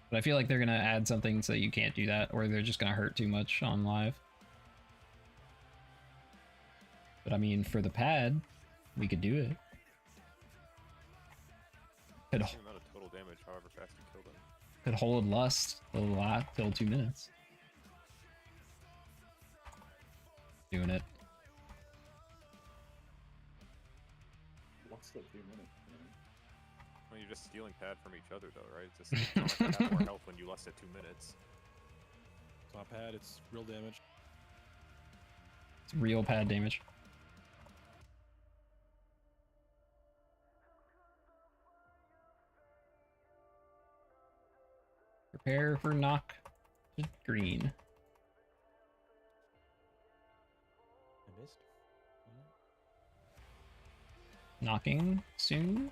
But I feel like they're gonna add something so that you can't do that, or they're just gonna hurt too much on live. But I mean, for the pad, we could do it. Could, The amount of total damage, however fast you kill them. could hold Lust a lot till 2 minutes. Doing it. What's the 2 minutes? I mean, you're just stealing pad from each other, though, right? It's just not like I have more health when you lust at 2 minutes. Top pad, it's real damage. It's real pad damage. Prepare for knock green. I missed. Knocking soon.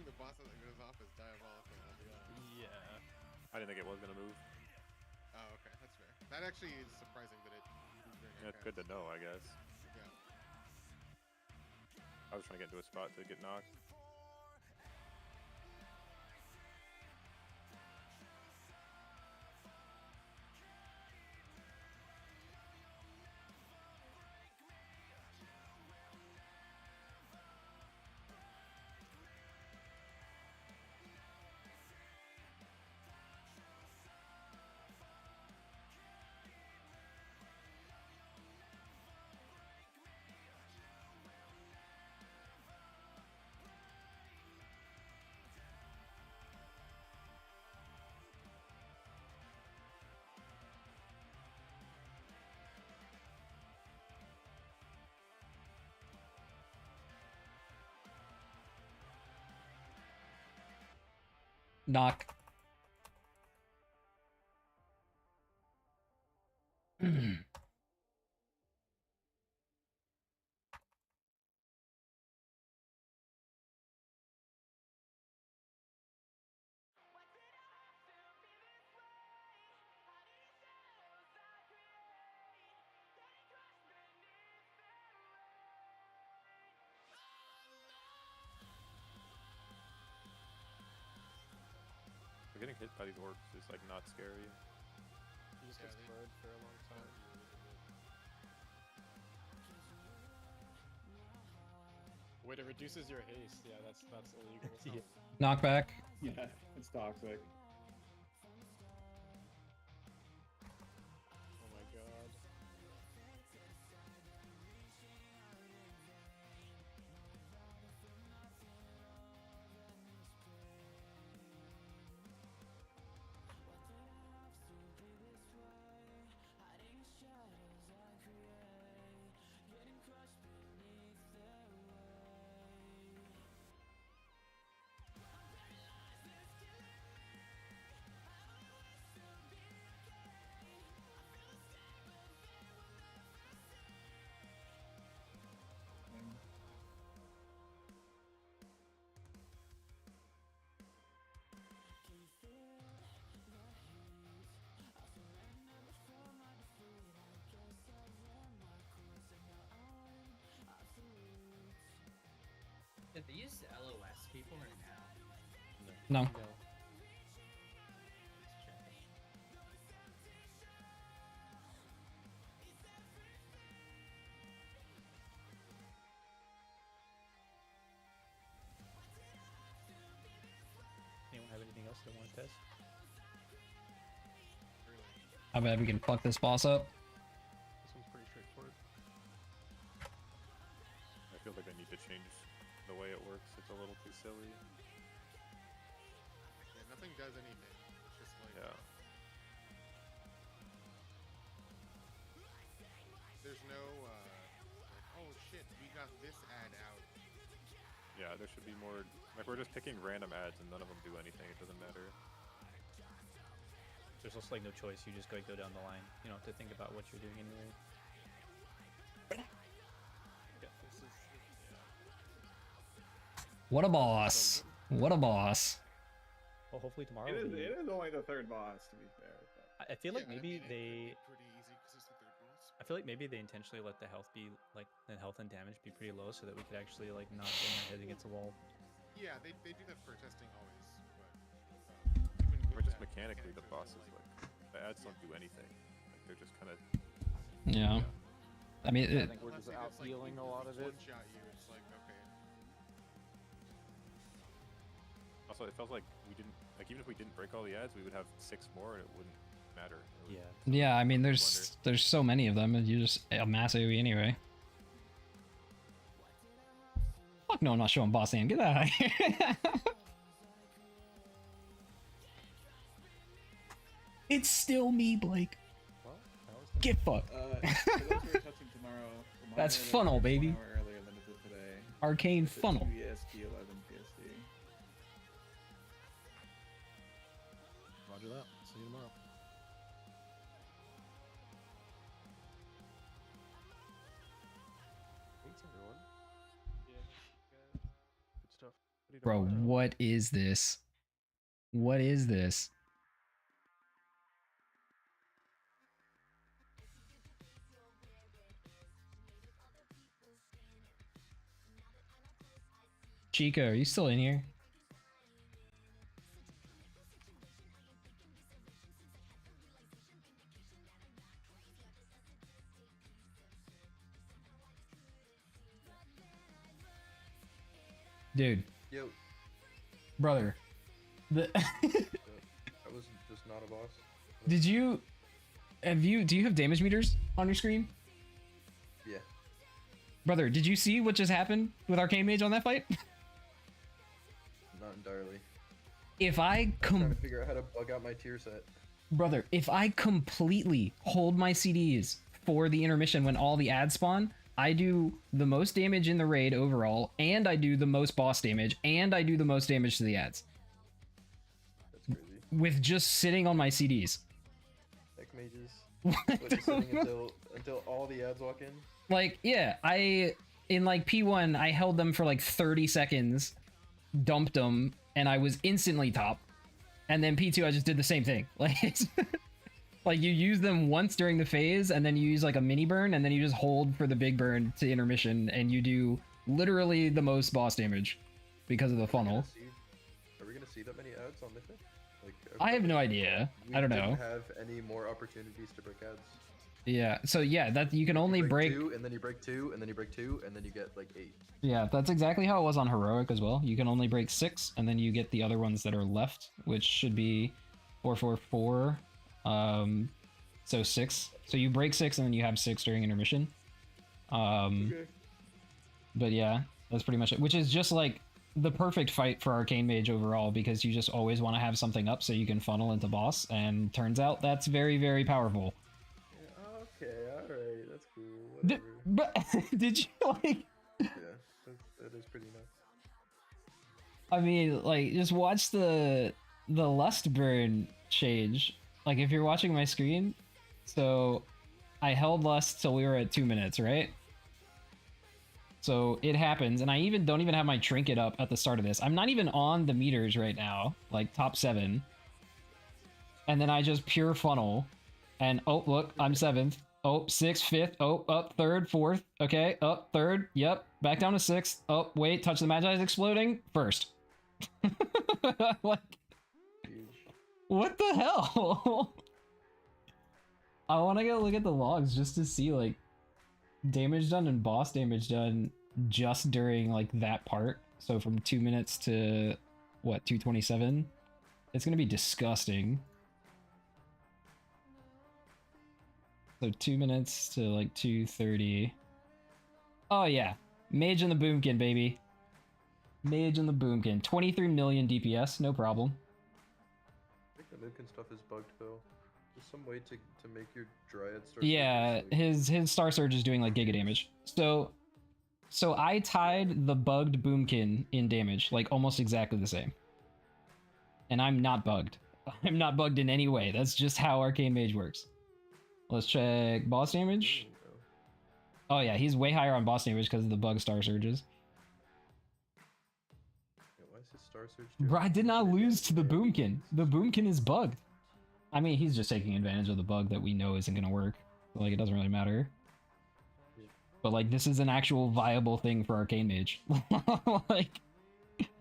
The boss that goes off is diabolical, I'll be honest. Yeah. I didn't think it was going to move. Oh, okay, that's fair. That actually is surprising that it moved during Yeah, it's good to know, I guess. Yeah. I was trying to get into a spot to get knocked. Knock. Getting hit by these orcs is like not scary. He just gets murdered for a long time. Wait, it reduces your haste. Yeah, that's illegal. Yeah. Knockback. Yeah, it's toxic. Oh my god. Did they use LOS people or No. Anyone have anything else they want to test? I bet we can fuck this boss up. This one's pretty straightforward. I feel like I need to change the way it works. It's a little too silly. Yeah, nothing does anything. It's just like there's no like, oh shit, we got this ad out. Yeah, there should be more. Like we're just picking random ads and none of them do anything. It doesn't matter. There's also like no choice. You just gotta go down the line. You don't have to think about what you're doing anyway. Yeah, this is. What a boss. What a boss. Well, hopefully tomorrow. It is only the third boss, to be fair. But... I feel like maybe it they. could be pretty easy because it's the third boss. I feel like maybe they intentionally let the health be like the health and damage be pretty low so that we could actually like not bang our head against the wall. Yeah, they do that for testing always, but even Or with just that, mechanically, yeah, the bosses like the ads don't do anything. Like they're just kind of. Yeah. I mean, I it, think we're Unless just they out healing a lot of it. one-shot you, it's like, okay. Also, it felt like we didn't like even if we didn't break all the ads, we would have 6 more and it wouldn't matter. It would, yeah, I mean, there's so many of them, and you just amass AoE anyway. Fuck no, I'm not showing boss name. Get that out of here. It's still me, Blake. Get fucked. For those who are touching tomorrow, That's reminder that funnel, it's 1 baby. hour earlier than it did today. Arcane It's at funnel. 2 EST, 11 PST. Roger that. See you tomorrow. Thanks, everyone. Yeah, good stuff. Ready to Bro, march out. what is this? What is this? Chica, are you still in here? Dude, Yo, brother. The that was just not a boss. Did you do you have damage meters on your screen? Yeah. Brother, did you see what just happened with Arcane Mage on that fight? Not entirely. If I trying to figure out how to bug out my tier set. Brother, if I completely hold my CDs for the intermission when all the ads spawn, I do the most damage in the raid overall, and I do the most boss damage, and I do the most damage to the ads. with just sitting on my CDs. Tech mages. What, just sitting until all the ads walk in? Like, yeah, in like P1, I held them for like 30 seconds, dumped them, and I was instantly top. And then P2, I just did the same thing. Like, like you use them once during the phase, and then you use like a mini burn, and then you just hold for the big burn to intermission, and you do literally the most boss damage because of the funnel. Are we gonna see that many ads on Mythic? Like, I have no idea. I don't know. We didn't have any more opportunities to break ads. Yeah, so yeah, that you can only break 2, and then you break 2, and then you break 2, and then you get like 8. Yeah, that's exactly how it was on Heroic as well. You can only break 6, and then you get the other ones that are left, which should be 4, 4, 4. So 6. So you break 6, and then you have 6 during intermission. Okay. But yeah, that's pretty much it. Which is just like the perfect fight for Arcane Mage overall, because you just always want to have something up so you can funnel into boss, and turns out that's very, very powerful. Okay, alright, that's cool. But did you like? Yeah, that is pretty nice. I mean, like, just watch the lust burn change. Like, if you're watching my screen, so I held lust till we were at 2 minutes, right? So it happens, and I don't even have my trinket up at the start of this. I'm not even on the meters right now, like top 7. And then I just pure funnel, and oh look, I'm 7th. Oh, 6th, 5th. Oh, up 3rd, 4th. Okay, up 3rd. Yep, back down to 6th. Oh, wait, touch the Magi is exploding. 1st. Like, what the hell? I want to go look at the logs just to see like damage done and boss damage done just during like that part. So from 2 minutes to what, 2:27? It's gonna be disgusting. So 2 minutes to like 2:30. Oh yeah, Mage and the Boomkin, baby. Mage and the Boomkin. 23 million DPS, no problem. I think the Moonkin stuff is bugged though. There's some way to make your Dryad start. Yeah, his Star Surge is doing like giga damage. So I tied the bugged Boomkin in damage, like almost exactly the same. And I'm not bugged. I'm not bugged in any way. That's just how Arcane Mage works. Let's check boss damage. Oh yeah, he's way higher on boss damage because of the bug Star Surges. Yeah, why is his Star Surge Bro, I did not lose to the Boomkin. The Boomkin is bugged. I mean, he's just taking advantage of the bug that we know isn't going to work. Like, it doesn't really matter. But, like, this is an actual viable thing for Arcane Mage. Like,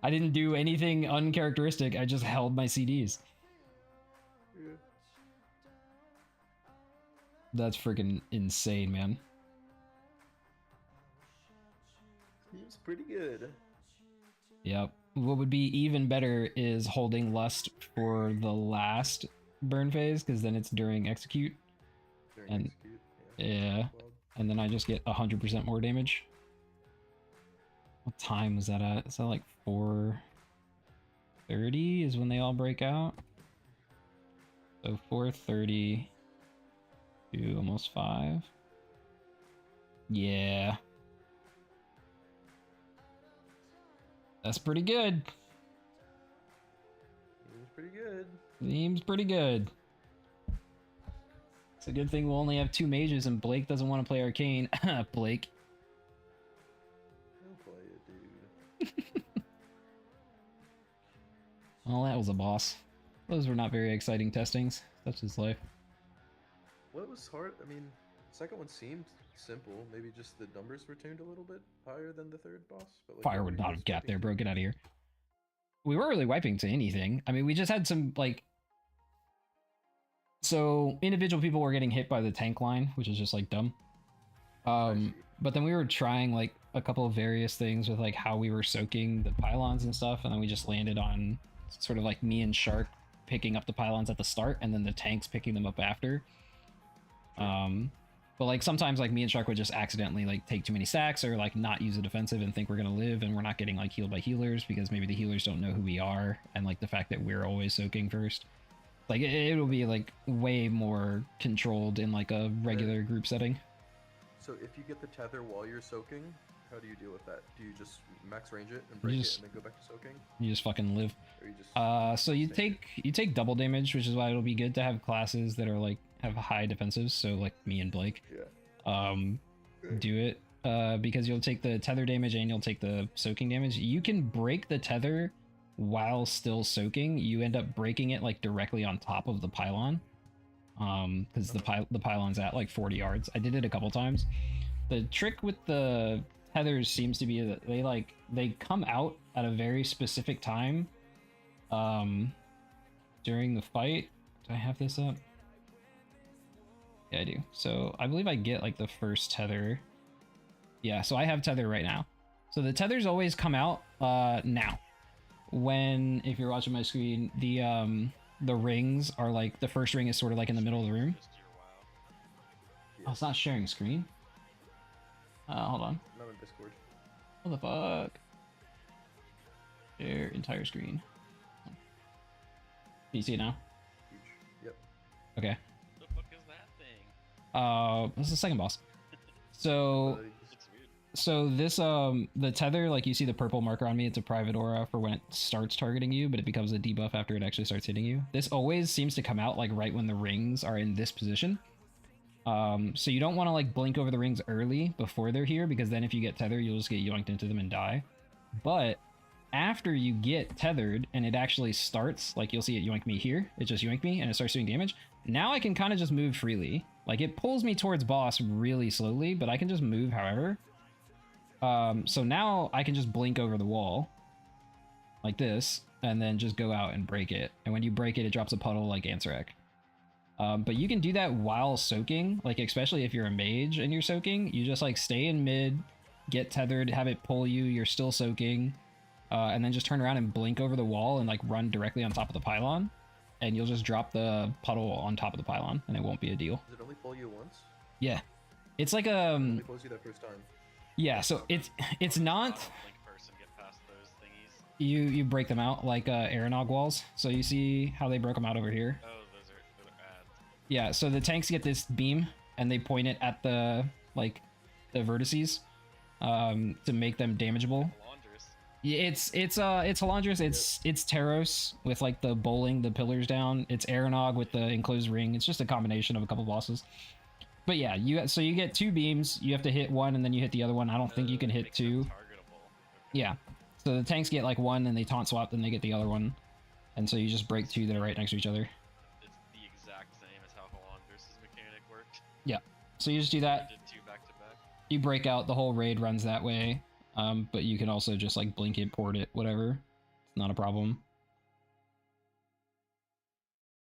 I didn't do anything uncharacteristic. I just held my CDs. Yeah. That's freaking insane, man. Seems pretty good. Yep. What would be even better is holding Lust for the last burn phase, because then it's during execute. Yeah. And then I just get 100% more damage. What time was that at? Is that like 4:30 is when they all break out? So 4:30 to almost 5. Yeah. That's pretty good. Seems pretty good. Seems pretty good. It's a good thing we'll only have 2 mages and Blake doesn't want to play Arcane. Blake. Don't play it, dude. Well, that was a boss. Those were not very exciting testings. Such is life. What was hard? I mean, the second one seemed simple. Maybe just the numbers were tuned a little bit higher than the third boss. But like, Fire would not have got there, bro. Get out of here. We weren't really wiping to anything. I mean, we just had some, like... So, individual people were getting hit by the tank line, which is just, like, dumb. But then we were trying, like, a couple of various things with, like, how we were soaking the pylons and stuff, and then we just landed on sort of, like, me and Shark picking up the pylons at the start, and then the tanks picking them up after. But, like, sometimes, like, me and Shark would just accidentally, like, take too many stacks or, like, not use a defensive and think we're gonna live, and we're not getting, like, healed by healers because maybe the healers don't know who we are, and, like, the fact that we're always soaking first. Like, it'll be, like, way more controlled in, like, a regular group setting. So if you get the tether while you're soaking, how do you deal with that? Do you just max range it and break it and then go back to soaking? You just fucking live. Or you just So you take double damage, which is why it'll be good to have classes that are like have high defensives. So like me and Blake. Yeah. Do it. Because you'll take the tether damage and you'll take the soaking damage. You can break the tether while still soaking. You end up breaking it like directly on top of the pylon. Because the pylon's at like 40 yards. I did it a couple times. The trick with the tethers seems to be that they come out at a very specific time during the fight. Do I have this up? Yeah, I do. So I believe I get like the first tether. Yeah, so I have tether right now. So the tethers always come out now. When, if you're watching my screen, the rings are like, the first ring is sort of like in the middle of the room. Oh, it's not sharing screen? Hold on. Not on Discord. What the fuck? Share entire screen. Can you see it now? Yep. Okay. What the fuck is that thing? This is the second boss. So this the tether, like you see the purple marker on me, it's a private aura for when it starts targeting you, but it becomes a debuff after it actually starts hitting you. This always seems to come out like right when the rings are in this position. So you don't want to like blink over the rings early before they're here, because then if you get tethered, you'll just get yoinked into them and die. But after you get tethered and it actually starts, like you'll see it yoink me here, it just yoinked me and it starts doing damage. Now I can kind of just move freely. Like it pulls me towards boss really slowly, but I can just move however. So now I can just blink over the wall like this and then just go out and break it. And when you break it, it drops a puddle like Ansarek. But you can do that while soaking, like especially if you're a mage and you're soaking, you just like stay in mid, get tethered, have it pull you, you're still soaking, and then just turn around and blink over the wall and like run directly on top of the pylon, and you'll just drop the puddle on top of the pylon and it won't be a deal. Does it only pull you once? Yeah. It's like It only pulls you that first time. yeah, so it's not you break them out like Aeronog walls. So you see how they broke them out over here? Oh, those are ads. Yeah, so the tanks get this beam and they point it at the like the vertices to make them damageable. Yeah, it's Halandrus, it's Taros with like the bowling the pillars down. It's Aeronog with the enclosed ring. It's just a combination of a couple bosses. But yeah, you get two beams. You have to hit one and then you hit the other one. I don't think you can hit two. Yeah. So the tanks get like one and they taunt swap, then they get the other one. And so you just break two that are right next to each other. It's the exact same as how Halandrus' mechanic worked. Yeah. So you just do that. Did two back to back. You break out, the whole raid runs that way. But you can also just like blink it, port it, whatever. It's not a problem.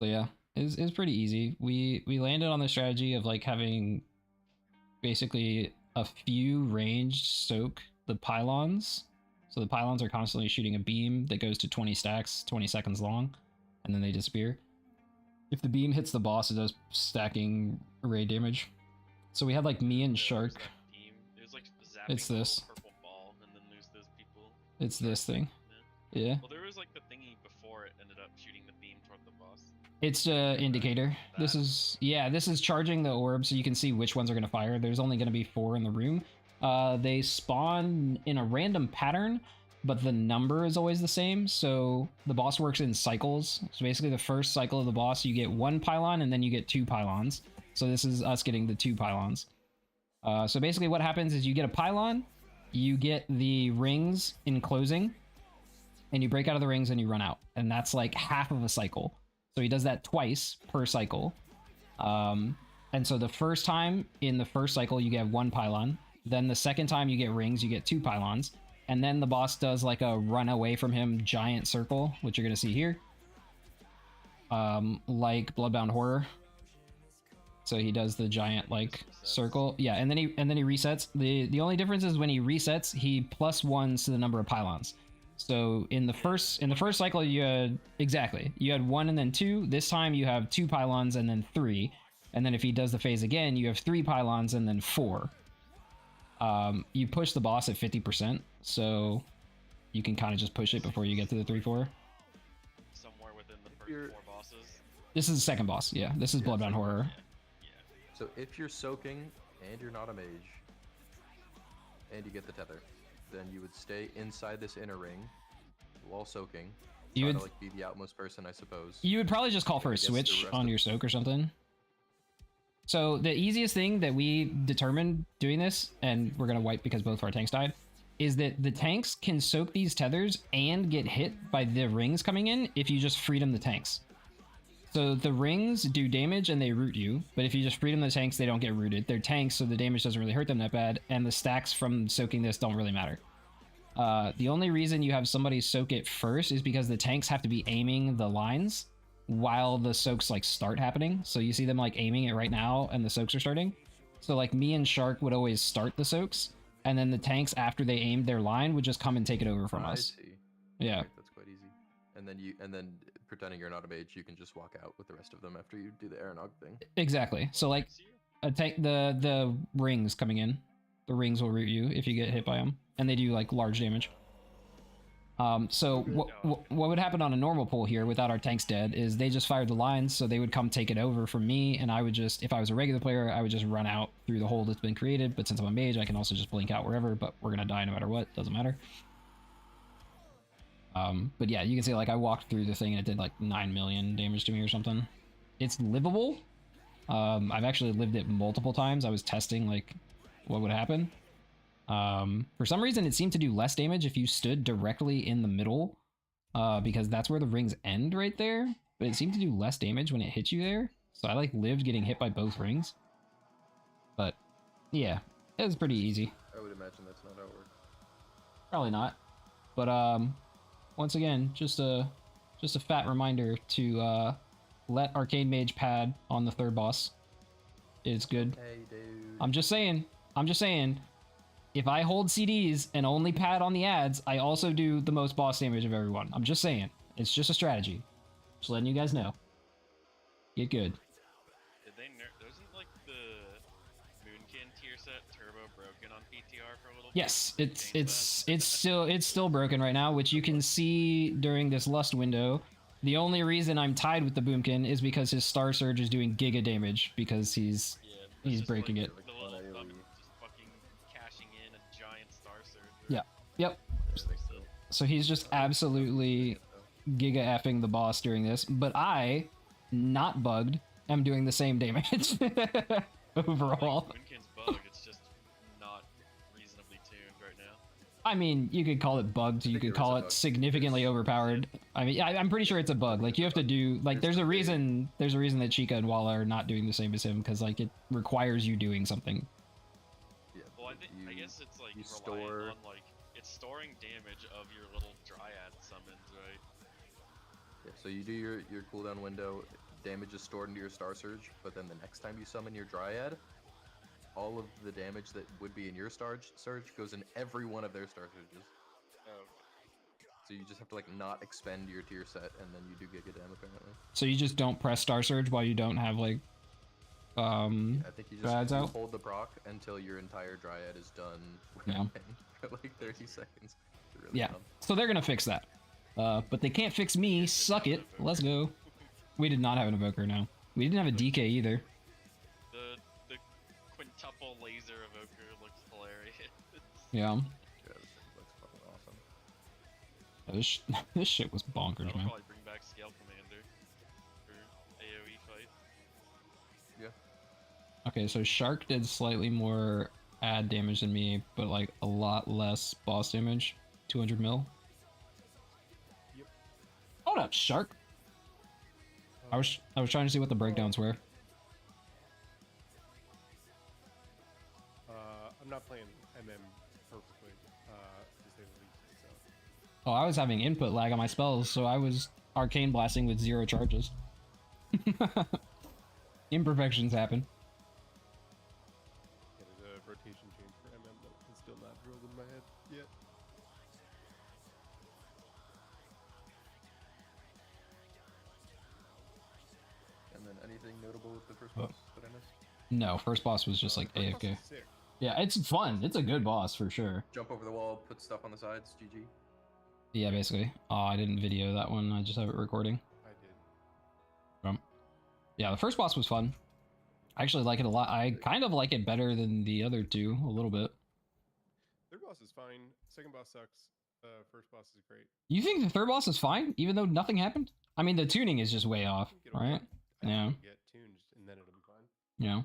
So yeah, it's pretty easy. We landed on the strategy of like having basically a few ranged soak the pylons. So the pylons are constantly shooting a beam that goes to 20 stacks, 20 seconds long, and then they disappear. If the beam hits the boss, it does stacking raid damage. So we had like me and Shark. It was like zapping It's this. purple ball and then lose those people. It's this thing. Yeah. Well, there was like the thingy before it ended up shooting the beam toward the boss. It's indicator. This is charging the orb so you can see which ones are going to fire. There's only going to be 4 in the room. They spawn in a random pattern, but the number is always the same. So the boss works in cycles. So basically the first cycle of the boss, you get 1 pylon and then you get 2 pylons. So this is us getting the 2 pylons. So basically what happens is you get a pylon, you get the rings enclosing, and you break out of the rings and you run out. And that's like half of a cycle. So he does that twice per cycle. And so the first time in the first cycle, you get 1 pylon. Then the second time you get rings, you get 2 pylons. And then the boss does like a run away from him giant circle, which you're going to see here. Like Bloodbound Horror. So he does the giant like circle. Yeah, and then he resets. The only difference is when he resets, he +1s to the number of pylons. So in the first cycle you had 1 and then 2. This time you have 2 pylons and then 3. And then if he does the phase again, you have 3 pylons and then 4. You push the boss at 50%, so you can kind of just push it before you get to the 3-4. Somewhere within the first 4 bosses. This is the second boss. Yeah, this is Bloodbound Horror. So if you're soaking and you're not a mage, and you get the tether, then you would stay inside this inner ring while soaking. You Try would- to like be the outmost person, I suppose. You would probably just call for a Against the switch rest on of- your soak or something. So the easiest thing that we determined doing this, and we're gonna wipe because both of our tanks died, is that the tanks can soak these tethers and get hit by the rings coming in if you just freedom the tanks. So the rings do damage and they root you, but if you just freedom the tanks, they don't get rooted. They're tanks, so the damage doesn't really hurt them that bad, and the stacks from soaking this don't really matter. The only reason you have somebody soak it first is because the tanks have to be aiming the lines while the soaks like start happening. So you see them like aiming it right now and the soaks are starting. So like me and Shark would always start the soaks, and then the tanks after they aimed their line would just come and take it over from I us. see. Yeah. Okay, that's quite easy. And then pretending you're not a mage, you can just walk out with the rest of them after you do the Aeronog thing. Exactly. So like a tank, the rings coming in, the rings will root you if you get hit by them, and they do like large damage. So what would happen on a normal pull here without our tanks dead is they just fired the lines, so they would come take it over from me, and I would just, if I was a regular player, I would just run out through the hole that's been created, but since I'm a mage, I can also just blink out wherever, but we're gonna die no matter what, doesn't matter. But yeah, you can see like I walked through the thing and it did like 9 million damage to me or something. It's livable. I've actually lived it multiple times. I was testing like what would happen. For some reason, it seemed to do less damage if you stood directly in the middle, because that's where the rings end right there. But it seemed to do less damage when it hit you there. So I like lived getting hit by both rings. But yeah, it was pretty easy. I would imagine that's not how it works. Probably not. But once again, just a fat reminder to let Arcane Mage pad on the third boss. It's good. Hey, dude. I'm just saying. If I hold CDs and only pad on the ads, I also do the most boss damage of everyone. I'm just saying. It's just a strategy. Just letting you guys know. Get good. Did they wasn't like the Moonkin tier set turbo broken on PTR for a little Yes, bit? it's still broken right now, which you can see during this lust window. The only reason I'm tied with the Boomkin is because his Star Surge is doing giga damage because he's breaking it. The little thumb just fucking cashing in a giant Star Surge. Yeah. Yep. So he's just absolutely giga effing the boss during this, but I, not bugged, am doing the same damage overall. Moonkin's bug, it's just not reasonably tuned right now. I mean, you could call it bugged, you could call it significantly overpowered. I mean, I'm pretty sure it's a bug. Like, you have to do, like, there's a reason that Chica and Walla are not doing the same as him, because, like, it requires you doing something. Yeah, well, I guess it's like you relying on, like, it's storing damage of your little Dryad summons, right? Yeah, so you do your cooldown window, damage is stored into your Star Surge, but then the next time you summon your Dryad, all of the damage that would be in your Star Surge goes in every one of their Star Surges. Oh. So you just have to like not expend your tier set, and then you do Giga Dam apparently. So you just don't press Star Surge while you don't have, like, I think you just Dryads out? hold the proc until your entire Dryad is done. Yeah. For like 30 seconds. It's really Yeah, dumb. so they're gonna fix that. But they can't fix me, suck it, let's go. We did not have an Evoker, no. We didn't have a DK either. The quintuple laser evoker looks hilarious. Yeah. Yeah, this thing looks fucking awesome. This shit was bonkers, That'll man. probably bring back Scale Commander for AoE fight. Yeah. Okay, so Shark did slightly more ad damage than me, but like a lot less boss damage. 200 mil. Yep. Hold up, Shark. I was trying to see what the breakdowns were. I'm not playing MM perfectly, to say the least. So. Oh, I was having input lag on my spells, so I was arcane blasting with 0 charges. Imperfections happen. Yeah, there's a rotation change for MM that is still not drilled in my head yet. And then anything notable with the first boss that I missed? No, first boss was just like First boss AFK. is sick. Yeah, it's fun. It's a good boss for sure. Jump over the wall, put stuff on the sides, GG. Yeah, basically. Oh, I didn't video that one. I just have it recording. I did. Yeah, the first boss was fun. I actually like it a lot. I kind of like it better than the other two a little bit. Third boss is fine. Second boss sucks. First boss is great. You think the third boss is fine, even though nothing happened? I mean, the tuning is just way off, right? Yeah. Get tuned, and then it'll be fine. Yeah.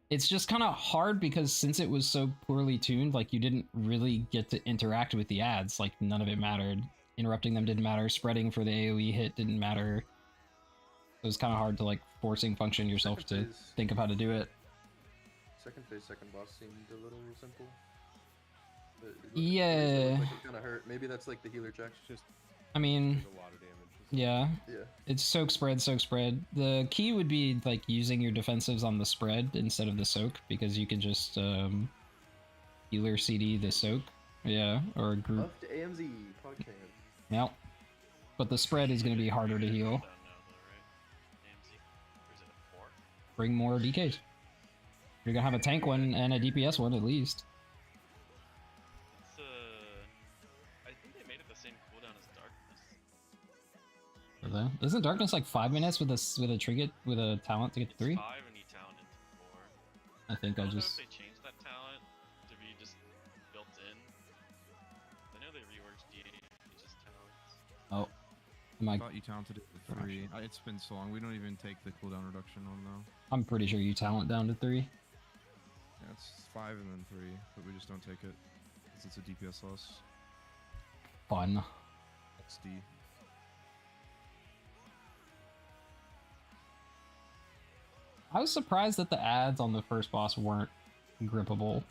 It's just kind of hard because since it was so poorly tuned, like you didn't really get to interact with the ads. Like none of it mattered. Interrupting them didn't matter. Spreading for the AoE hit didn't matter. It was kind of hard to like forcing function yourself to think of how to do it. Second phase, second boss seemed a little simple. Yeah. It kind of hurt. Maybe that's like the healer check. Just I mean, a lot of damage. yeah. Yeah. It's soak spread. The key would be like using your defensives on the spread instead of the soak, because you can just healer CD the soak. Yeah, or a group. Buff to AMZ, podcast. Yep. But the spread is going to be harder to heal. Bring more DKs. You're going to have a tank one and a DPS one at least. I think they made it the same cooldown as Darkness. Are they? Isn't Darkness like 5 minutes with a trinket with a talent to get to 3? 5 and you talent into 4. I think I don't just. know if they changed that talent to be just built in. I know they reworked DH's talents. Oh. I thought you talented it to 3. It's been so long. We don't even take the cooldown reduction on though. I'm pretty sure you talent down to 3. Yeah, it's 5 and then 3, but we just don't take it because it's a DPS loss. Fun. XD. I was surprised that the ads on the first boss weren't grippable.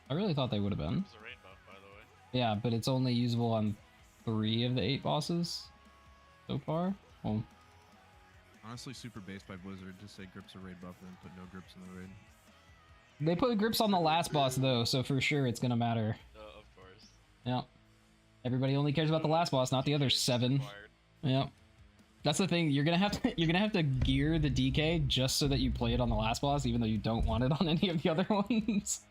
I really thought they would have been. There's a raid buff, by the way. Yeah, but it's only usable on 3 of the 8 bosses so far. Well, Honestly, super based by Blizzard. Just say grips a raid buff and then put no grips in the raid. they put grips on the last boss though, so for sure it's gonna matter. Of course. Yep. Everybody only cares about the last boss, not the other 7. Yep. That's the thing. You're gonna have to gear the DK just so that you play it on the last boss, even though you don't want it on any of the other ones.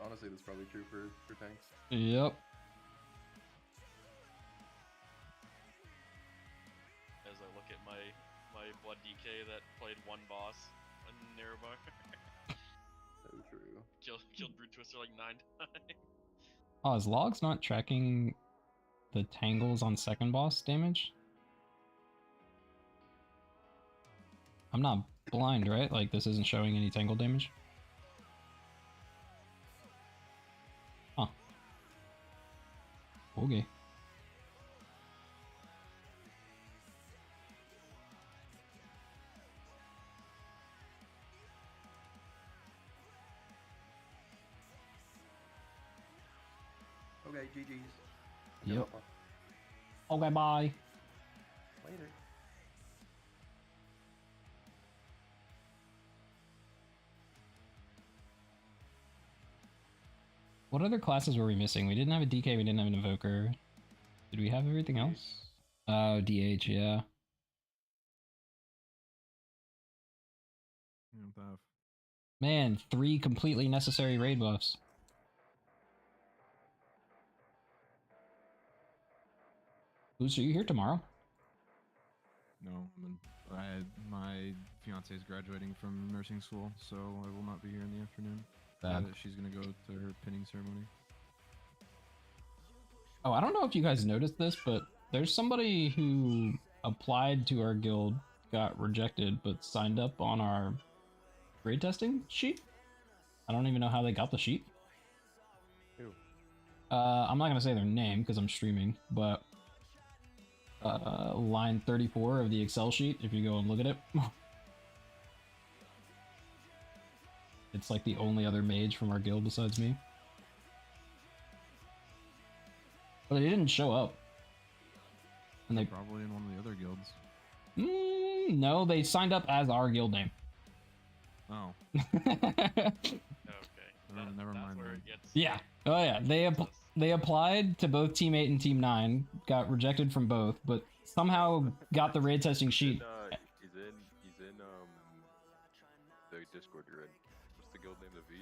Honestly, that's probably true for tanks. Yep. As I look at my blood DK that played one boss in Nearbar. So true. Killed Brute Twister like 9 times. Oh, is logs not tracking the tangles on second boss damage? I'm not blind, right? Like this isn't showing any tangle damage? Huh. Okay. Okay, GG's. Yep. Okay, bye. Later. What other classes were we missing? We didn't have a DK, we didn't have an Evoker. Did we have everything else? Oh, DH, yeah. Man, 3 completely necessary raid buffs. Boost, are you here tomorrow? No, my fiance is graduating from nursing school, so I will not be here in the afternoon. Bad. She's gonna go to her pinning ceremony. Oh, I don't know if you guys noticed this, but there's somebody who applied to our guild, got rejected, but signed up on our grade testing sheet. I don't even know how they got the sheet. Who? I'm not gonna say their name because I'm streaming, but line 34 of the Excel sheet, if you go and look at it. It's like the only other mage from our guild besides me. But they didn't show up. And they probably in one of the other guilds. No, they signed up as our guild name. Oh. Okay. Never mind. Yeah. Oh yeah. They applied to both Team 8 and Team 9, got rejected from both, but somehow got the raid testing sheet. He's in the Discord you're in. What's the guild name? The V?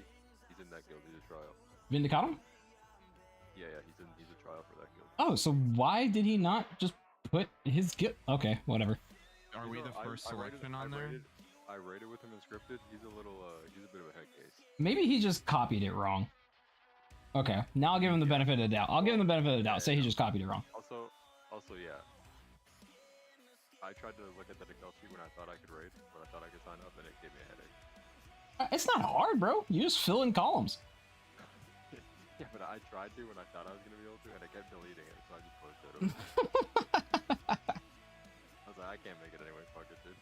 He's in that guild. He's a trial. Vindicatum? Yeah, he's a trial for that guild. Oh, so why did he not just put his guild? Okay, whatever. Are we the first selection on there? I rated with him in scripted. He's a little, he's a bit of a head case. Maybe he just copied it wrong. Okay, now I'll give him the benefit of the doubt. I'll give him the benefit of the doubt. Say he just copied it wrong. Also, yeah. I tried to look at that Excel sheet when I thought I could rate, but I thought I could sign up, and it gave me a headache. It's not hard, bro. You just fill in columns. Yeah, but I tried to when I thought I was gonna be able to, and I kept deleting it, so I just closed it. I was like, I can't make it anyway. Fuck it, dude.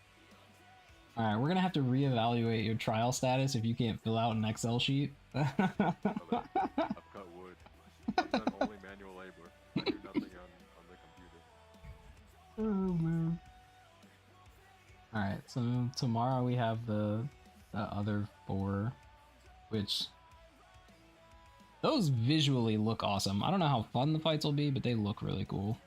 All right, we're gonna have to reevaluate your trial status if you can't fill out an Excel sheet. I've cut wood. I've done only manual labor. I do nothing on the computer. Oh man. All right, so tomorrow we have the other 4, which those visually look awesome. I don't know how fun the fights will be, but they look really cool.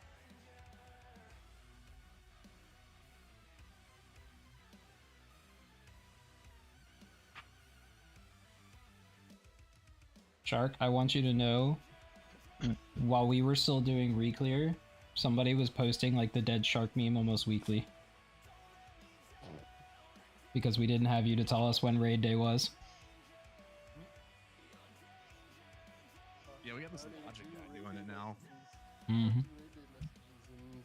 Shark, I want you to know, while we were still doing Reclear, somebody was posting like the dead shark meme almost weekly. Because we didn't have you to tell us when raid day was. Yeah, we got this logic guy doing it now. Mm-hmm.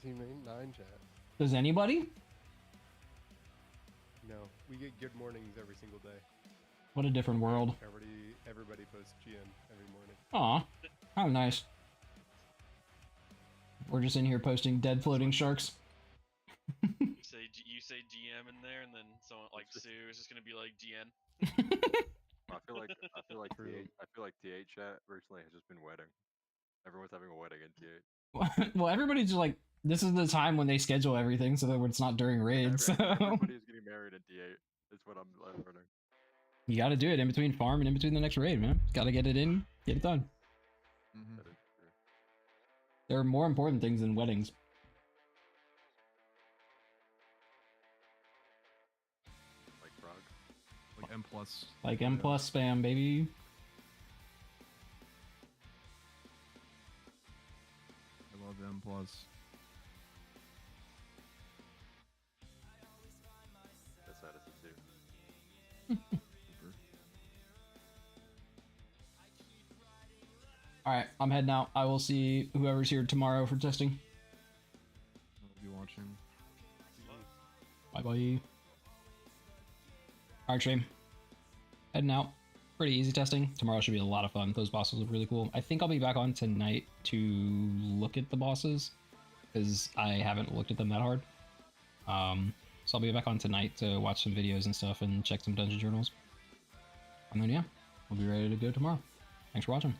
Teammate 9 chat. Does anybody? No, we get good mornings every single day. What a different world. Everybody posts GM every morning. Aw, how nice. We're just in here posting dead floating sharks. You say GM in there, and then someone like Sue is just gonna be like GN. I feel like T8 chat recently has just been wedding. Everyone's having a wedding in T8. Well, everybody's just like, this is the time when they schedule everything so that it's not during raids. Everybody's getting married in T8. That's what I'm learning. You gotta do it in between farm and in between the next raid, man. Gotta get it in, get it done. That is true. There are more important things than weddings. Like Frog? Like M+. Like M+ spam, baby. I love M+. That's Addison too. Alright, I'm heading out. I will see whoever's here tomorrow for testing. I'll be watching. Bye-bye. Alright, stream. Heading out. Pretty easy testing. Tomorrow should be a lot of fun. Those bosses look really cool. I think I'll be back on tonight to look at the bosses, because I haven't looked at them that hard. So I'll be back on tonight to watch some videos and stuff and check some dungeon journals. And then, yeah, we'll be ready to go tomorrow. Thanks for watching.